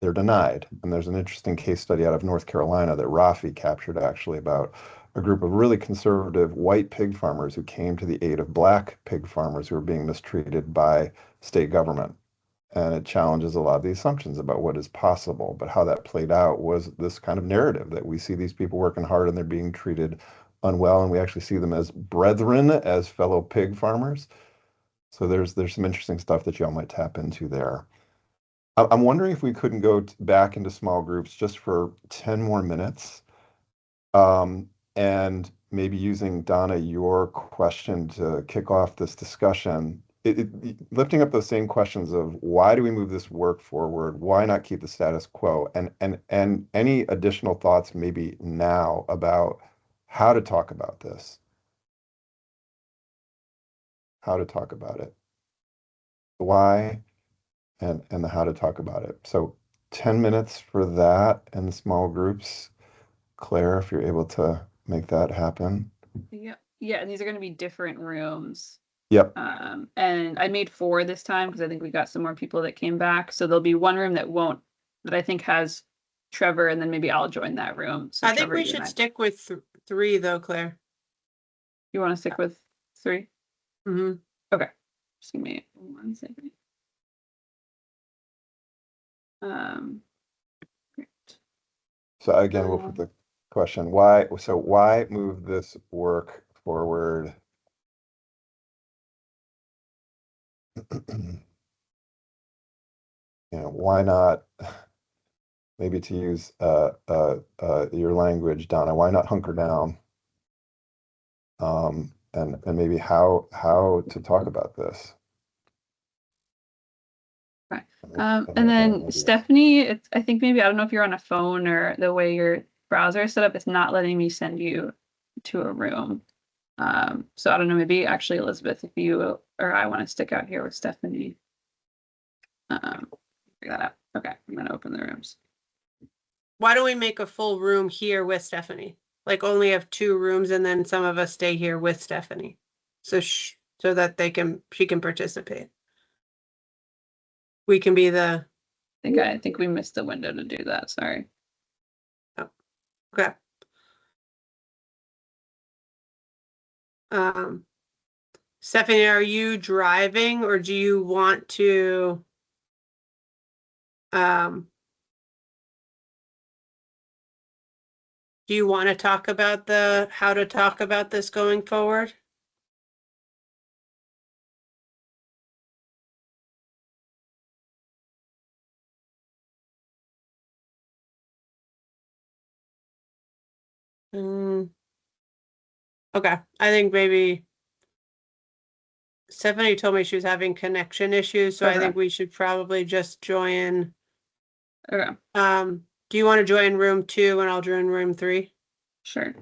they're denied. And there's an interesting case study out of North Carolina that Rafi captured actually about a group of really conservative white pig farmers who came to the aid of black pig farmers who were being mistreated by state government. And it challenges a lot of the assumptions about what is possible. But how that played out was this kind of narrative that we see these people working hard and they're being treated unwell, and we actually see them as brethren, as fellow pig farmers. So there's some interesting stuff that y'all might tap into there. I'm wondering if we couldn't go back into small groups just for 10 more minutes. And maybe using Donna, your question to kick off this discussion, lifting up those same questions of why do we move this work forward? Why not keep the status quo? And any additional thoughts maybe now about how to talk about this, how to talk about it, the why, and the how to talk about it. So 10 minutes for that and the small groups. Claire, if you're able to make that happen. Yeah, yeah, and these are going to be different rooms. Yep. And I made 4 this time because I think we got some more people that came back. So there'll be one room that I think has Trevor, and then maybe I'll join that room. So I think Trevor, we you and should I. stick with 3 though, Claire. You want to stick with 3? Mm-hmm. Okay. Just give me 1 second. Great. So again, we'll put the question, why move this work forward? You know, why not, maybe to use your language, Donna, why not hunker down? And maybe how to talk about this. Right. And then Stephanie, I think maybe, I don't know if you're on a phone or the way your browser is set up, it's not letting me send you to a room. So I don't know, maybe actually Elizabeth, if you or I want to stick out here with Stephanie. Figure that out. Okay, I'm gonna open the rooms. Why don't we make a full room here with Stephanie? Like only have 2 rooms and then some of us stay here with Stephanie. So so that she can participate. We can be the. I think we missed the window to do that. Sorry. Oh, okay. Stephanie, are you driving or do you want to do you want to talk about how to talk about this going forward? Okay, I think maybe Stephanie told me she was having connection issues, so I think we should probably just join. Okay. Do you want to join room 2 and I'll join room 3? Sure.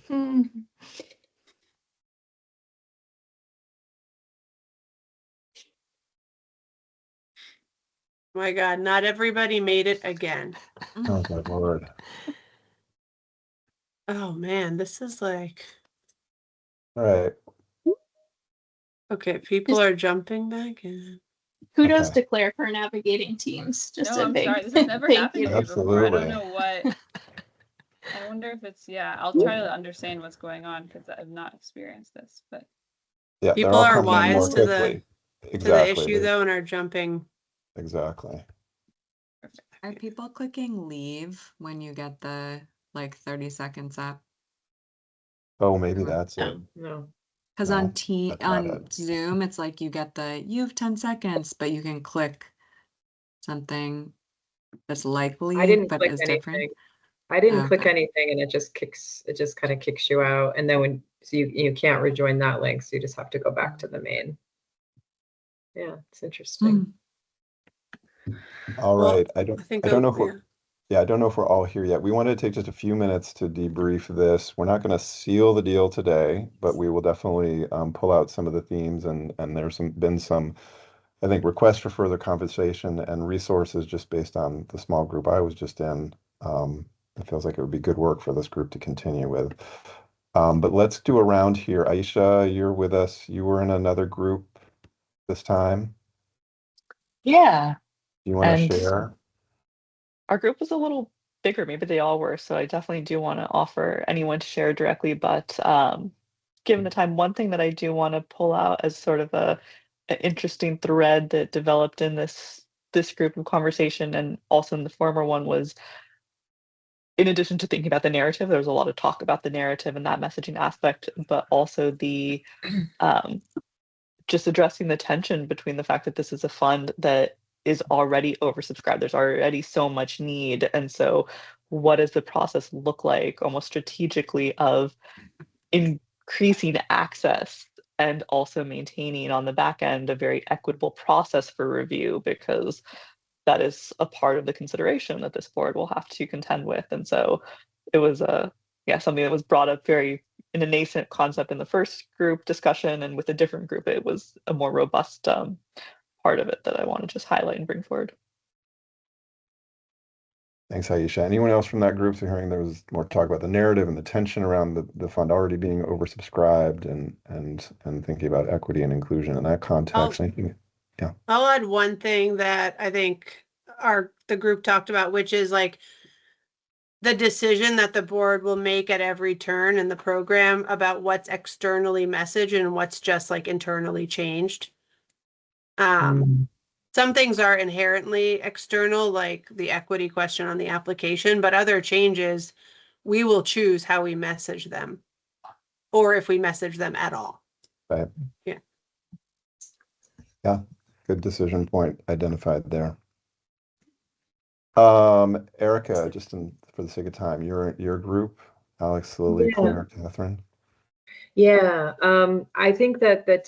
Hmm. My God, not everybody made it again. Oh my Lord. Oh man, this is like, All right. okay, people are jumping back in. Kudos Okay. to Claire for navigating teams. Just No, a I'm big sorry. This has never thank happened you. to me before. I don't Absolutely. know what. I wonder if it's, yeah, I'll try to understand what's going on because I've not experienced this, but Yeah, they're People all are coming in more wise to quickly. the Exactly. issue though and are jumping. Exactly. Are people clicking leave when you get the like 30 seconds up? Oh, maybe that's it. No. Because No, on that's not it. Zoom, it's like you get you have 10 seconds, but you can click something that's likely, I didn't but click is different. anything. I didn't click Okay. anything and it just kind of kicks you out. And then so you can't rejoin that link. So you just have to go back to the main. Yeah, it's interesting. All Well, right. I think I don't know if yeah. we're, yeah, I don't know if we're all here yet. We wanted to take just a few minutes to debrief this. We're not going to seal the deal today, but we will definitely pull out some of the themes and there's been some, I think, requests for further conversation and resources just based on the small group I was just in. It feels like it would be good work for this group to continue with. But let's do a round here. Aisha, you're with us. You were in another group this time. Yeah. You want And to share? our group was a little bigger, maybe they all were, so I definitely do want to offer anyone to share directly. But given the time, one thing that I do want to pull out as sort of an interesting thread that developed in this group of conversation and also in the former one was, in addition to thinking about the narrative, there was a lot of talk about the narrative and that messaging aspect, but also the just addressing the tension between the fact that this is a fund that is already oversubscribed. There's already so much need. And so what does the process look like almost strategically of increasing access and also maintaining on the back end a very equitable process for review, because that is a part of the consideration that this board will have to contend with. And so it was something that was brought up very in a nascent concept in the first group discussion, and with a different group it was a more robust part of it that I want to just highlight and bring forward. Thanks, Aisha. Anyone else from that group? So hearing there was more talk about the narrative and the tension around the fund already being oversubscribed and thinking about equity and inclusion in that context. Anything? Yeah. I'll add one thing that I think the group talked about, which is like the decision that the board will make at every turn in the program about what's externally messaged and what's just like internally changed. Some things are inherently external, like the equity question on the application, but other changes, we will choose how we message them, or if we message them at all. Right. Yeah. Yeah. Good decision point identified there. Erica, just for the sake of time, your group, Alex, Lily, Yeah. Claire, Catherine. Yeah, I think that the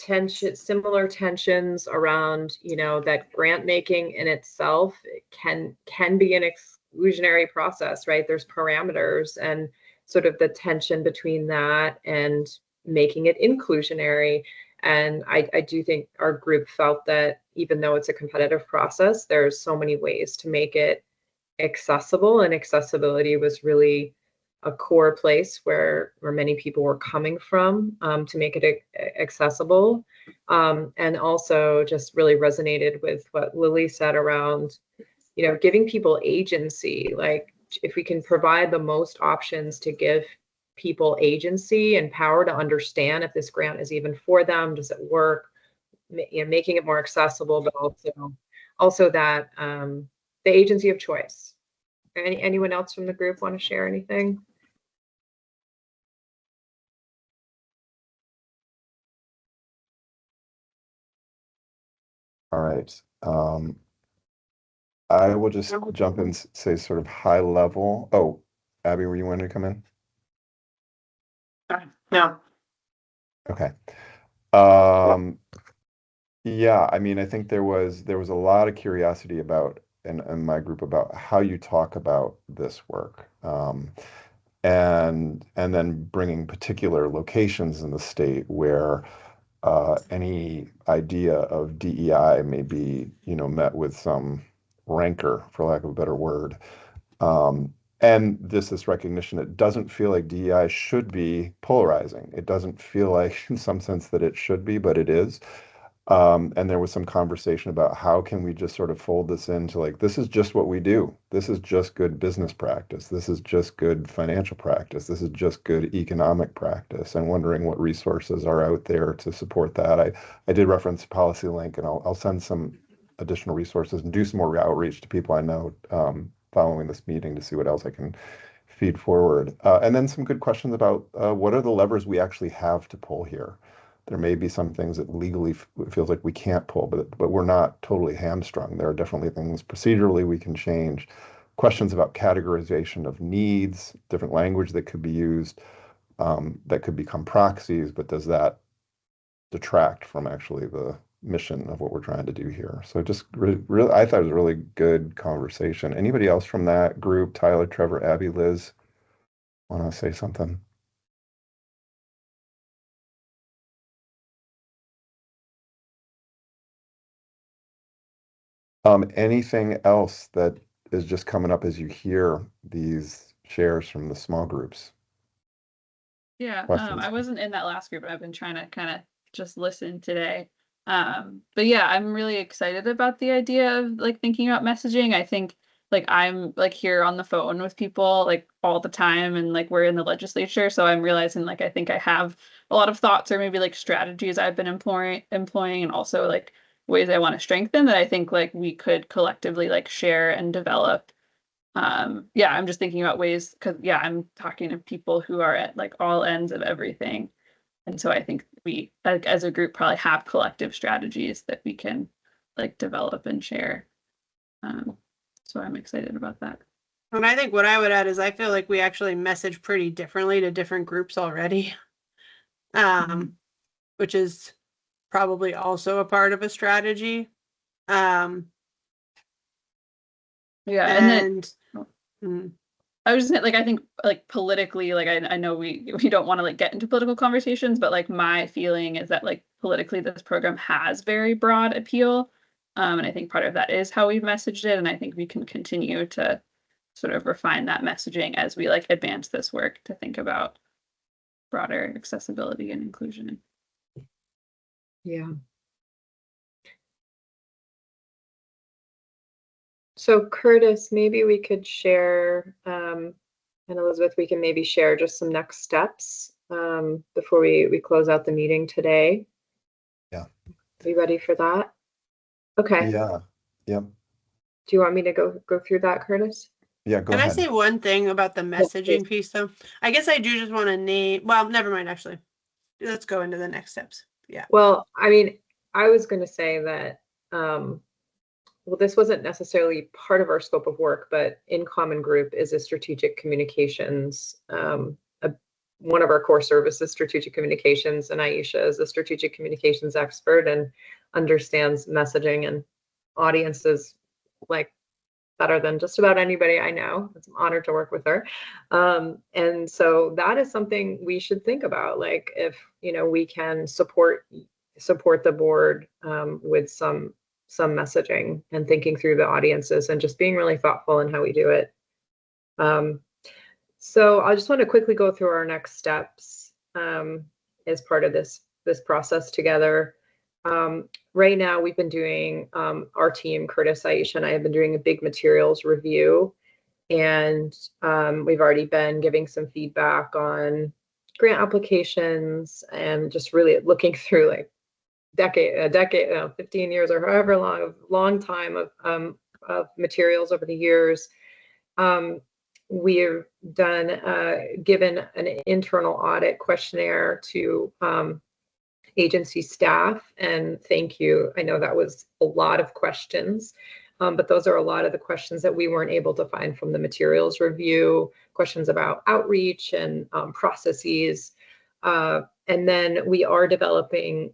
similar tensions around, that grant making in itself can be an exclusionary process, right? There's parameters and sort of the tension between that and making it inclusionary. And I do think our group felt that even though it's a competitive process, there's so many ways to make it accessible, and accessibility was really a core place where many people were coming from, to make it accessible, and also just really resonated with what Lily said around, giving people agency. Like, if we can provide the most options to give people agency and power to understand if this grant is even for them, does it work, making it more accessible, but also that the agency of choice. Anyone else from the group want to share anything? All right. I will just jump in, say sort of high level. Oh, Abby, were you wanting to come in? No. Okay. Yeah, I mean, I think there was a lot of curiosity about in my group about how you talk about this work. and then bringing particular locations in the state where any idea of DEI may be, met with some rancor, for lack of a better word. And this recognition, it doesn't feel like DEI should be polarizing. It doesn't feel like, in some sense, that it should be, but it is. And there was some conversation about how can we just sort of fold this into like, this is just what we do. This is just good business practice. This is just good financial practice. This is just good economic practice, and wondering what resources are out there to support that. I did reference Policy Link, and I'll send some additional resources and do some more outreach to people I know following this meeting to see what else I can feed forward. And then some good questions about what are the levers we actually have to pull here. There may be some things that legally it feels like we can't pull, but we're not totally hamstrung. There are definitely things procedurally we can change. Questions about categorization of needs, different language that could be used, that could become proxies, but does that detract from actually the mission of what we're trying to do here? So just really, I thought it was a really good conversation. Anybody else from that group? Tyler, Trevor, Abby, Liz, want to say something? Anything else that is just coming up as you hear these shares from the small groups? Yeah, Questions? I wasn't in that last group. I've been trying to kind of just listen today. But yeah, I'm really excited about the idea of like thinking about messaging. I think like I'm like here on the phone with people like all the time, and like we're in the legislature, so I'm realizing like I think I have a lot of thoughts or maybe like strategies I've been employing, and also like ways I want to strengthen that I think like we could collectively like share and develop. Yeah, I'm just thinking about ways because yeah, I'm talking to people who are at like all ends of everything. And so I think we like as a group probably have collective strategies that we can like develop and share. So I'm excited about that. And I think what I would add is I feel like we actually message pretty differently to different groups already. Which is probably also a part of a strategy. Yeah, and then I was just like, I think like politically, like I know we don't want to like get into political conversations, but like my feeling is that like politically this program has very broad appeal. And I think part of that is how we've messaged it. And I think we can continue to sort of refine that messaging as we like advance this work to think about broader accessibility and inclusion. Yeah. So Curtis, maybe we could share, and Elizabeth, we can maybe share just some next steps before we close out the meeting today. Yeah. Are you ready for that? Okay. Yeah. Yep. Do you want me to go through that, Curtis? Yeah, go Can ahead. I say one thing about the messaging piece though? I guess I do just want to name, well, never mind, actually. Let's go into the next steps. Yeah. Well, I mean, I was going to say that, well, this wasn't necessarily part of our scope of work, but In Common Group is a strategic communications, one of our core services, strategic communications, and Aisha is a strategic communications expert and understands messaging and audiences like better than just about anybody I know. It's an honor to work with her. And so that is something we should think about. Like if, we can support the board with some messaging and thinking through the audiences and just being really thoughtful in how we do it. So I just want to quickly go through our next steps as part of this process together. Right now, we've been doing, our team, Curtis, Aisha, and I have been doing a big materials review. And we've already been giving some feedback on grant applications and just really looking through like a decade, 15 years or however long time of materials over the years. We've given an internal audit questionnaire to agency staff, and thank you. I know that was a lot of questions, but those are a lot of the questions that we weren't able to find from the materials review, questions about outreach and processes. And then we are developing,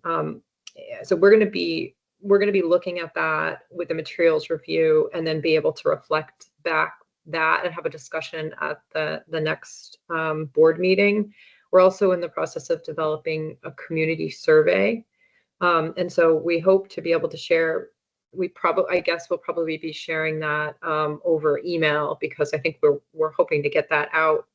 so we're going to be looking at that with the materials review and then be able to reflect back that and have a discussion at the next board meeting. We're also in the process of developing a community survey. And so we hope to be able to share, I guess we'll probably be sharing that over email, because I think we're hoping to get that out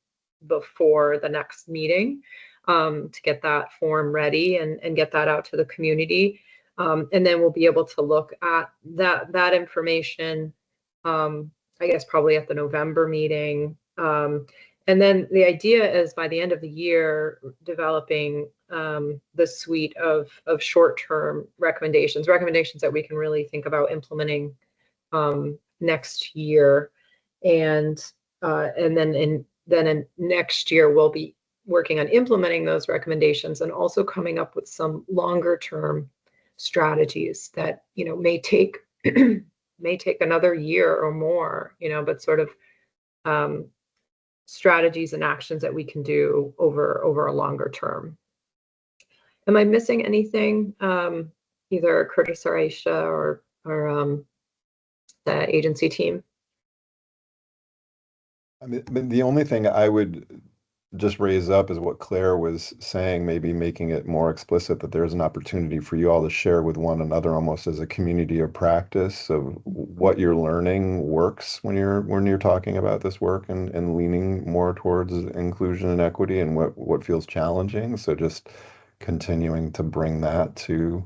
before the next meeting, to get that form ready and get that out to the community. And then we'll be able to look at that information, I guess probably at the November meeting. And then the idea is by the end of the year, developing the suite of short-term recommendations that we can really think about implementing next year. And then in next year, we'll be working on implementing those recommendations and also coming up with some longer-term strategies that, you know, may take another year or more, you know, but sort of strategies and actions that we can do over a longer term. Am I missing anything? Either Curtis or Aisha or the agency team? I mean, the only thing I would just raise up is what Claire was saying, maybe making it more explicit that there's an opportunity for you all to share with one another almost as a community of practice of what you're learning works when you're talking about this work and leaning more towards inclusion and equity, and what feels challenging. So just continuing to bring that to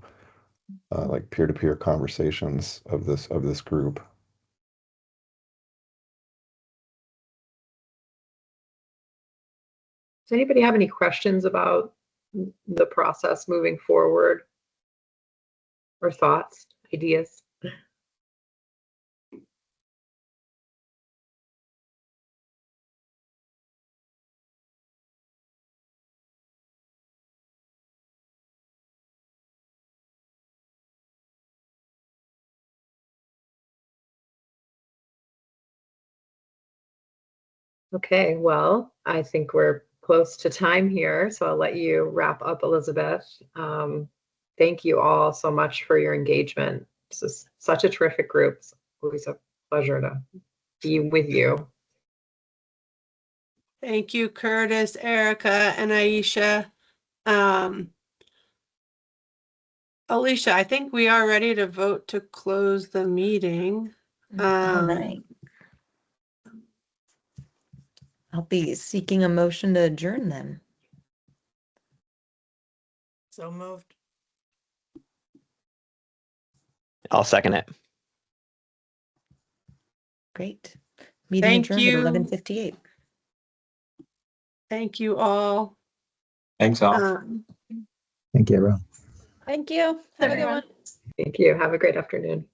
like peer-to-peer conversations of this group. Does anybody have any questions about the process moving forward, or thoughts, ideas? Okay, well, I think we're close to time here, so I'll let you wrap up, Elizabeth. Thank you all so much for your engagement. This is such a terrific group. It's always a pleasure to be with you. Thank you, Curtis, Erica, and Aisha. Alicia, I think we are ready to vote to close the meeting. All right. I'll be seeking a motion to adjourn then. So moved. I'll second it. Great. Meeting Thank adjourned you. at 11:58. Thank you all. Thanks all. Thank you, everyone. Thank you. Have a good one. Thank you. Have a great afternoon.